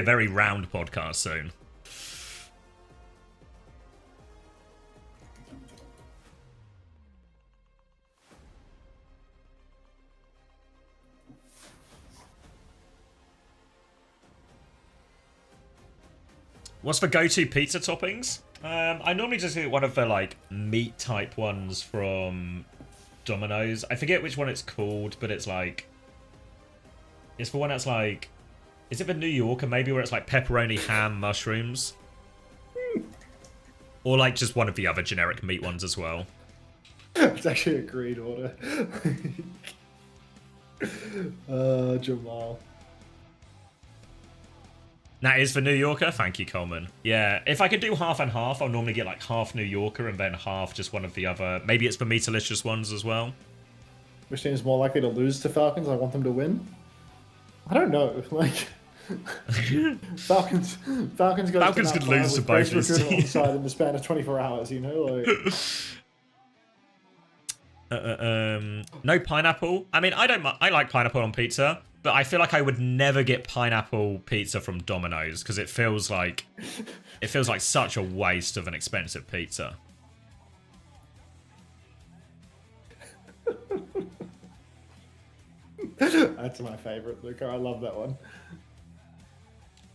very round podcast soon. What's the go-to pizza toppings? I normally just get one of the like meat type ones from Domino's. I forget which one it's called, but it's like it's the one that's like, is it the New Yorker maybe, where it's like pepperoni, ham, mushrooms, or like just one of the other generic meat ones as well. It's actually a great order. Jamal. That is for New Yorker. Thank you, Coleman. Yeah, if I could do half and half, I'll normally get like half New Yorker and then half just one of the other. Maybe it's the Meatalicious ones as well. Which team is more likely to lose to Falcons? I want them to win. I don't know. Like Falcons could lose to both these teams teams. in the span of 24 hours. You know, like. No pineapple. I mean, I like pineapple on pizza, but I feel like I would never get pineapple pizza from Domino's because it feels like such a waste of an expensive pizza. That's my favorite, Luca. I love that one.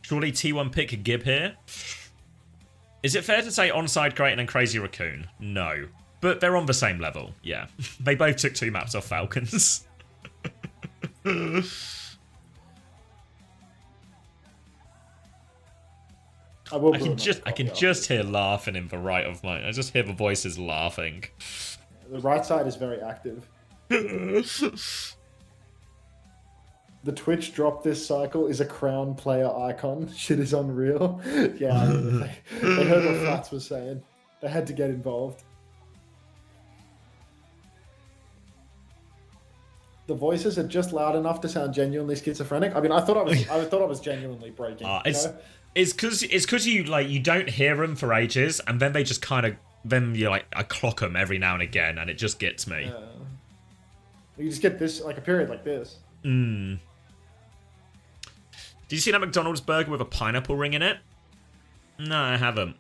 Surely T1 pick Gib here. Is it fair to say Onside Creighton and Crazy Raccoon? No. But they're on the same level, yeah. They both took 2 maps off Falcons. I can just hear laughing in the right of mine. I just hear the voices laughing. The right side is very active. The Twitch drop this cycle is a crown player icon. Shit is unreal. Yeah, they heard what Flats was saying. They had to get involved. The voices are just loud enough to sound genuinely schizophrenic. I mean, I thought I was genuinely breaking. It's because you don't hear them for ages, and then they just kind of then you like I clock them every now and again, and it just gets me. You just get this like a period like this. Did you see that McDonald's burger with a pineapple ring in it? No, I haven't.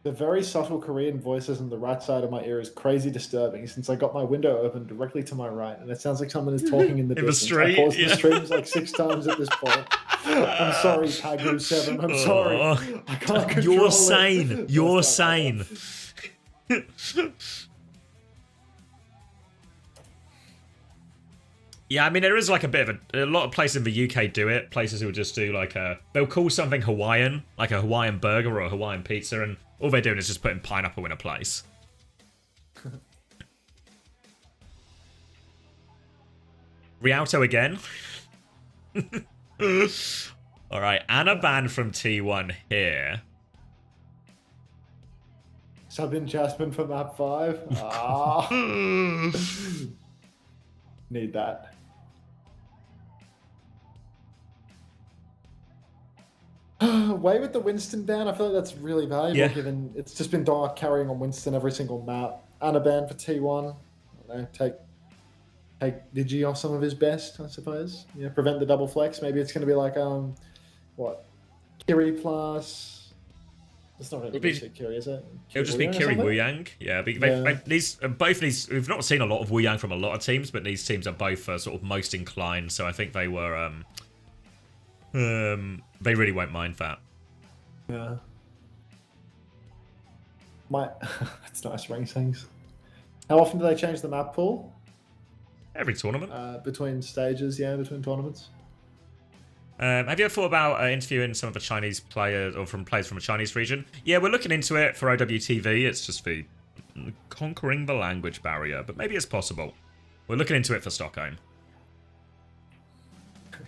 The very subtle Korean voices on the right side of my ear is crazy disturbing since I got my window open directly to my right and it sounds like someone is talking in the distance. street, I paused the streams like 6 times at this point. I'm sorry, Pagu7. I'm sorry. I can't control You're it. sane. You're sane. Yeah, I mean, there is like a bit of a lot of places in the UK do it. Places who will just do like they'll call something Hawaiian, like a Hawaiian burger or a Hawaiian pizza, and all they're doing is just putting pineapple in a place. Rialto again. All right, Anna banned from T1 here. Sub in Jasmine for map 5. Ah. Need that. WAE with the Winston ban, I feel like that's really valuable given it's just been Dark carrying on Winston every single map. Anna ban for T1. I don't know, take Digi off some of his best, I suppose. Yeah, prevent the double flex. Maybe it's going to be like, what? Kiri plus... It's not really Kiri, is it? It'll just be Kiri Wuyang. Yeah, both these... We've not seen a lot of Wuyang from a lot of teams, but these teams are both sort of most inclined, so I think they were... they really won't mind that. Yeah. That's nice ring things. How often do they change the map pool? Every tournament. Between stages, yeah, between tournaments. Have you ever thought about interviewing some of the Chinese players or from players from a Chinese region? Yeah, we're looking into it for OWTV. It's just the conquering the language barrier, but maybe it's possible. We're looking into it for Stockholm.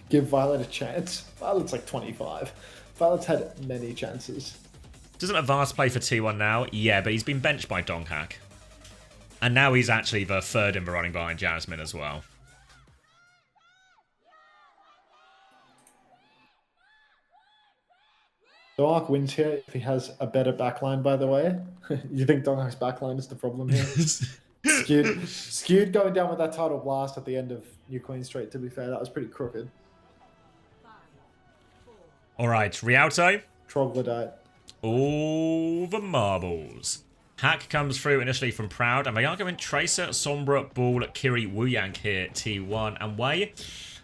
Give Violet a chance. Violet's like 25. Violet's had many chances. Doesn't Avast play for T1 now? Yeah, but he's been benched by Donghak. And now he's actually the third in the running behind Jasmine as well. Donghak wins here if he has a better backline, by the way. You think Donghak's backline is the problem here? Skewed going down with that title blast at the end of New Queen Street, to be fair. That was pretty crooked. Alright, Rialto. Troglodyte. All the marbles. Hack comes through initially from Proud, and they are going Tracer, Sombra, Ball, Kiri, Wuyang here, T1, and WAE.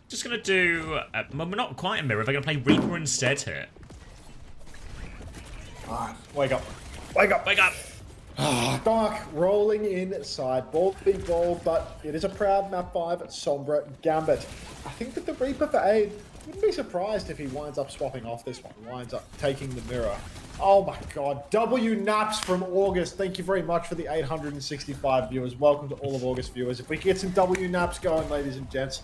Just going to do... well, not quite a mirror, they're going to play Reaper instead here. Wake up. Wake up. Wake up! Dark rolling inside. Ball, big ball, but it is a Proud map 5, Sombra, Gambit. I think that the Reaper for aid, wouldn't be surprised if he winds up swapping off this one, winds up taking the mirror. Oh my god, W Naps from August. Thank you very much for the 865 viewers. Welcome to all of August viewers. If we get some W Naps going, ladies and gents,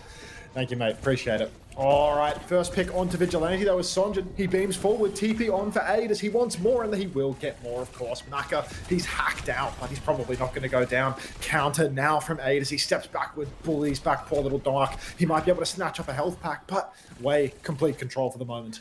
thank you, mate. Appreciate it. All right, first pick onto Vigilante. That was Sonjin. He beams forward. TP on for aid as he wants more, and he will get more, of course. Maka, he's hacked out, but he's probably not going to go down. Counter now from aid as he steps backward, bullies back poor little Dark. He might be able to snatch up a health pack, but WAE, complete control for the moment.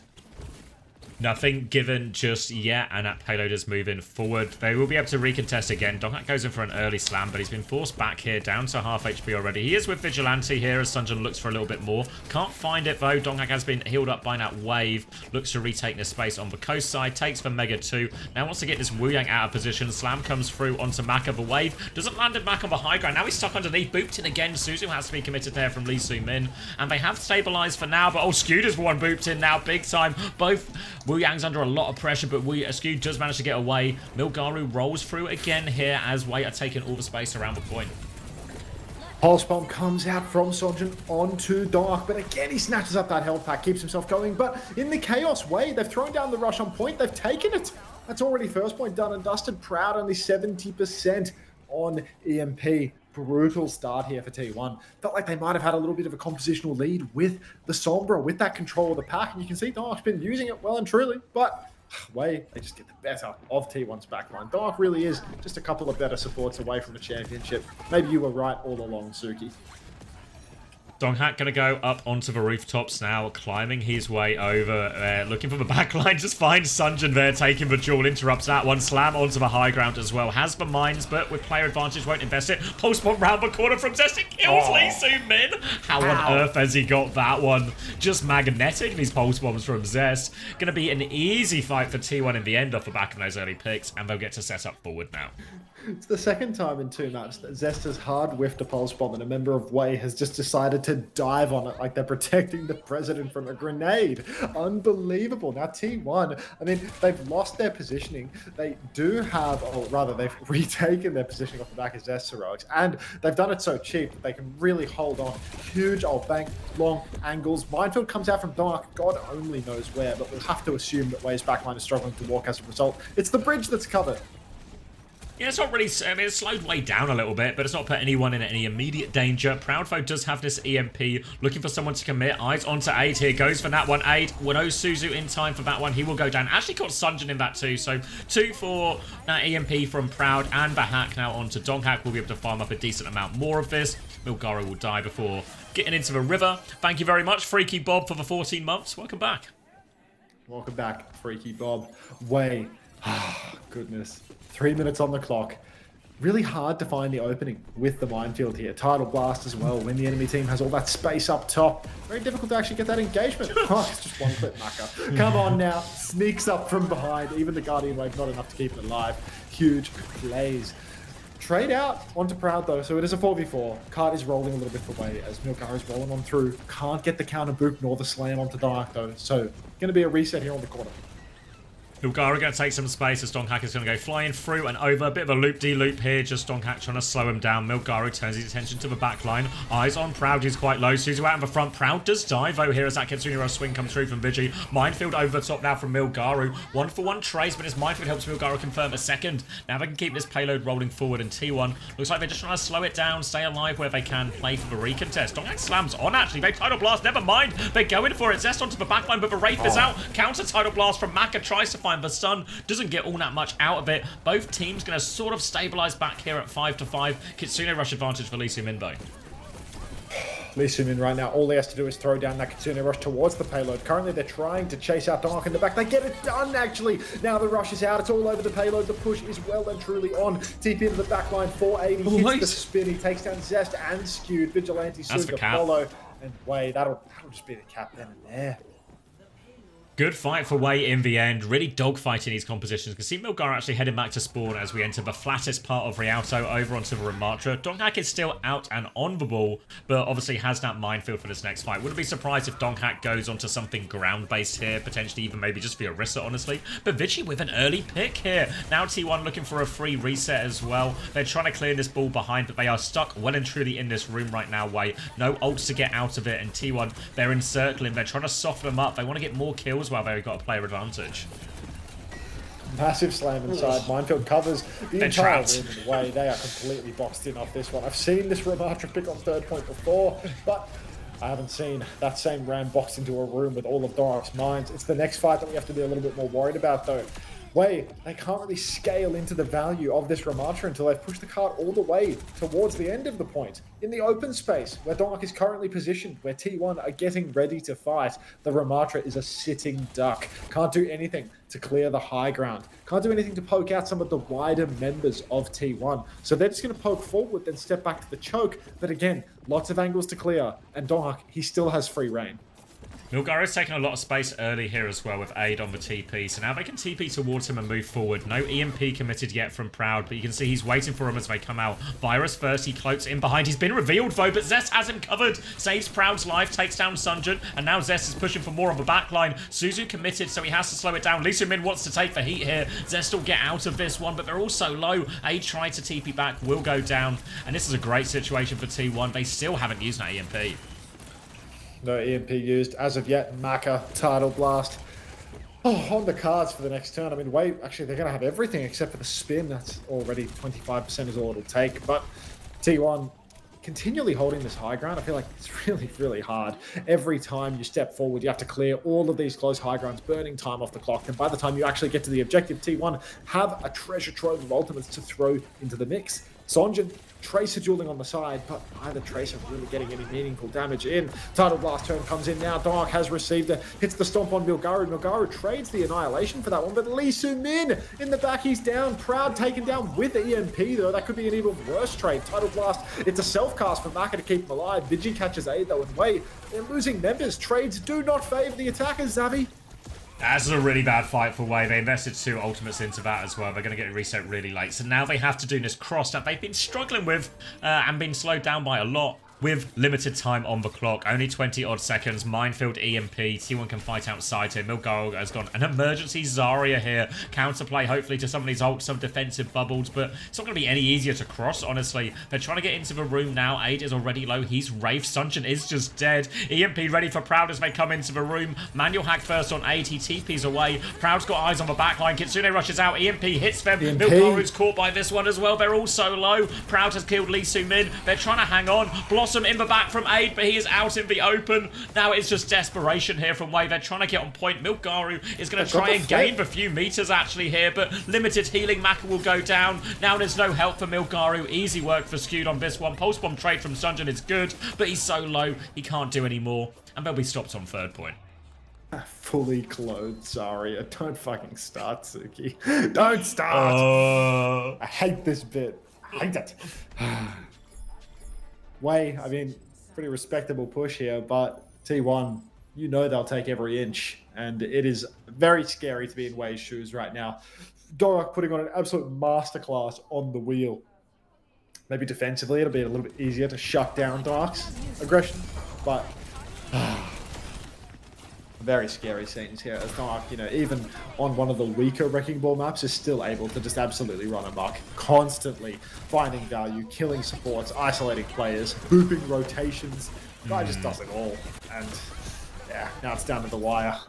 Nothing given just yet, and that payload is moving forward. They will be able to recontest again. Donghak goes in for an early slam, but he's been forced back here, down to half HP already. He is with Vigilante here as Sunjin looks for a little bit more. Can't find it though. Donghak has been healed up by that wave. Looks to retake this space on the coast side. Takes for Mega 2. Now wants to get this Wuyang out of position. Slam comes through onto Maka. The wave doesn't land it back on the high ground. Now he's stuck underneath. Booped in again. Suzu has to be committed there from Lee Soo-min. And they have stabilized for now, but Skewed one booped in now big time. Both Wuyang's under a lot of pressure, but Skewed does manage to get away. Milgaru rolls through again here as WAE are taking all the space around the point. Pulse Bomb comes out from Sonjin onto Dark, but again he snatches up that health pack, keeps himself going, but in the chaos WAE, they've thrown down the rush on point, they've taken it. That's already first point done and dusted. Proud only 70% on EMP. Brutal start here for T1. Felt like they might have had a little bit of a compositional lead with the Sombra, with that control of the pack, and you can see Dark's been using it well and truly, but WAE, they just get the better of T1's backline. Dark really is just a couple of better supports away from the championship. Maybe you were right all along, Suki. Donghack going to go up onto the rooftops now, climbing his way over, looking for the backline, just finds Sunjin there, taking the duel, interrupts that one, slam onto the high ground as well, has the mines, but with player advantage, won't invest it, pulse bomb round the corner from Zest, it kills Lee Soo-min. How on earth has he got that one? Just magnetic, these pulse bombs from Zest. Going to be an easy fight for T1 in the end off the back of those early picks, and they'll get to set up forward now. It's the second time in 2 maps that Zest has hard whiffed a pulse bomb and a member of WAE has just decided to dive on it like they're protecting the president from a grenade. Unbelievable. Now T1, I mean, they've lost their positioning. They do have, or rather they've retaken their positioning off the back of Zest's heroics, and they've done it so cheap that they can really hold on. Huge old bank, long angles. Minefield comes out from Dark, God only knows where, but we'll have to assume that WAE's backline is struggling to walk as a result. It's the bridge that's covered. Yeah, it's not really, I mean, it's slowed way down a little bit, but it's not put anyone in any immediate danger. Proudfoe does have this EMP, looking for someone to commit. Eyes onto 8 here, goes for that one. 8, no Suzu in time for that one. He will go down. Actually caught Sunjin in that too, so 2 for that EMP from Proud, and the hack now onto Donghack. We'll be able to farm up a decent amount more of this. Milgaro will die before getting into the river. Thank you very much, Freaky Bob, for the 14 months. Welcome back. Welcome back, Freaky Bob. WAE. Goodness. 3 minutes on the clock. Really hard to find the opening with the minefield here. Tidal Blast as well, when the enemy team has all that space up top. Very difficult to actually get that engagement. Oh, it's just one clip, Maka. Come on now. Sneaks up from behind. Even the Guardian Wave not enough to keep it alive. Huge plays. Trade out onto Proud though, so it is a 4v4. Card is rolling a little bit for WAE as Milgar is rolling on through. Can't get the counter book nor the slam onto Dark though, so going to be a reset here on the corner. Milgara going to take some space as Donghack is going to go flying through and over. A bit of a loop-de-loop here. Just Donghack trying to slow him down. Milgara turns his attention to the back line. Eyes on Proud. He's quite low. Suzu out in the front. Proud does dive though here as that Kitsune Rush swing comes through from Vigi. Minefield over the top now from Milgaru. 1-for-1 trace, but his Minefield helps Milgaru confirm a second. Now they can keep this payload rolling forward, and T1 looks like they're just trying to slow it down, stay alive where they can, play for the recontest. Donghack slams on actually. They Tidal Blast, never mind. They're going for it. Zest onto the backline, but the Wraith is out. Counter Tidal Blast from Maka, tries to find the stun. Doesn't get all that much out of it. Both teams going to sort of stabilize back here at 5-5. Kitsune Rush advantage for Lee Soo-min though. Lee Soo-min right now, all he has to do is throw down that Kitsune Rush towards the payload. Currently, they're trying to chase out Dark in the back. They get it done, actually. Now the rush is out. It's all over the payload. The push is well and truly on. TP into the back line, 480. Hits the spin. He takes down Zest and Skewed. Vigilante soon to follow. And WAE, that'll just be the cap then and there. Good fight for WAE in the end. Really dogfighting these compositions. You can see Milgar actually heading back to spawn as we enter the flattest part of Rialto over onto the Ramatra. Donghack is still out and on the ball, but obviously has that minefield for this next fight. Wouldn't be surprised if Donghack goes onto something ground-based here, potentially even maybe just for Orisa, honestly. But Vigi with an early pick here. Now T1 looking for a free reset as well. They're trying to clear this ball behind, but they are stuck well and truly in this room right now, WAE. No ults to get out of it, and T1, they're encircling. They're trying to soften them up. They want to get more kills while they've got a player advantage. Massive slam inside. Minefield covers the entire room in WAE. They are completely boxed in off this one. I've seen this Ramatra pick on third point before, but I haven't seen that same Ram boxed into a room with all of Dark's mines. It's the next fight that we have to be a little bit more worried about though. WAE, they can't really scale into the value of this Ramatra until they've pushed the card all the way towards the end of the point. In the open space, where Dark is currently positioned, where T1 are getting ready to fight, the Ramatra is a sitting duck. Can't do anything to clear the high ground. Can't do anything to poke out some of the wider members of T1. So they're just going to poke forward, then step back to the choke. But again, lots of angles to clear. And Donghack, he still has free reign. Milgar is taking a lot of space early here as well with Aid on the TP, so now they can TP towards him and move forward. No EMP committed yet from Proud, but you can see he's waiting for him as they come out. Virus first, he cloaks in behind. He's been revealed though, but Zest has him covered. Saves Proud's life, takes down Sunjin, and now Zest is pushing for more on the backline. Suzu committed, so he has to slow it down. Lee Soo-min wants to take the heat here. Zest will get out of this one, but they're all so low. Aid tried to TP back, will go down, and this is a great situation for T1. They still haven't used that EMP. No EMP used as of yet. Maka, Tidal Blast. Oh, on the cards for the next turn. I mean, WAE, actually, they're going to have everything except for the spin. That's already 25% is all it'll take. But T1 continually holding this high ground. I feel like it's really, really hard. Every time you step forward, you have to clear all of these close high grounds, burning time off the clock. And by the time you actually get to the objective, T1 have a treasure trove of ultimates to throw into the mix. Sonjin, Tracer dueling on the side, but neither Tracer really getting any meaningful damage in. Tidal Blast turn comes in now. Dark has received it, hits the stomp on Milgaru. Milgaru trades the Annihilation for that one, but Lee Soo-min in the back, he's down. Proud taken down with EMP though. That could be an even worse trade. Tidal Blast, it's a self-cast for Maka to keep him alive. Vigi catches aid though, and WAE, they're losing members. Trades do not favor the attackers, Xavi. That's a really bad fight for WAE. They invested 2 ultimates into that as well. They're going to get a reset really late. So now they have to do this cross that they've been struggling with and been slowed down by a lot. With limited time on the clock, only 20 odd seconds, Minefield EMP, T1 can fight outside here, Milgaru has gone an emergency Zarya here, counterplay hopefully to some of these ults, some defensive bubbles, but it's not going to be any easier to cross, honestly. They're trying to get into the room now, Aid is already low, he's Wraith, Sunjin is just dead, EMP ready for Proud as they come into the room, manual hack first on Aid, he TP's away, Proud's got eyes on the backline, Kitsune rushes out, EMP hits them, Milgaru's caught by this one as well, they're all so low, Proud has killed Lee Soo-min, they're trying to hang on, Blossom in the back from Aid, but he is out in the open. Now it's just desperation here from WAE. They're trying to get on point. Milgaru is going to try and gain the few meters actually here, but limited healing. Maka will go down. Now there's no help for Milgaru. Easy work for Skewed on this one. Pulse bomb trade from Sunjin is good, but he's so low he can't do any more. And they'll be stopped on 3rd point. Fully clothed Zarya. Don't fucking start, Suki. Don't start. I hate this bit. I hate it. WAE, I mean, pretty respectable push here, but T1, you know they'll take every inch, and it is very scary to be in WAE's shoes right now. Dorak putting on an absolute masterclass on the wheel. Maybe defensively, it'll be a little bit easier to shut down Dark's aggression, but very scary scenes here as Dark, you know, even on one of the weaker Wrecking Ball maps, is still able to just absolutely run amok, constantly finding value, killing supports, isolating players, booping rotations. Guy just does it all. And yeah, now it's down to the wire.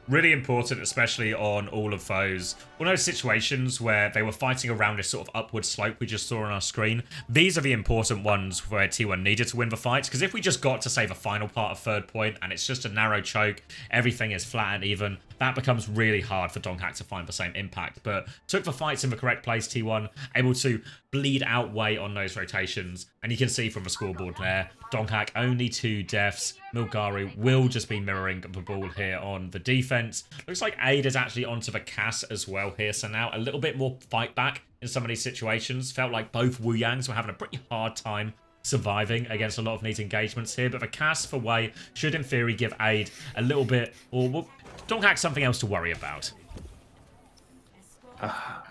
Really important, especially on all of those situations where they were fighting around this sort of upward slope we just saw on our screen. These are the important ones where T1 needed to win the fights, because if we just got to, say, the final part of 3rd point and it's just a narrow choke, everything is flat and even, that becomes really hard for Donghak to find the same impact. But took the fights in the correct place, T1, able to bleed out WAE on those rotations. And you can see from the scoreboard there, Donghak only 2 deaths. Milgaru will just be mirroring the ball here on the defense. Looks like Aid is actually onto the Cass as well here. So now a little bit more fight back in some of these situations. Felt like both Wu Yangs were having a pretty hard time surviving against a lot of neat engagements here. But the Cass for WAE should in theory give Aid a little bit, or Donghak something else to worry about.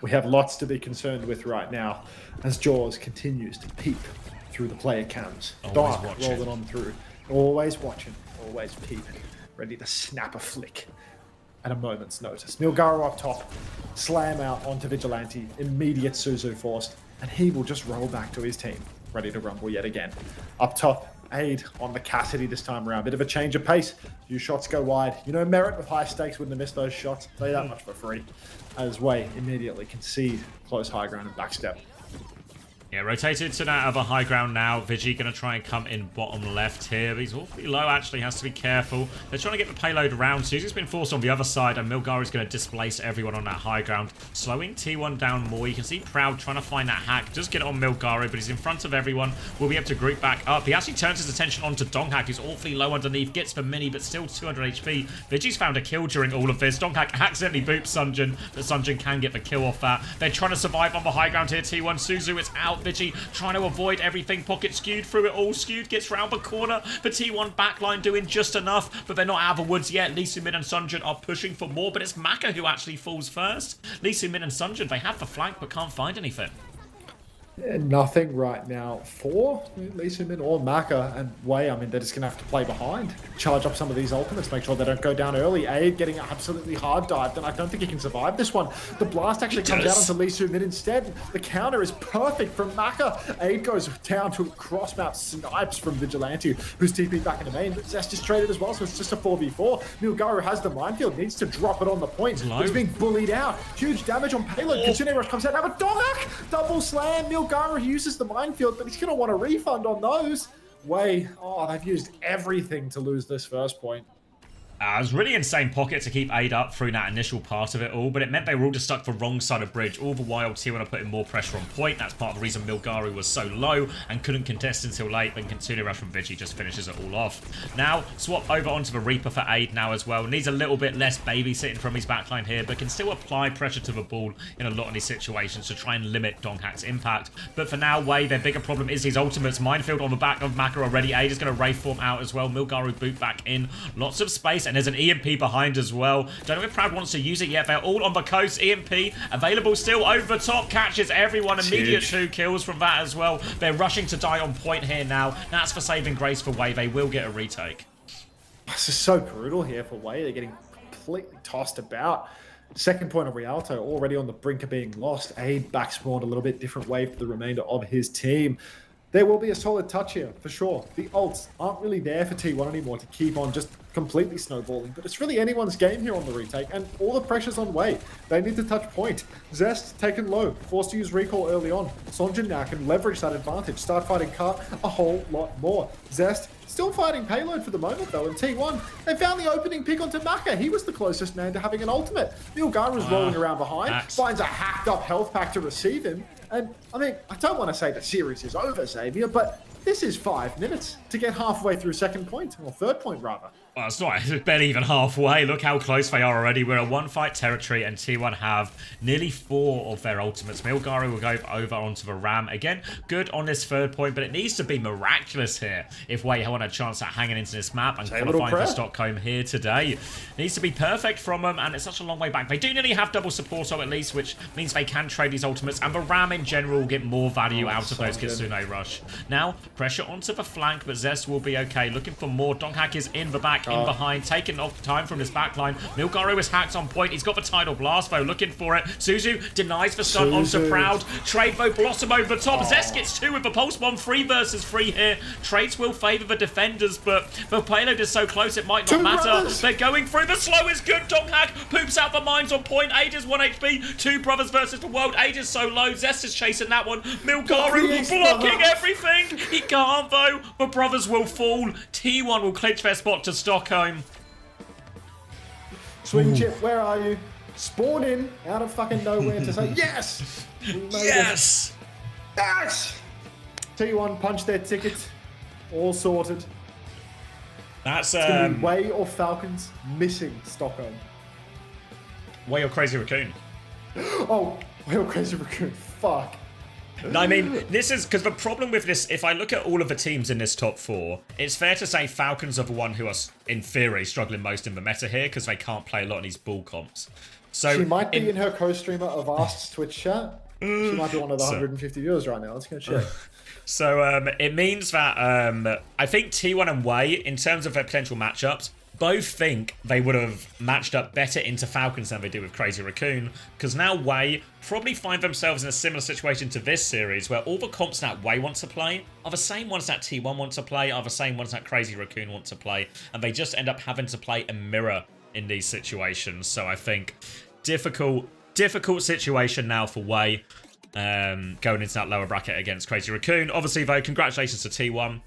We have lots to be concerned with right now as Jaws continues to peep through the player cams. Dark rolling on through. Always watching, always peeping, ready to snap a flick at a moment's notice. Milgaru up top, slam out onto Vigilante, immediate Suzu forced, and he will just roll back to his team, ready to rumble yet again. Up top, Aid on the Cassidy this time around. Bit of a change of pace. Few shots go wide. You know, Merit with high stakes wouldn't have missed those shots. Play that much for free. As WAE immediately concede close high ground and backstep. Yeah, rotated to that other high ground now. Vigi going to try and come in bottom left here. He's awfully low, actually. Has to be careful. They're trying to get the payload around. Suzu's been forced on the other side, and Milgaru's going to displace everyone on that high ground, slowing T1 down more. You can see Proud trying to find that hack. Just get on Milgaru, but he's in front of everyone. Will be able to group back up. He actually turns his attention onto Donghak, who's awfully low underneath. Gets the mini, but still 200 HP. Vigi's found a kill during all of this. Donghak accidentally boops Sunjin, but Sunjin can get the kill off that. They're trying to survive on the high ground here. T1 Suzu is out. Vigi trying to avoid everything. Pocket Skewed through it all. Skewed gets round the corner. The T1 backline doing just enough, but they're not out of the woods yet. Lee Soo-min and Sunjin are pushing for more, but it's Maka who actually falls first. Lee Soo-min and Sunjin, they have the flank, but can't find anything. Nothing right now for Lee Soo-min or Maka, and WAE, I mean, they're just going to have to play behind. Charge up some of these ultimates, make sure they don't go down early. Aid getting absolutely hard dived, and I don't think he can survive this one. The blast actually comes out onto Lee Soo-min instead. The counter is perfect from Maka. Aid goes down to cross map snipes from Vigilante, who's TP'd back in the main. Zest is traded as well, so it's just a 4v4. Milgaru has the minefield, needs to drop it on the point. He's being bullied out. Huge damage on payload. Kitsune Rush comes out now, but Donghak! Double slam. Milgaru uses the minefield, but he's going to want a refund on those. WAE, oh, they've used everything to lose this first point. It was really insane pocket to keep Aid up through that initial part of it all, but it meant they were all just stuck the wrong side of bridge. All the while T1 are putting more pressure on point. That's part of the reason Milgaru was so low and couldn't contest until late. Then Kitsune Rush from Vigi just finishes it all off. Now, swap over onto the Reaper for Aid now as well. Needs a little bit less babysitting from his backline here, but can still apply pressure to the ball in a lot of these situations to try and limit Donghak's impact. But for now, WAE, their bigger problem is his ultimates. Minefield on the back of Maka already. Aid is going to Wraith form out as well. Milgaru boot back in. Lots of space, and there's an EMP behind as well. Don't know if Proud wants to use it yet. They're all on the coast. EMP available still over the top. Catches everyone. Immediate 2 kills from that as well. They're rushing to die on point here now. That's for saving grace for WAE. They will get a retake. This is so brutal here for WAE. They're getting completely tossed about. Second point of Rialto already on the brink of being lost. Aid backspawned a little bit different way for the remainder of his team. There will be a solid touch here, for sure. The ults aren't really there for T1 anymore to keep on just completely snowballing, but it's really anyone's game here on the retake, and all the pressure's on WAE. They need to touch point. Zest taken low, forced to use recall early on. Sonjin now can leverage that advantage, start fighting Cart a whole lot more. Zest still fighting payload for the moment though, and T1, they found the opening pick onto Maka. He was the closest man to having an ultimate. Milgaru's rolling around behind, finds a hacked up health pack to receive him. And, I mean, I don't want to say the series is over, Xavier, but this is 5 minutes to get halfway through second point, or third point, rather. Well, it's not. It's barely even halfway. Look how close they are already. We're a 1-fight territory, and T1 have nearly 4 of their ultimates. Milgaru will go over onto the Ram. Again, good on this third point, but it needs to be miraculous here if WAE want a chance at hanging into this map and qualifying for Stockholm here today. It needs to be perfect from them, and it's such a long way back. They do nearly have double support, at least, which means they can trade these ultimates, and the Ram in general will get more value out of those Kitsune Rush. Now, pressure onto the flank, but Zest will be okay. Looking for more. Donghak is in the back, in behind, taking off time from his backline. Milgaru is hacked on point. He's got the Tidal Blast, though, looking for it. Suzu denies the stun onto Proud. Trade, though, Blossom over the top. Zest gets 2 with the Pulse Bomb. 3 versus 3 here. Trades will favour the defenders, but the payload is so close it might not matter. Brothers. They're going through. The slow is good. Donghak poops out the mines on point. Aid is 1 HP. 2 brothers versus the world. Aid is so low. Zest is chasing that one. Milgaru blocking everything. He can't, though. The brothers will fall. T1 will clinch their spot to Stockholm. Swing Chip, where are you? Spawn in out of fucking nowhere to say, yes! Yes! Yes! T1 punch their ticket. All sorted. That's WAE or Falcons missing Stockholm. WAE or Crazy Raccoon. Oh, WAE or Crazy Raccoon. Fuck. No, I mean, this is because the problem with this, if I look at all of the teams in this top 4, it's fair to say Falcons are the one who are, in theory, struggling most in the meta here because they can't play a lot in these bull comps. So she might be in her co-streamer of Ask's Twitch chat. She might be one of the 150 viewers right now. Let's go check. So it means that I think T1 and WAE, in terms of their potential matchups, both think they would have matched up better into Falcons than they did with Crazy Raccoon, because now WAE probably find themselves in a similar situation to this series, where all the comps that WAE want to play are the same ones that T1 want to play, are the same ones that Crazy Raccoon want to play, and they just end up having to play a mirror in these situations. So I think difficult situation now for WAE going into that lower bracket against Crazy Raccoon. Obviously, though, congratulations to T1.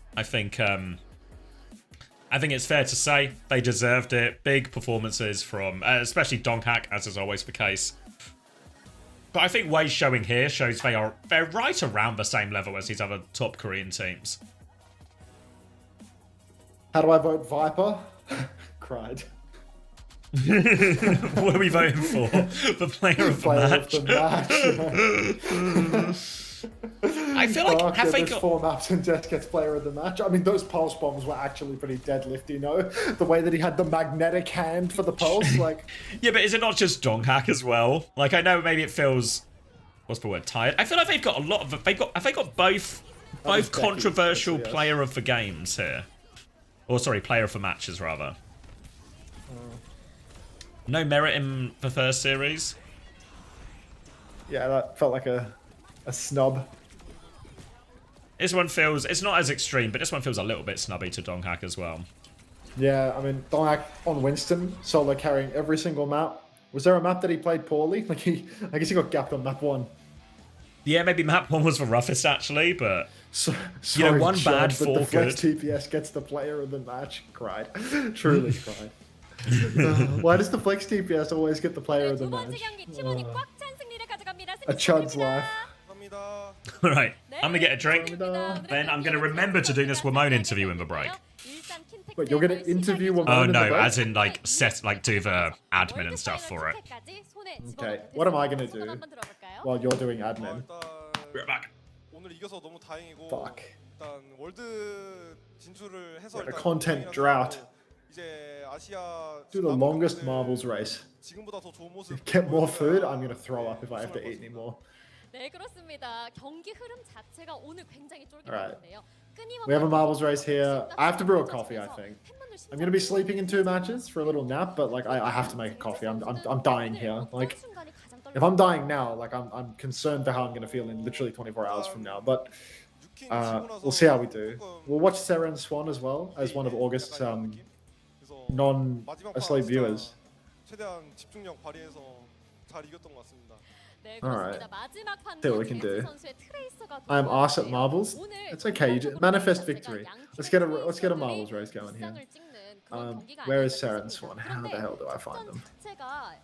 I think it's fair to say they deserved it. Big performances from, especially Donghak, as is always the case. But I think WAE's showing here shows they're right around the same level as these other top Korean teams. How do I vote Viper? Cried. What are we voting for? The player of the match. I feel like have they got 4 maps and Death gets player of the match. I mean, those pulse bombs were actually pretty deadlift, you know? The way that he had the magnetic hand for the pulse, like... Yeah, but is it not just Donghak as well? Like, I know maybe it feels... What's the word? Tired? I feel like they've got a lot of... Have they got both controversial yes. player of the games here? Or, sorry, player of the matches, rather. No merit in the first series? Yeah, that felt like a snub. This one feels... It's not as extreme, but this one feels a little bit snubby to Donghak as well. Yeah, I mean, Donghak on Winston, solo carrying every single map. Was there a map that he played poorly? Like, I guess he got gapped on map 1. Yeah, maybe map 1 was the roughest, actually, but... Sorry, you know, one John, bad, but 4 the good. Flex TPS gets the player of the match. Cried. Truly cried. Why does the flex DPS always get the player of the 두 번째 match? 경기 팀원이 꽉 찬 승리를 가져갑니다. A chud's life. 감사합니다. Alright, I'm gonna get a drink. 감사합니다. Then I'm gonna remember to do this Wamone interview in the break. Wait, you're gonna interview Wamone Oh in the no, break? as in like do the admin and stuff for it. Okay, what am I gonna do while you're doing admin? 일단 We're back. 오늘 이겨서 너무 다행이고 Fuck. 일단 월드 진출을 해서 Like a 일단 content 다행이라서 drought. 이제 아시아 Do the longest marbles race. 지금보다 더 좋은 모습 Get more food? I'm gonna throw up if I have to eat anymore. 네, 그렇습니다. 경기 흐름 자체가 오늘 굉장히 Alright. 쫄깃한데요. We have a marbles race here. I have to brew a coffee, I think. I'm gonna be sleeping in 2 matches for a little nap, but like I have to make a coffee. I'm dying here. Like if I'm dying now, like I'm concerned for how I'm gonna feel in literally 24 hours from now. But we'll see how we do. We'll watch Sarah and Swan as well as one of August's non-asleep viewers. 최대한 집중력 발휘해서 잘 이겼던 것 같습니다. 네, Alright. 그렇습니다. 마지막 See what we can do. 선수의 트레이서가 I'm arse at marbles. 오늘 It's okay. You just manifest victory. Let's get a 트레이서들이 marbles race going here. 일상을 찍는 그런 경기가 Where is 아니었나 Sarah and 싶습니다. Swan? How the 그런데 hell do I find them? 자체가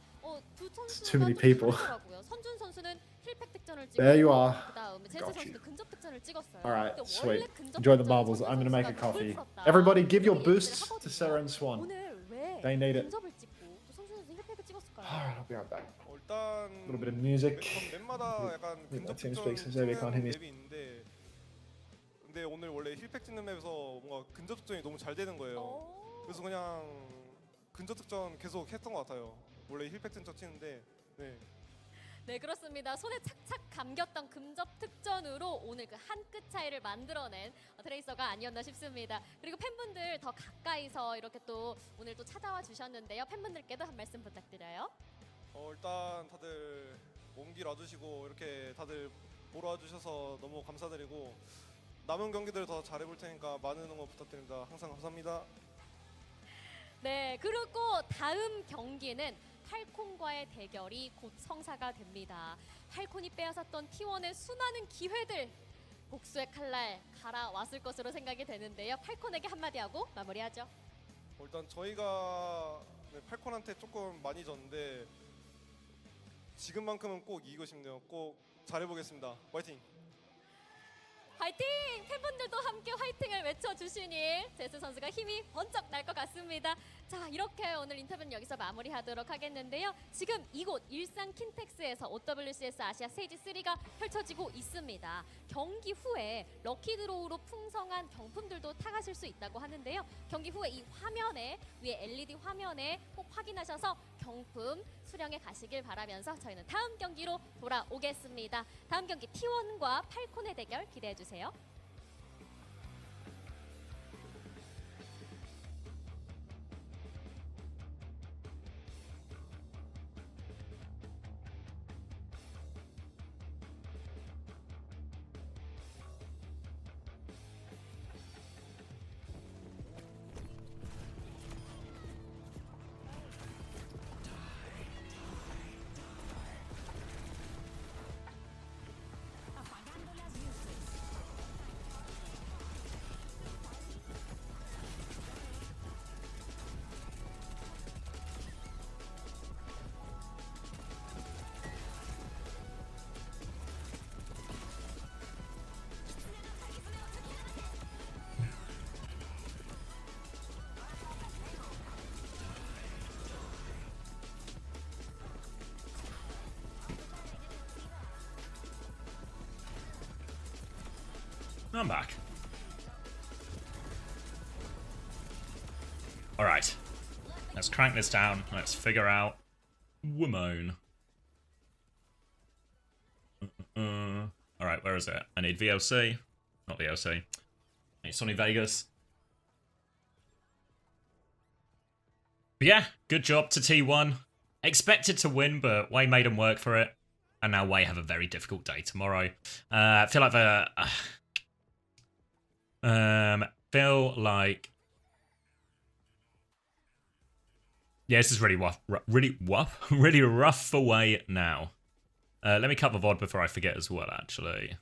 두 선수가 too many 좀 people. 다르더라고요. 선준 선수는 힐팩 득점을 찍고 There you are. 그다음에 제스 Got 선수도 근접 득점을 찍었어요. Alright, 근데 sweet. 원래 근접 Enjoy the 득점은 marbles. 선준 I'm gonna make a 선수가 coffee. 골 풀었다. Everybody give your 이런 얘기를 boosts to 하거든요. Sarah and Swan. 오늘 왜 They need it. 근접을 찍고 또 선준 선수 힐팩을 찍었을까요? Alright, I'll be right back. 일단 A little bit of music. 맵마다 약간 Yeah, 근접 team 득점 speaks as they can't hear me. 맵이 있는데 근데 오늘 원래 힐팩 찍는 맵에서 뭔가 근접 득점이 너무 잘 되는 거예요. 그래서 그냥 근접 득점 계속 했던 것 같아요. 원래 힐팩 득점 치는데 네. 네, 그렇습니다. 손에 착착 감겼던 근접 특전으로 오늘 그 한 끗 차이를 만들어낸 트레이서가 아니었나 싶습니다. 그리고 팬분들 더 가까이서 이렇게 또 오늘 또 찾아와 주셨는데요. 팬분들께도 한 말씀 부탁드려요. 일단 다들 먼 길 와주시고 이렇게 다들 보러 와주셔서 너무 감사드리고 남은 경기들 더 잘해볼 테니까 많은 응원 부탁드립니다. 항상 감사합니다. 네, 그리고 다음 경기는 팔콘과의 대결이 곧 성사가 됩니다. 팔콘이 빼앗았던 T1의 수많은 기회들 복수의 칼날 갈아왔을 것으로 생각이 되는데요. 팔콘에게 한마디 하고 마무리하죠. 일단 저희가 팔콘한테 조금 많이 졌는데 지금만큼은 꼭 이기고 싶네요. 꼭 잘해보겠습니다. 화이팅! 화이팅! 팬분들도 함께 화이팅을 외쳐주시니 제스 선수가 힘이 번쩍 날 것 같습니다. 자, 이렇게 오늘 인터뷰는 여기서 마무리하도록 하겠는데요. 지금 이곳 일산 킨텍스에서 OWCS 아시아 스테이지 3가 펼쳐지고 있습니다. 경기 후에 럭키드로우로 풍성한 경품들도 타가실 수 있다고 하는데요. 경기 후에 이 화면에 위에 LED 화면에 꼭 확인하셔서 경품 수령해 가시길 바라면서 저희는 다음 경기로 돌아오겠습니다. 다음 경기 T1과 팔콘의 대결 기대해 주세요. I'm back. Alright. Let's crank this down. Let's figure out Wamone. Alright, where is it? I need VLC. Not VLC. I need Sony Vegas. But yeah, good job to T1. Expected to win, but WAE made them work for it. And now WAE have a very difficult day tomorrow. I feel like the... yeah, this is really rough. Really rough for WAE now. Let me cut the VOD before I forget as well, actually.